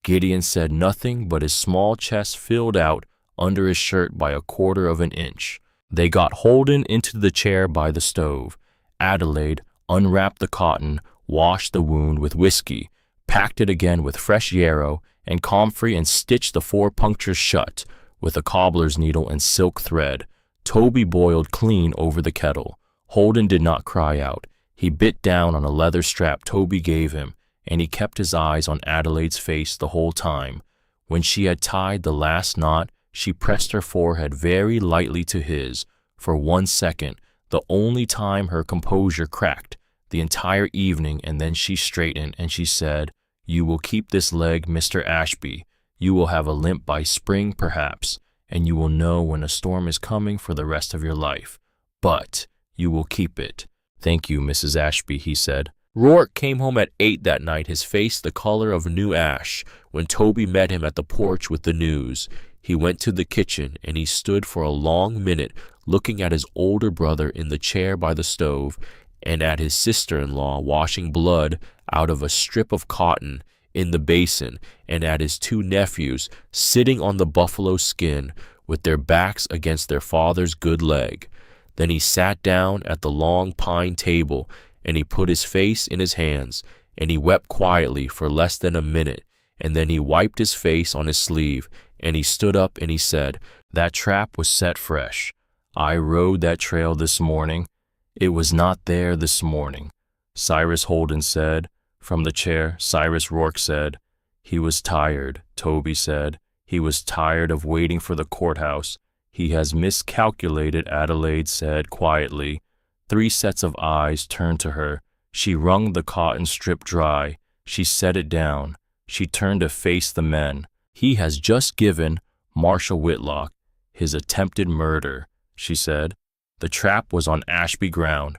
Gideon said nothing, but his small chest filled out under his shirt by 1/4 of an inch. They got Holden into the chair by the stove. Adelaide unwrapped the cotton, washed the wound with whiskey, packed it again with fresh yarrow and comfrey, and stitched the 4 punctures shut with a cobbler's needle and silk thread. Toby boiled clean over the kettle. Holden did not cry out. He bit down on a leather strap Toby gave him, and he kept his eyes on Adelaide's face the whole time. When she had tied the last knot, she pressed her forehead very lightly to his for 1 second, the only time her composure cracked the entire evening, and then she straightened and she said, "You will keep this leg, Mr. Ashby. You will have a limp by spring, perhaps, and you will know when a storm is coming for the rest of your life. But you will keep it." "Thank you, Mrs. Ashby," he said. Rourke came home at 8 that night, his face the color of new ash, when Toby met him at the porch with the news. He went to the kitchen, and he stood for a long minute looking at his older brother in the chair by the stove, and at his sister-in-law washing blood out of a strip of cotton in the basin, and at his 2 nephews sitting on the buffalo skin with their backs against their father's good leg. Then he sat down at the long pine table, and he put his face in his hands, and he wept quietly for less than a minute, and then he wiped his face on his sleeve, and he stood up and he said, "That trap was set fresh. I rode that trail this morning. It was not there this morning." Cyrus Holden said. From the chair, Cyrus Rourke said. "He was tired," Toby said. "He was tired of waiting for the courthouse. He has miscalculated," Adelaide said quietly. 3 sets of eyes turned to her. She wrung the cotton strip dry. She set it down. She turned to face the men. "He has just given Marshal Whitlock his attempted murder," she said. "The trap was on Ashby ground.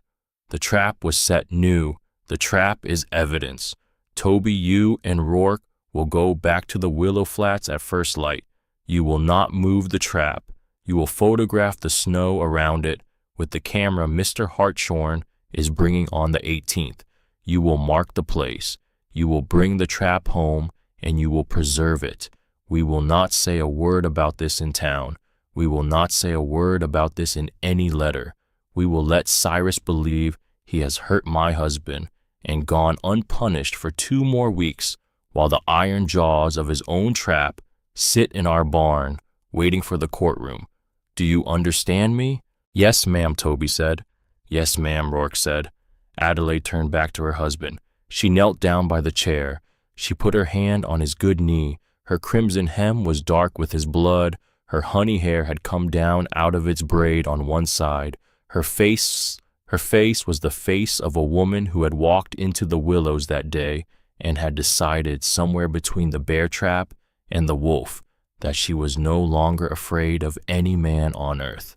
The trap was set new. The trap is evidence. Toby, you and Rourke will go back to the Willow Flats at first light. You will not move the trap. You will photograph the snow around it with the camera Mr. Hartshorn is bringing on the 18th. You will mark the place. You will bring the trap home, and you will preserve it. We will not say a word about this in town. We will not say a word about this in any letter. We will let Cyrus believe he has hurt my husband, and gone unpunished for 2 more weeks while the iron jaws of his own trap sit in our barn waiting for the courtroom. Do you understand me? Yes, ma'am, Toby said. Yes, ma'am, Rourke said. Adelaide turned back to her husband. She knelt down by the chair. She put her hand on his good knee. Her crimson hem was dark with his blood. Her honey hair had come down out of its braid on one side. Her face was the face of a woman who had walked into the willows that day and had decided somewhere between the bear trap and the wolf that she was no longer afraid of any man on earth.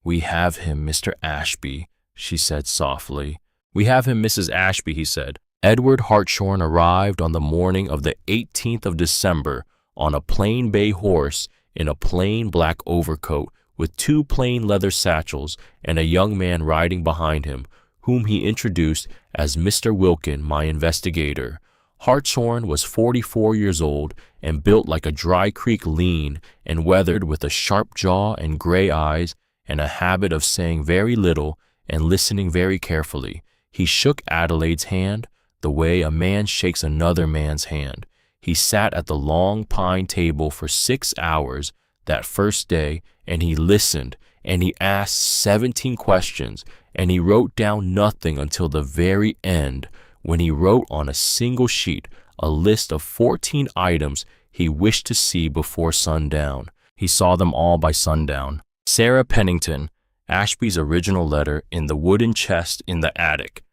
We have him, Mr. Ashby, she said softly. We have him, Mrs. Ashby, he said. Edward Hartshorn arrived on the morning of the 18th of December on a plain bay horse in a plain black overcoat with 2 plain leather satchels and a young man riding behind him, whom he introduced as Mr. Wilkin, my investigator. Hartshorn was 44 years old and built like a dry creek, lean and weathered, with a sharp jaw and gray eyes and a habit of saying very little and listening very carefully. He shook Adelaide's hand the way a man shakes another man's hand. He sat at the long pine table for 6 hours that first day, and he listened, and he asked 17 questions, and he wrote down nothing until the very end, when he wrote on a single sheet a list of 14 items he wished to see before sundown. He saw them all by sundown. Sarah Pennington, Ashby's original letter in the wooden chest in the attic,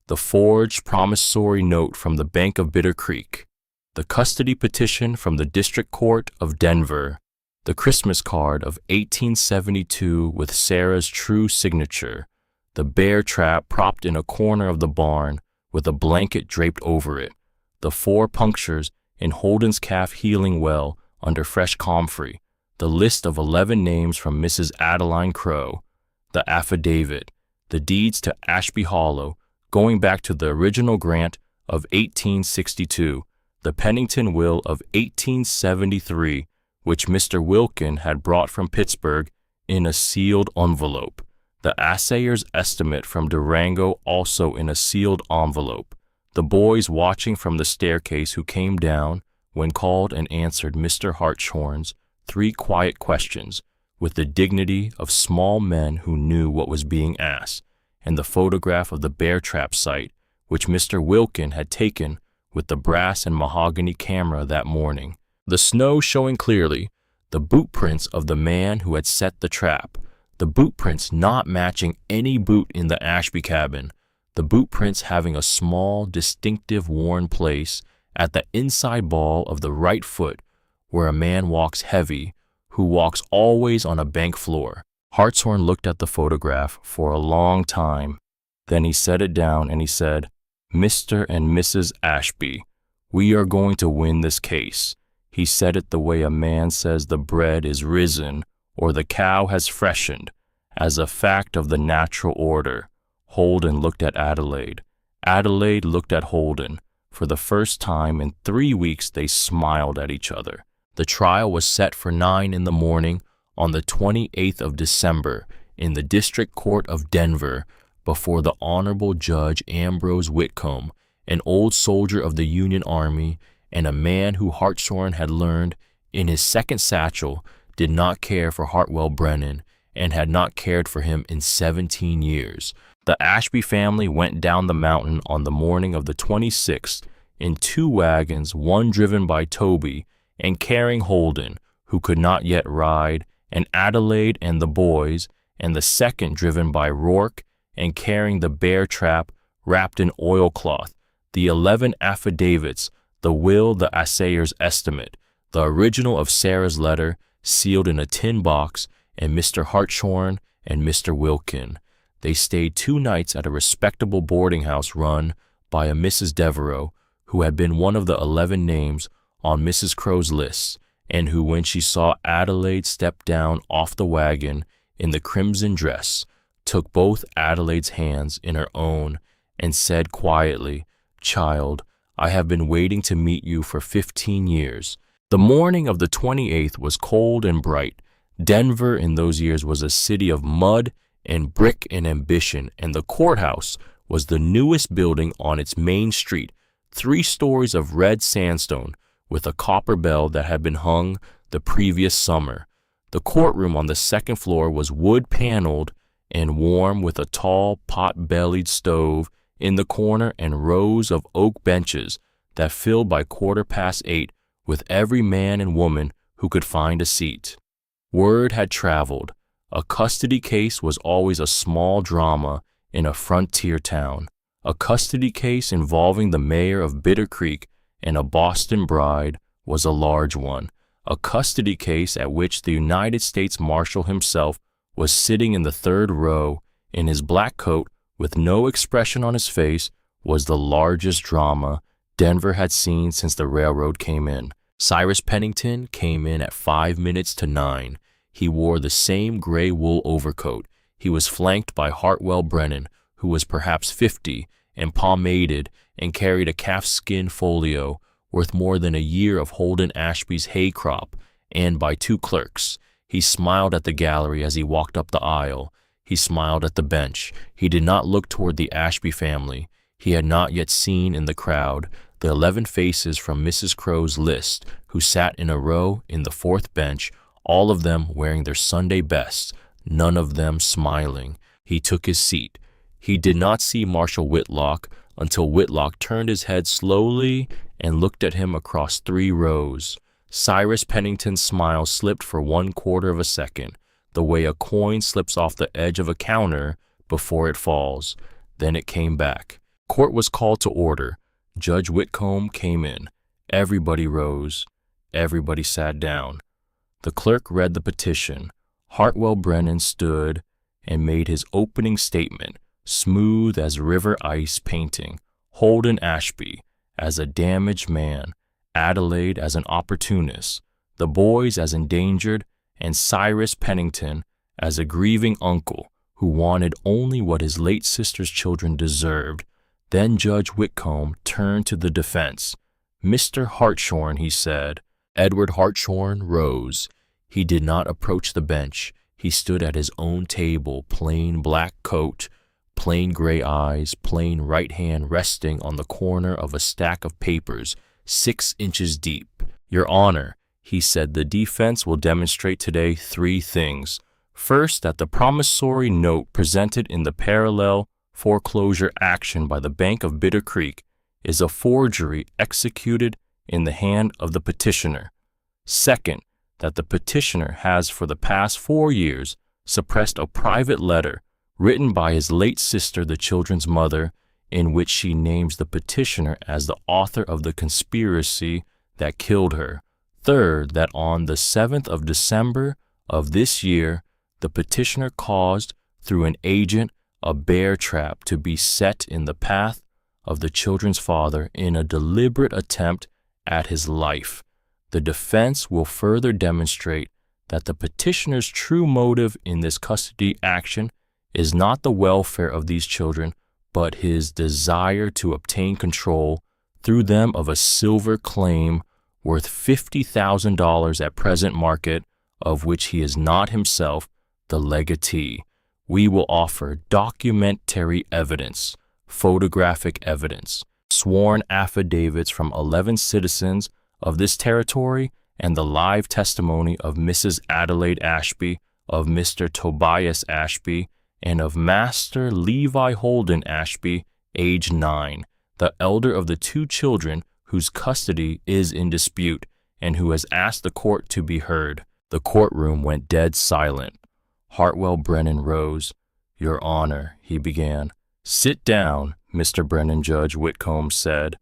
the forged promissory note from the Bank of Bitter Creek, the custody petition from the District Court of Denver, the Christmas card of 1872 with Sarah's true signature, the bear trap propped in a corner of the barn with a blanket draped over it, the 4 punctures in Holden's calf healing well under fresh comfrey, the list of 11 names from Mrs. Adeline Crowe, the affidavit, the deeds to Ashby Hollow, going back to the original grant of 1862, the Pennington will of 1873, which Mr. Wilkin had brought from Pittsburgh in a sealed envelope, the assayer's estimate from Durango also in a sealed envelope, the boys watching from the staircase who came down when called and answered Mr. Hartshorn's 3 quiet questions with the dignity of small men who knew what was being asked, and the photograph of the bear trap site, which Mr. Wilkin had taken with the brass and mahogany camera that morning. The snow showing clearly, the boot prints of the man who had set the trap, the boot prints not matching any boot in the Ashby cabin, the boot prints having a small, distinctive worn place at the inside ball of the right foot where a man walks heavy, who walks always on a bank floor. Hartshorn looked at the photograph for a long time. Then he set it down and he said, Mr. and Mrs. Ashby, we are going to win this case. He said it the way a man says the bread is risen or the cow has freshened, as a fact of the natural order. Holden looked at Adelaide. Adelaide looked at Holden. For the first time in 3 weeks they smiled at each other. The trial was set for 9 in the morning on the 28th of December in the District Court of Denver before the Honorable Judge Ambrose Whitcomb, an old soldier of the Union Army and a man who Hartshorn had learned in his second satchel did not care for Hartwell Brennan and had not cared for him in 17 years. The Ashby family went down the mountain on the morning of the 26th in 2 wagons, one driven by Toby and carrying Holden, who could not yet ride, and Adelaide and the boys, and the second driven by Rourke and carrying the bear trap wrapped in oilcloth, the 11 affidavits, the will, the assayer's estimate, the original of Sarah's letter sealed in a tin box, and Mr. Hartshorn and Mr. Wilkin. They stayed 2 nights at a respectable boarding house run by a Mrs. Devereux, who had been one of the 11 names on Mrs. Crowe's list, and who, when she saw Adelaide step down off the wagon in the crimson dress, took both Adelaide's hands in her own and said quietly, "Child, I have been waiting to meet you for 15 years." The morning of the 28th was cold and bright. Denver in those years was a city of mud and brick and ambition, and the courthouse, was the newest building on its main street, 3 stories of red sandstone with a copper bell that had been hung the previous summer. The courtroom on the second floor was wood-paneled and warm, with a tall pot-bellied stove in the corner and rows of oak benches that filled by 8:15 with every man and woman who could find a seat. Word had traveled. A custody case was always a small drama in a frontier town. A custody case involving the mayor of Bitter Creek and a Boston bride was a large one. A custody case at which the United States Marshal himself was sitting in the 3rd row in his black coat with no expression on his face was the largest drama Denver had seen since the railroad came in. Cyrus Pennington came in at 5 minutes to 9. He wore the same gray wool overcoat. He was flanked by Hartwell Brennan, who was perhaps 50, and pomaded and carried a calfskin folio worth more than a year of Holden Ashby's hay crop, and by 2 clerks. He smiled at the gallery as he walked up the aisle. He smiled at the bench. He did not look toward the Ashby family. He had not yet seen in the crowd the 11 faces from Mrs. Crow's list who sat in a row in the 4th bench, all of them wearing their Sunday bests, none of them smiling. He took his seat. He did not see Marshal Whitlock until Whitlock turned his head slowly and looked at him across 3 rows. Cyrus Pennington's smile slipped for 1/4 of a second, the way a coin slips off the edge of a counter before it falls. Then it came back. Court was called to order. Judge Whitcomb came in. Everybody rose. Everybody sat down. The clerk read the petition. Hartwell Brennan stood and made his opening statement, smooth as river ice painting. Holden Ashby as a damaged man, Adelaide as an opportunist, the boys as endangered, and Cyrus Pennington as a grieving uncle who wanted only what his late sister's children deserved. Then Judge Whitcomb turned to the defense. "Mr. Hartshorn," he said. Edward Hartshorn rose. He did not approach the bench. He stood at his own table, plain black coat, plain gray eyes, plain right hand resting on the corner of a stack of papers 6 inches deep. "Your Honor," he said, "the defense will demonstrate today 3 things. First, that the promissory note presented in the parallel foreclosure action by the Bank of Bitter Creek is a forgery executed in the hand of the petitioner. Second, that the petitioner has for the past 4 years suppressed a private letter written by his late sister, the children's mother, in which she names the petitioner as the author of the conspiracy that killed her. Third, that on the 7th of December of this year, the petitioner caused, through an agent, a bear trap to be set in the path of the children's father in a deliberate attempt at his life. The defense will further demonstrate that the petitioner's true motive in this custody action is not the welfare of these children, but his desire to obtain control through them of a silver claim worth $50,000 at present market, of which he is not himself the legatee. We will offer documentary evidence, photographic evidence, sworn affidavits from 11 citizens of this territory, and the live testimony of Mrs. Adelaide Ashby, of Mr. Tobias Ashby, and of Master Levi Holden Ashby, age 9, the elder of the 2 children whose custody is in dispute, and who has asked the court to be heard." The courtroom went dead silent. Hartwell Brennan rose. "Your Honor," he began. "Sit down, Mr. Brennan," Judge Whitcomb said.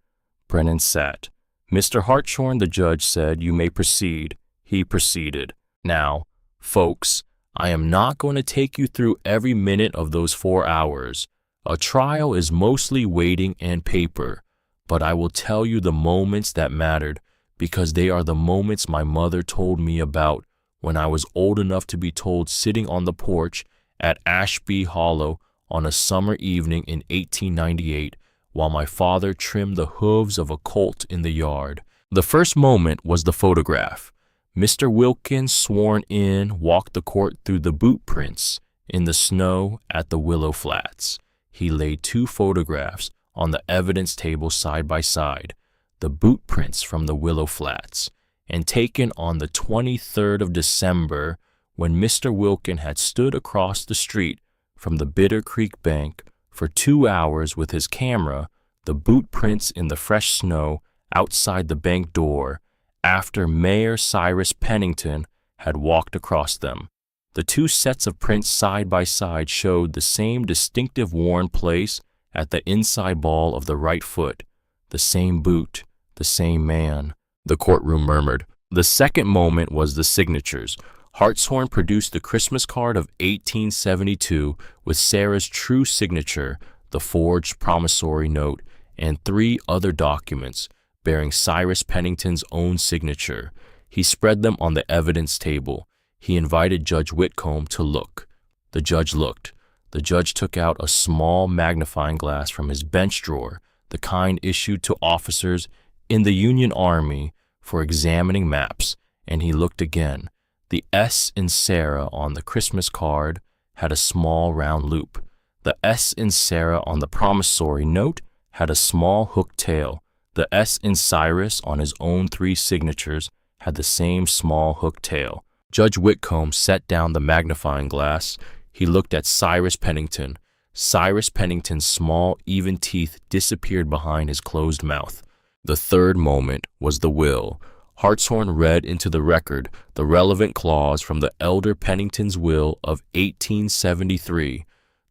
Brennan sat. "Mr. Hartshorn," the judge said, "you may proceed." He proceeded. "Now, folks, I am not going to take you through every minute of those 4 hours. A trial is mostly waiting and paper, but I will tell you the moments that mattered, because they are the moments my mother told me about when I was old enough to be told, sitting on the porch at Ashby Hollow on a summer evening in 1898, while my father trimmed the hooves of a colt in the yard. The first moment was the photograph. Mr. Wilkins, sworn in, walked the court through the boot prints in the snow at the Willow Flats. he laid two photographs on the evidence table side by side, the boot prints from the Willow Flats, and taken on the 23rd of December, when Mr. Wilkin had stood across the street from the Bitter Creek bank for 2 hours with his camera, the boot prints in the fresh snow outside the bank door, after Mayor Cyrus Pennington had walked across them. The two sets of prints side by side showed the same distinctive worn place at the inside ball of the right foot, the same boot, the same man, the courtroom murmured. The second moment was the signatures. Hartshorn produced the Christmas card of 1872 with Sarah's true signature, the forged promissory note, and 3 other documents bearing Cyrus Pennington's own signature. He spread them on the evidence table. He invited Judge Whitcomb to look. The judge looked. The judge took out a small magnifying glass from his bench drawer, the kind issued to officers in the Union Army for examining maps, and he looked again. The S in Sarah on the Christmas card had a small round loop. The S in Sarah on the promissory note had a small hooked tail. The S in Cyrus on his own 3 signatures had the same small hooked tail. Judge Whitcomb set down the magnifying glass. He looked at Cyrus Pennington. Cyrus Pennington's small, even teeth disappeared behind his closed mouth. The third moment was the will. Hartshorn read into the record the relevant clause from the elder Pennington's will of 1873.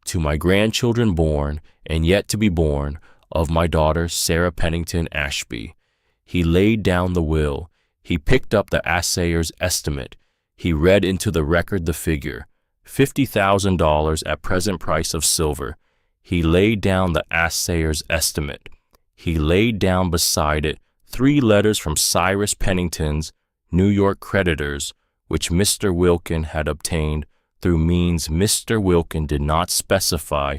To my grandchildren born, and yet to be born, of my daughter Sarah Pennington Ashby. He laid down the will. He picked up the assayer's estimate. He read into the record the figure, $50,000 at present price of silver. He laid down the assayer's estimate. He laid down beside it 3 letters from Cyrus Pennington's New York creditors, which Mr. Wilkin had obtained through means Mr. Wilkin did not specify,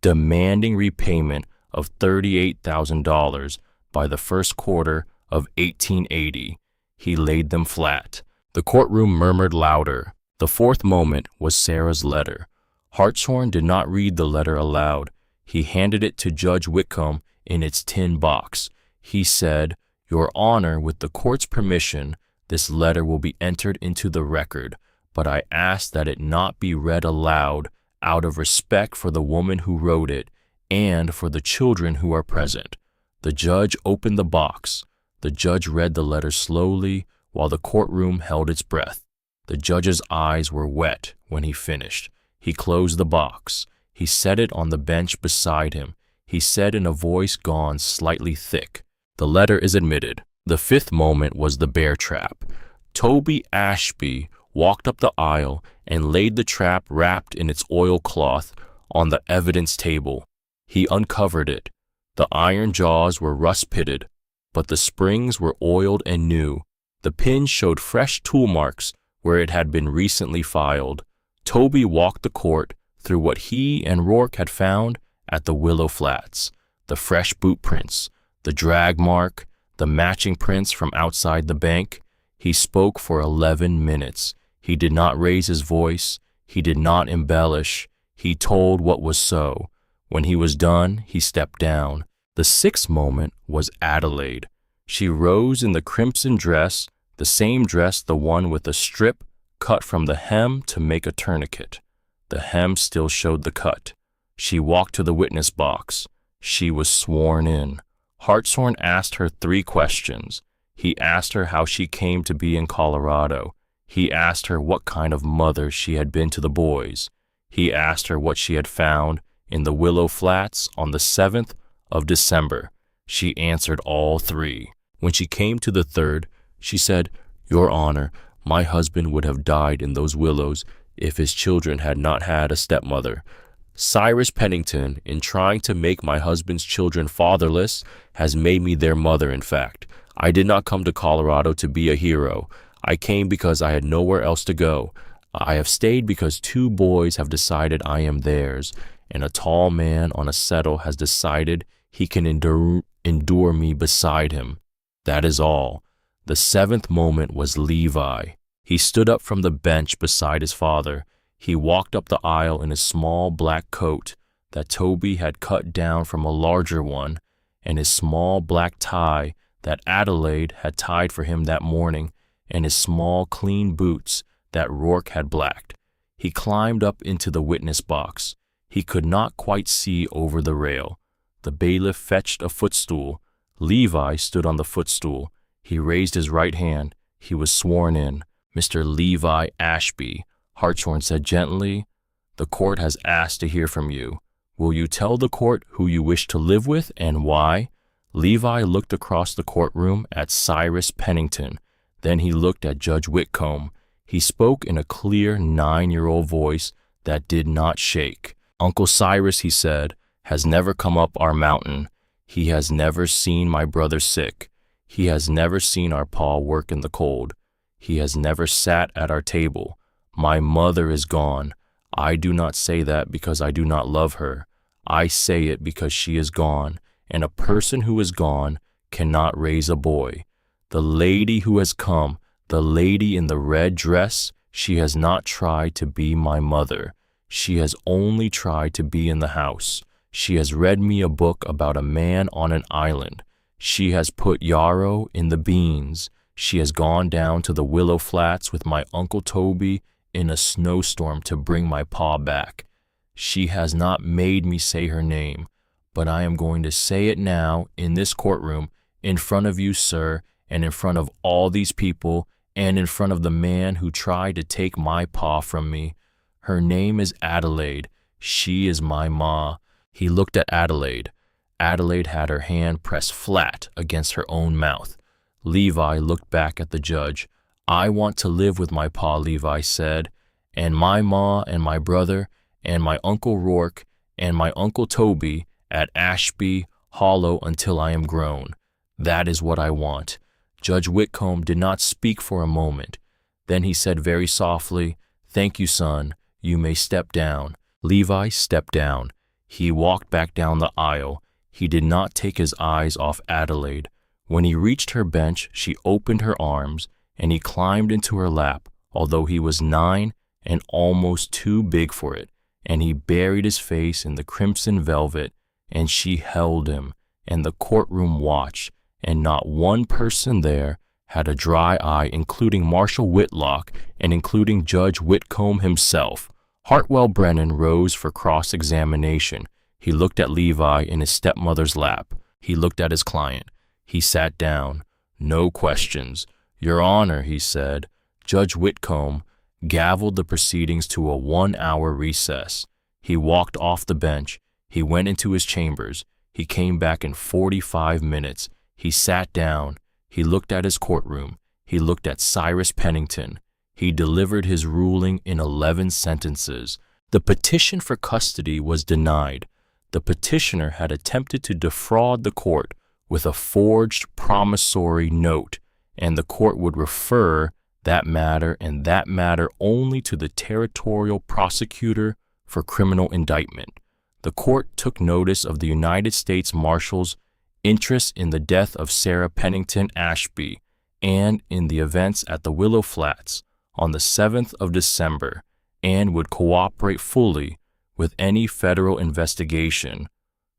demanding repayment of $38,000 by the first quarter of 1880. He laid them flat. The courtroom murmured louder. The fourth moment was Sarah's letter. Hartshorn did not read the letter aloud. He handed it to Judge Whitcomb in its tin box. He said, "Your Honor, with the court's permission, this letter will be entered into the record, but I ask that it not be read aloud out of respect for the woman who wrote it and for the children who are present." The judge opened the box. The judge read the letter slowly while the courtroom held its breath. The judge's eyes were wet when he finished. He closed the box. He set it on the bench beside him. He said in a voice gone slightly thick, "The letter is admitted." The fifth moment was the bear trap. Toby Ashby walked up the aisle and laid the trap wrapped in its oilcloth on the evidence table. He uncovered it. The iron jaws were rust-pitted, but the springs were oiled and new. The pin showed fresh tool marks where it had been recently filed. Toby walked the court through what he and Rourke had found at the Willow Flats: the fresh boot prints, the drag mark, the matching prints from outside the bank. He spoke for 11 minutes. He did not raise his voice. He did not embellish. He told what was so. When he was done, he stepped down. The sixth moment was Adelaide. She rose in the crimson dress, the same dress, the one with a strip cut from the hem to make a tourniquet. The hem still showed the cut. She walked to the witness box. She was sworn in. Hartshorn asked her 3 questions. He asked her how she came to be in Colorado. He asked her what kind of mother she had been to the boys. He asked her what she had found in the Willow Flats on the 7th of December. She answered all 3. When she came to the 3rd, she said, "Your Honor, my husband would have died in those willows if his children had not had a stepmother. Cyrus Pennington, in trying to make my husband's children fatherless, has made me their mother, in fact. I did not come to Colorado to be a hero. I came because I had nowhere else to go. I have stayed because 2 boys have decided I am theirs, and a tall man on a settle has decided he can endure me beside him. That is all." The 7th moment was Levi. He stood up from the bench beside his father. He walked up the aisle in his small black coat. that Toby had cut down from a larger one, and his small black tie that Adelaide had tied for him that morning, and his small clean boots that Rourke had blacked. He climbed up into the witness box. He could not quite see over the rail. The bailiff fetched a footstool. Levi stood on the footstool. He raised his right hand. He was sworn in. Mr. Levi Ashby, Hartshorn said gently, "The court has asked to hear from you. Will you tell the court who you wish to live with and why?" Levi looked across the courtroom at Cyrus Pennington. Then he looked at Judge Whitcomb. He spoke in a clear 9-year-old voice that did not shake. "Uncle Cyrus," he said, "has never come up our mountain. He has never seen my brother sick. He has never seen our pa work in the cold. He has never sat at our table. My mother is gone. I do not say that because I do not love her. I say it because she is gone, and a person who is gone cannot raise a boy. The lady who has come, the lady in the red dress, she has not tried to be my mother. She has only tried to be in the house. She has read me a book about a man on an island. She has put yarrow in the beans. She has gone down to the Willow Flats with my Uncle Toby in a snowstorm to bring my pa back. She has not made me say her name, but I am going to say it now in this courtroom, in front of you, sir, and in front of all these people, and in front of the man who tried to take my pa from me. Her name is Adelaide. She is my ma." He looked at Adelaide. Adelaide had her hand pressed flat against her own mouth. Levi looked back at the judge. "I want to live with my pa," Levi said, "and my ma and my brother and my Uncle Rourke and my Uncle Toby at Ashby Hollow until I am grown. That is what I want." Judge Whitcomb did not speak for a moment. Then he said very softly, "Thank you, son. You may step down." Levi stepped down. He walked back down the aisle. He did not take his eyes off Adelaide. When he reached her bench, she opened her arms, and he climbed into her lap, although he was 9 and almost too big for it, and he buried his face in the crimson velvet, and she held him, and the courtroom watched, and not one person there had a dry eye, including Marshal Whitlock and including Judge Whitcomb himself. Hartwell Brennan rose for cross-examination. He looked at Levi in his stepmother's lap. He looked at his client. He sat down. "No questions." "Your Honor," he said. Judge Whitcomb gavelled the proceedings to a 1-hour recess. He walked off the bench. He went into his chambers. He came back in 45 minutes. He sat down. He looked at his courtroom. He looked at Cyrus Pennington. He delivered his ruling in 11 sentences. The petition for custody was denied. The petitioner had attempted to defraud the court with a forged promissory note, and the court would refer that matter and that matter only to the territorial prosecutor for criminal indictment. The court took notice of the United States Marshal's interest in the death of Sarah Pennington Ashby and in the events at the Willow Flats on the 7th of December, and would cooperate fully with any federal investigation.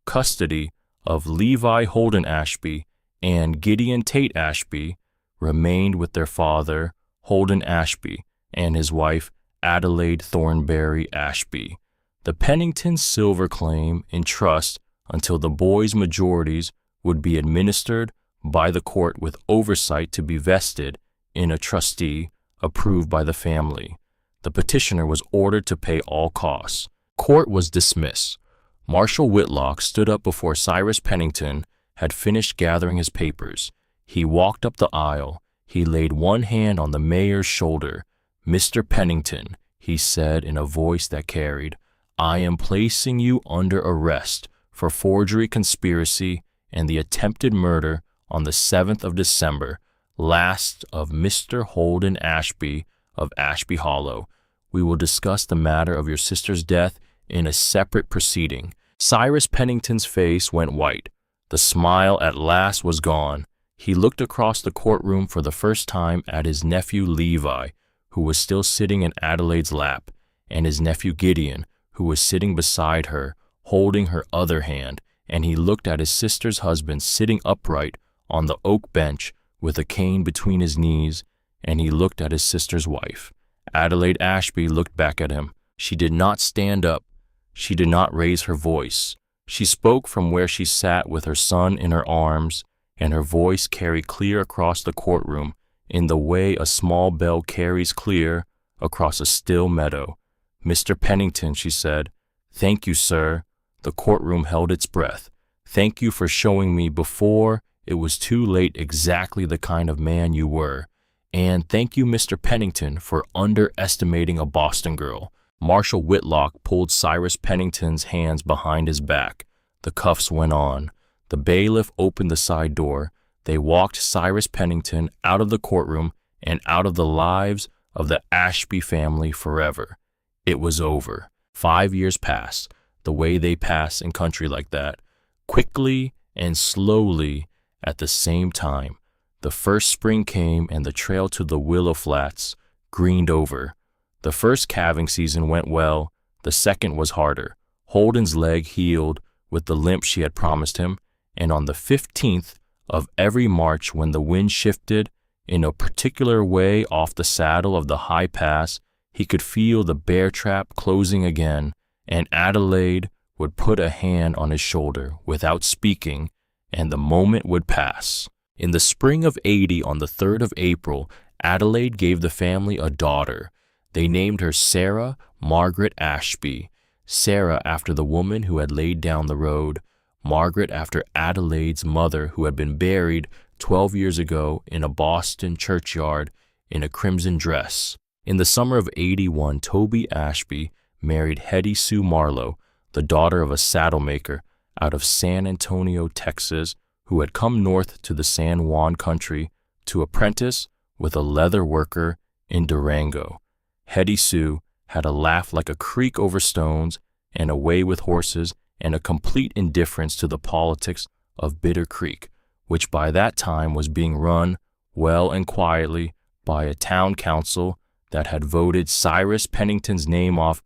Custody of Levi Holden Ashby and Gideon Tate Ashby remained with their father, Holden Ashby, and his wife, Adelaide Thornberry Ashby. The Pennington silver claim in trust until the boys' majorities would be administered by the court with oversight to be vested in a trustee approved by the family. The petitioner was ordered to pay all costs. Court was dismissed. Marshal Whitlock stood up before Cyrus Pennington had finished gathering his papers. He walked up the aisle. He laid one hand on the mayor's shoulder. "Mr. Pennington," he said in a voice that carried, "I am placing you under arrest for forgery, conspiracy, and the attempted murder on the 7th of December, last of Mr. Holden Ashby of Ashby Hollow. We will discuss the matter of your sister's death in a separate proceeding." Cyrus Pennington's face went white. The smile at last was gone. He looked across the courtroom for the first time at his nephew Levi, who was still sitting in Adelaide's lap, and his nephew Gideon, who was sitting beside her, holding her other hand, and he looked at his sister's husband sitting upright on the oak bench with a cane between his knees, and he looked at his sister's wife. Adelaide Ashby looked back at him. She did not stand up. She did not raise her voice. She spoke from where she sat with her son in her arms, and her voice carried clear across the courtroom in the way a small bell carries clear across a still meadow. "Mr. Pennington," she said, "thank you, sir." The courtroom held its breath. "Thank you for showing me before it was too late exactly the kind of man you were. And thank you, Mr. Pennington, for underestimating a Boston girl." Marshal Whitlock pulled Cyrus Pennington's hands behind his back. The cuffs went on. The bailiff opened the side door. They walked Cyrus Pennington out of the courtroom and out of the lives of the Ashby family forever. It was over. 5 years passed, the way they pass in country like that, quickly and slowly at the same time. The first spring came and the trail to the Willow Flats greened over. The first calving season went well. The second was harder. Holden's leg healed with the limp she had promised him, and on the 15th of every March, when the wind shifted in a particular way off the saddle of the high pass, he could feel the bear trap closing again, and Adelaide would put a hand on his shoulder without speaking, and the moment would pass. In the spring of '80, on the 3rd of April, Adelaide gave the family a daughter. They named her Sarah Margaret Ashby. Sarah after the woman who had laid down the road, Margaret after Adelaide's mother, who had been buried 12 years ago in a Boston churchyard in a crimson dress. In the summer of '81, Toby Ashby married Hetty Sue Marlowe, the daughter of a saddle maker out of San Antonio, Texas, who had come north to the San Juan country to apprentice with a leather worker in Durango. Hetty Sue had a laugh like a creek over stones and a way with horses and a complete indifference to the politics of Bitter Creek, which by that time was being run well and quietly by a town council that had voted Cyrus Pennington's name off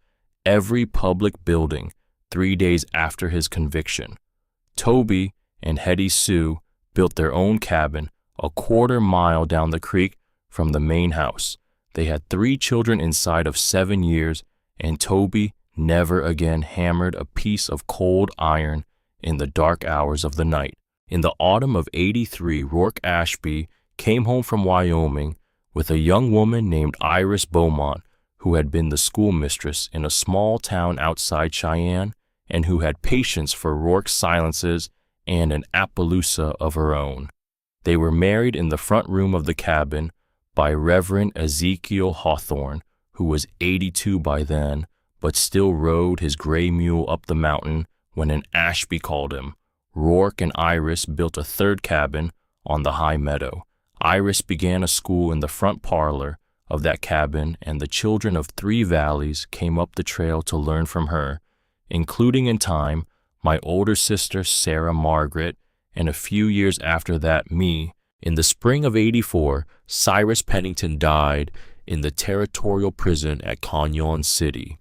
every public building 3 days after his conviction. Toby and Hetty Sue built their own cabin a quarter-mile down the creek from the main house. They had 3 children inside of 7 years, and Toby never again hammered a piece of cold iron in the dark hours of the night. In the autumn of '83, Rourke Ashby came home from Wyoming with a young woman named Iris Beaumont, who had been the schoolmistress in a small town outside Cheyenne and who had patience for Rourke's silences and an Appaloosa of her own. They were married in the front room of the cabin by Reverend Ezekiel Hawthorne, who was 82 by then, but still rode his gray mule up the mountain when an Ashby called him. Rourke and Iris built a third cabin on the high meadow. Iris began a school in the front parlor of that cabin, and the children of 3 valleys came up the trail to learn from her, including in time my older sister Sarah Margaret, and a few years after that me. In the spring of '84, Cyrus Pennington died in the territorial prison at Canyon City.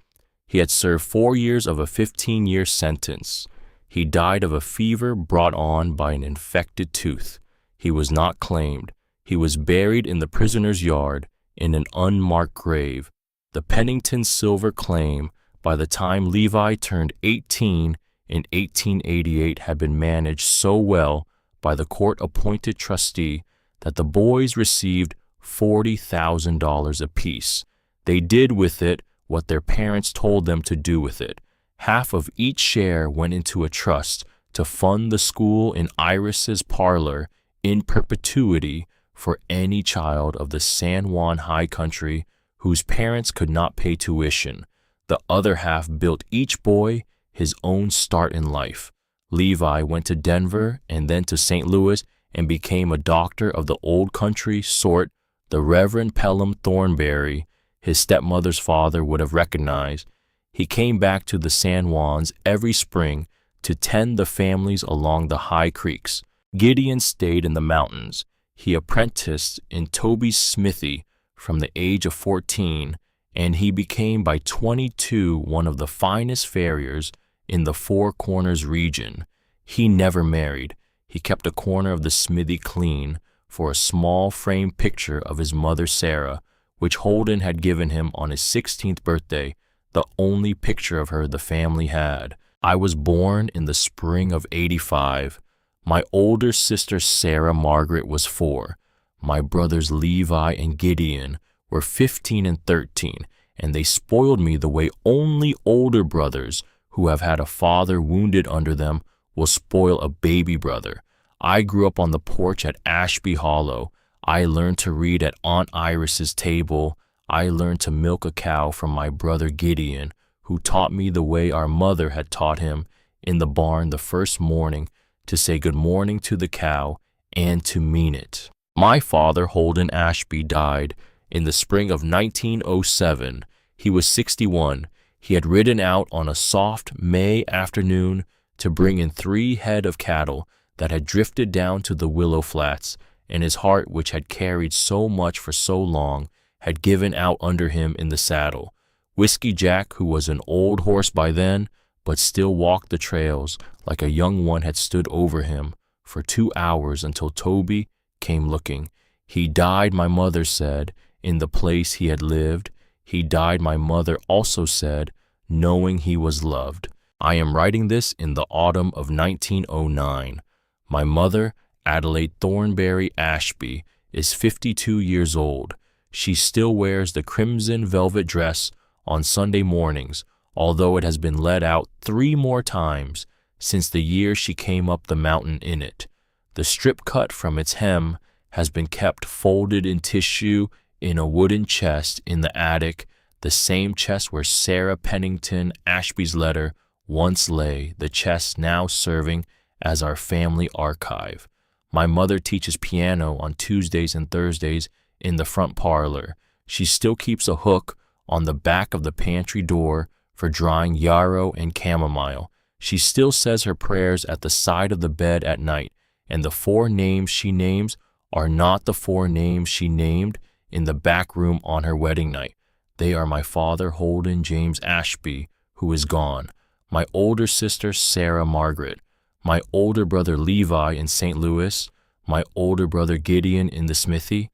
He had served 4 years of a 15-year sentence. He died of a fever brought on by an infected tooth. He was not claimed. He was buried in the prisoner's yard in an unmarked grave. The Pennington silver claim, by the time Levi turned 18 in 1888, had been managed so well by the court-appointed trustee that the boys received $40,000 apiece. They did with it what their parents told them to do with it. Half of each share went into a trust to fund the school in Iris's parlor in perpetuity for any child of the San Juan High Country whose parents could not pay tuition. The other half built each boy his own start in life. Levi went to Denver and then to St. Louis and became a doctor of the old country sort the Reverend Pelham Thornberry, his stepmother's father, would have recognized. He came back to the San Juans every spring to tend the families along the high creeks. Gideon stayed in the mountains. He apprenticed in Toby's smithy from the age of 14, and he became by 22 one of the finest farriers in the Four Corners region. He never married. He kept a corner of the smithy clean for a small framed picture of his mother Sarah, which Holden had given him on his 16th birthday, the only picture of her the family had. I was born in the spring of '85. My older sister Sarah Margaret was 4. My brothers Levi and Gideon were 15 and 13, and they spoiled me the way only older brothers who have had a father wounded under them will spoil a baby brother. I grew up on the porch at Ashby Hollow. I learned to read at Aunt Iris's table. I learned to milk a cow from my brother Gideon, who taught me the way our mother had taught him in the barn the first morning, to say good morning to the cow and to mean it. My father, Holden Ashby, died in the spring of 1907. He was 61. He had ridden out on a soft May afternoon to bring in 3 head of cattle that had drifted down to the Willow Flats, and his heart, which had carried so much for so long, had given out under him in the saddle. Whiskey Jack, who was an old horse by then, but still walked the trails like a young one, had stood over him for 2 hours until Toby came looking. He died, my mother said, in the place he had lived. He died, my mother also said, knowing he was loved. I am writing this in the autumn of 1909. My mother, Adelaide Thornberry Ashby, is 52 years old. She still wears the crimson velvet dress on Sunday mornings, although it has been let out 3 more times since the year she came up the mountain in it. The strip cut from its hem has been kept folded in tissue in a wooden chest in the attic, the same chest where Sarah Pennington Ashby's letter once lay, the chest now serving as our family archive. My mother teaches piano on Tuesdays and Thursdays in the front parlor. She still keeps a hook on the back of the pantry door for drying yarrow and chamomile. She still says her prayers at the side of the bed at night, and the 4 names she names are not the 4 names she named in the back room on her wedding night. They are my father, Holden James Ashby, who is gone, my older sister, Sarah Margaret, my older brother Levi in St. Louis, my older brother Gideon in the smithy,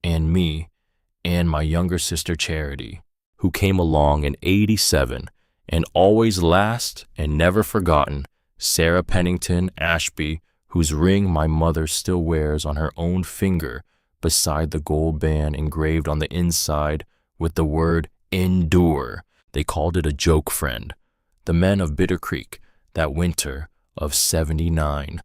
and me, and my younger sister Charity, who came along in '87, and always last and never forgotten, Sarah Pennington Ashby, whose ring my mother still wears on her own finger beside the gold band engraved on the inside with the word endure. They called it a joke, friend. The men of Bitter Creek, that winter of '79.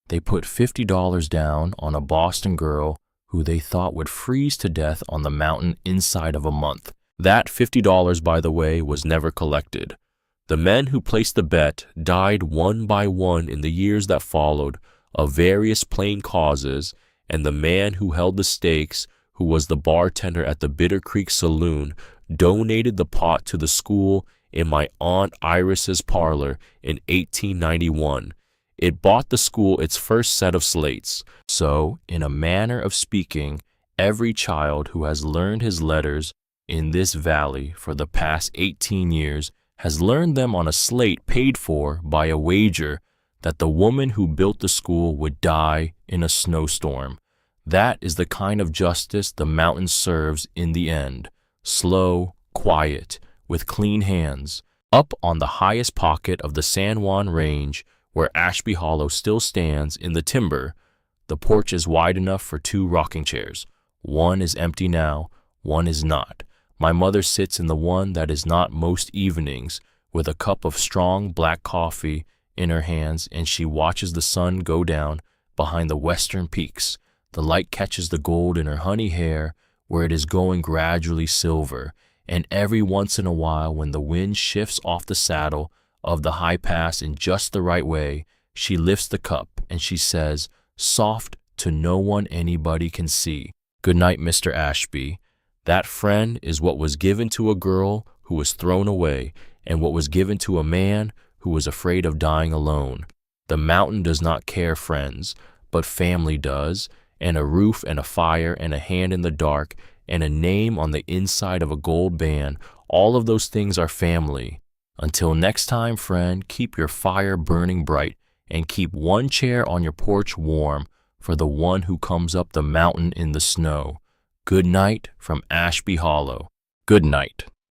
They put $50 down on a Boston girl who they thought would freeze to death on the mountain inside of a month. That $50, by the way, was never collected. The men who placed the bet died one by one in the years that followed of various plain causes, and the man who held the stakes, who was the bartender at the Bitter Creek Saloon, donated the pot to the school in my Aunt Iris's parlor in 1891. It bought the school its first set of slates. So, in a manner of speaking, every child who has learned his letters in this valley for the past 18 years has learned them on a slate paid for by a wager that the woman who built the school would die in a snowstorm. That is the kind of justice the mountain serves in the end. Slow, quiet, with clean hands. Up on the highest pocket of the San Juan Range, where Ashby Hollow still stands in the timber, the porch is wide enough for 2 rocking chairs. One is empty now, one is not. My mother sits in the one that is not most evenings, with a cup of strong black coffee in her hands, and she watches the sun go down behind the western peaks. The light catches the gold in her honey hair, where it is going gradually silver, and every once in a while, when the wind shifts off the saddle of the high pass in just the right way, she lifts the cup and she says, soft to no one anybody can see, "Good night, Mr. Ashby." That friend is what was given to a girl who was thrown away, and what was given to a man who was afraid of dying alone. The mountain does not care, friends, but family does, and a roof and a fire and a hand in the dark and a name on the inside of a gold band, all of those things are family. Until next time, friend, keep your fire burning bright and keep one chair on your porch warm for the one who comes up the mountain in the snow. Good night from Ashby Hollow. Good night.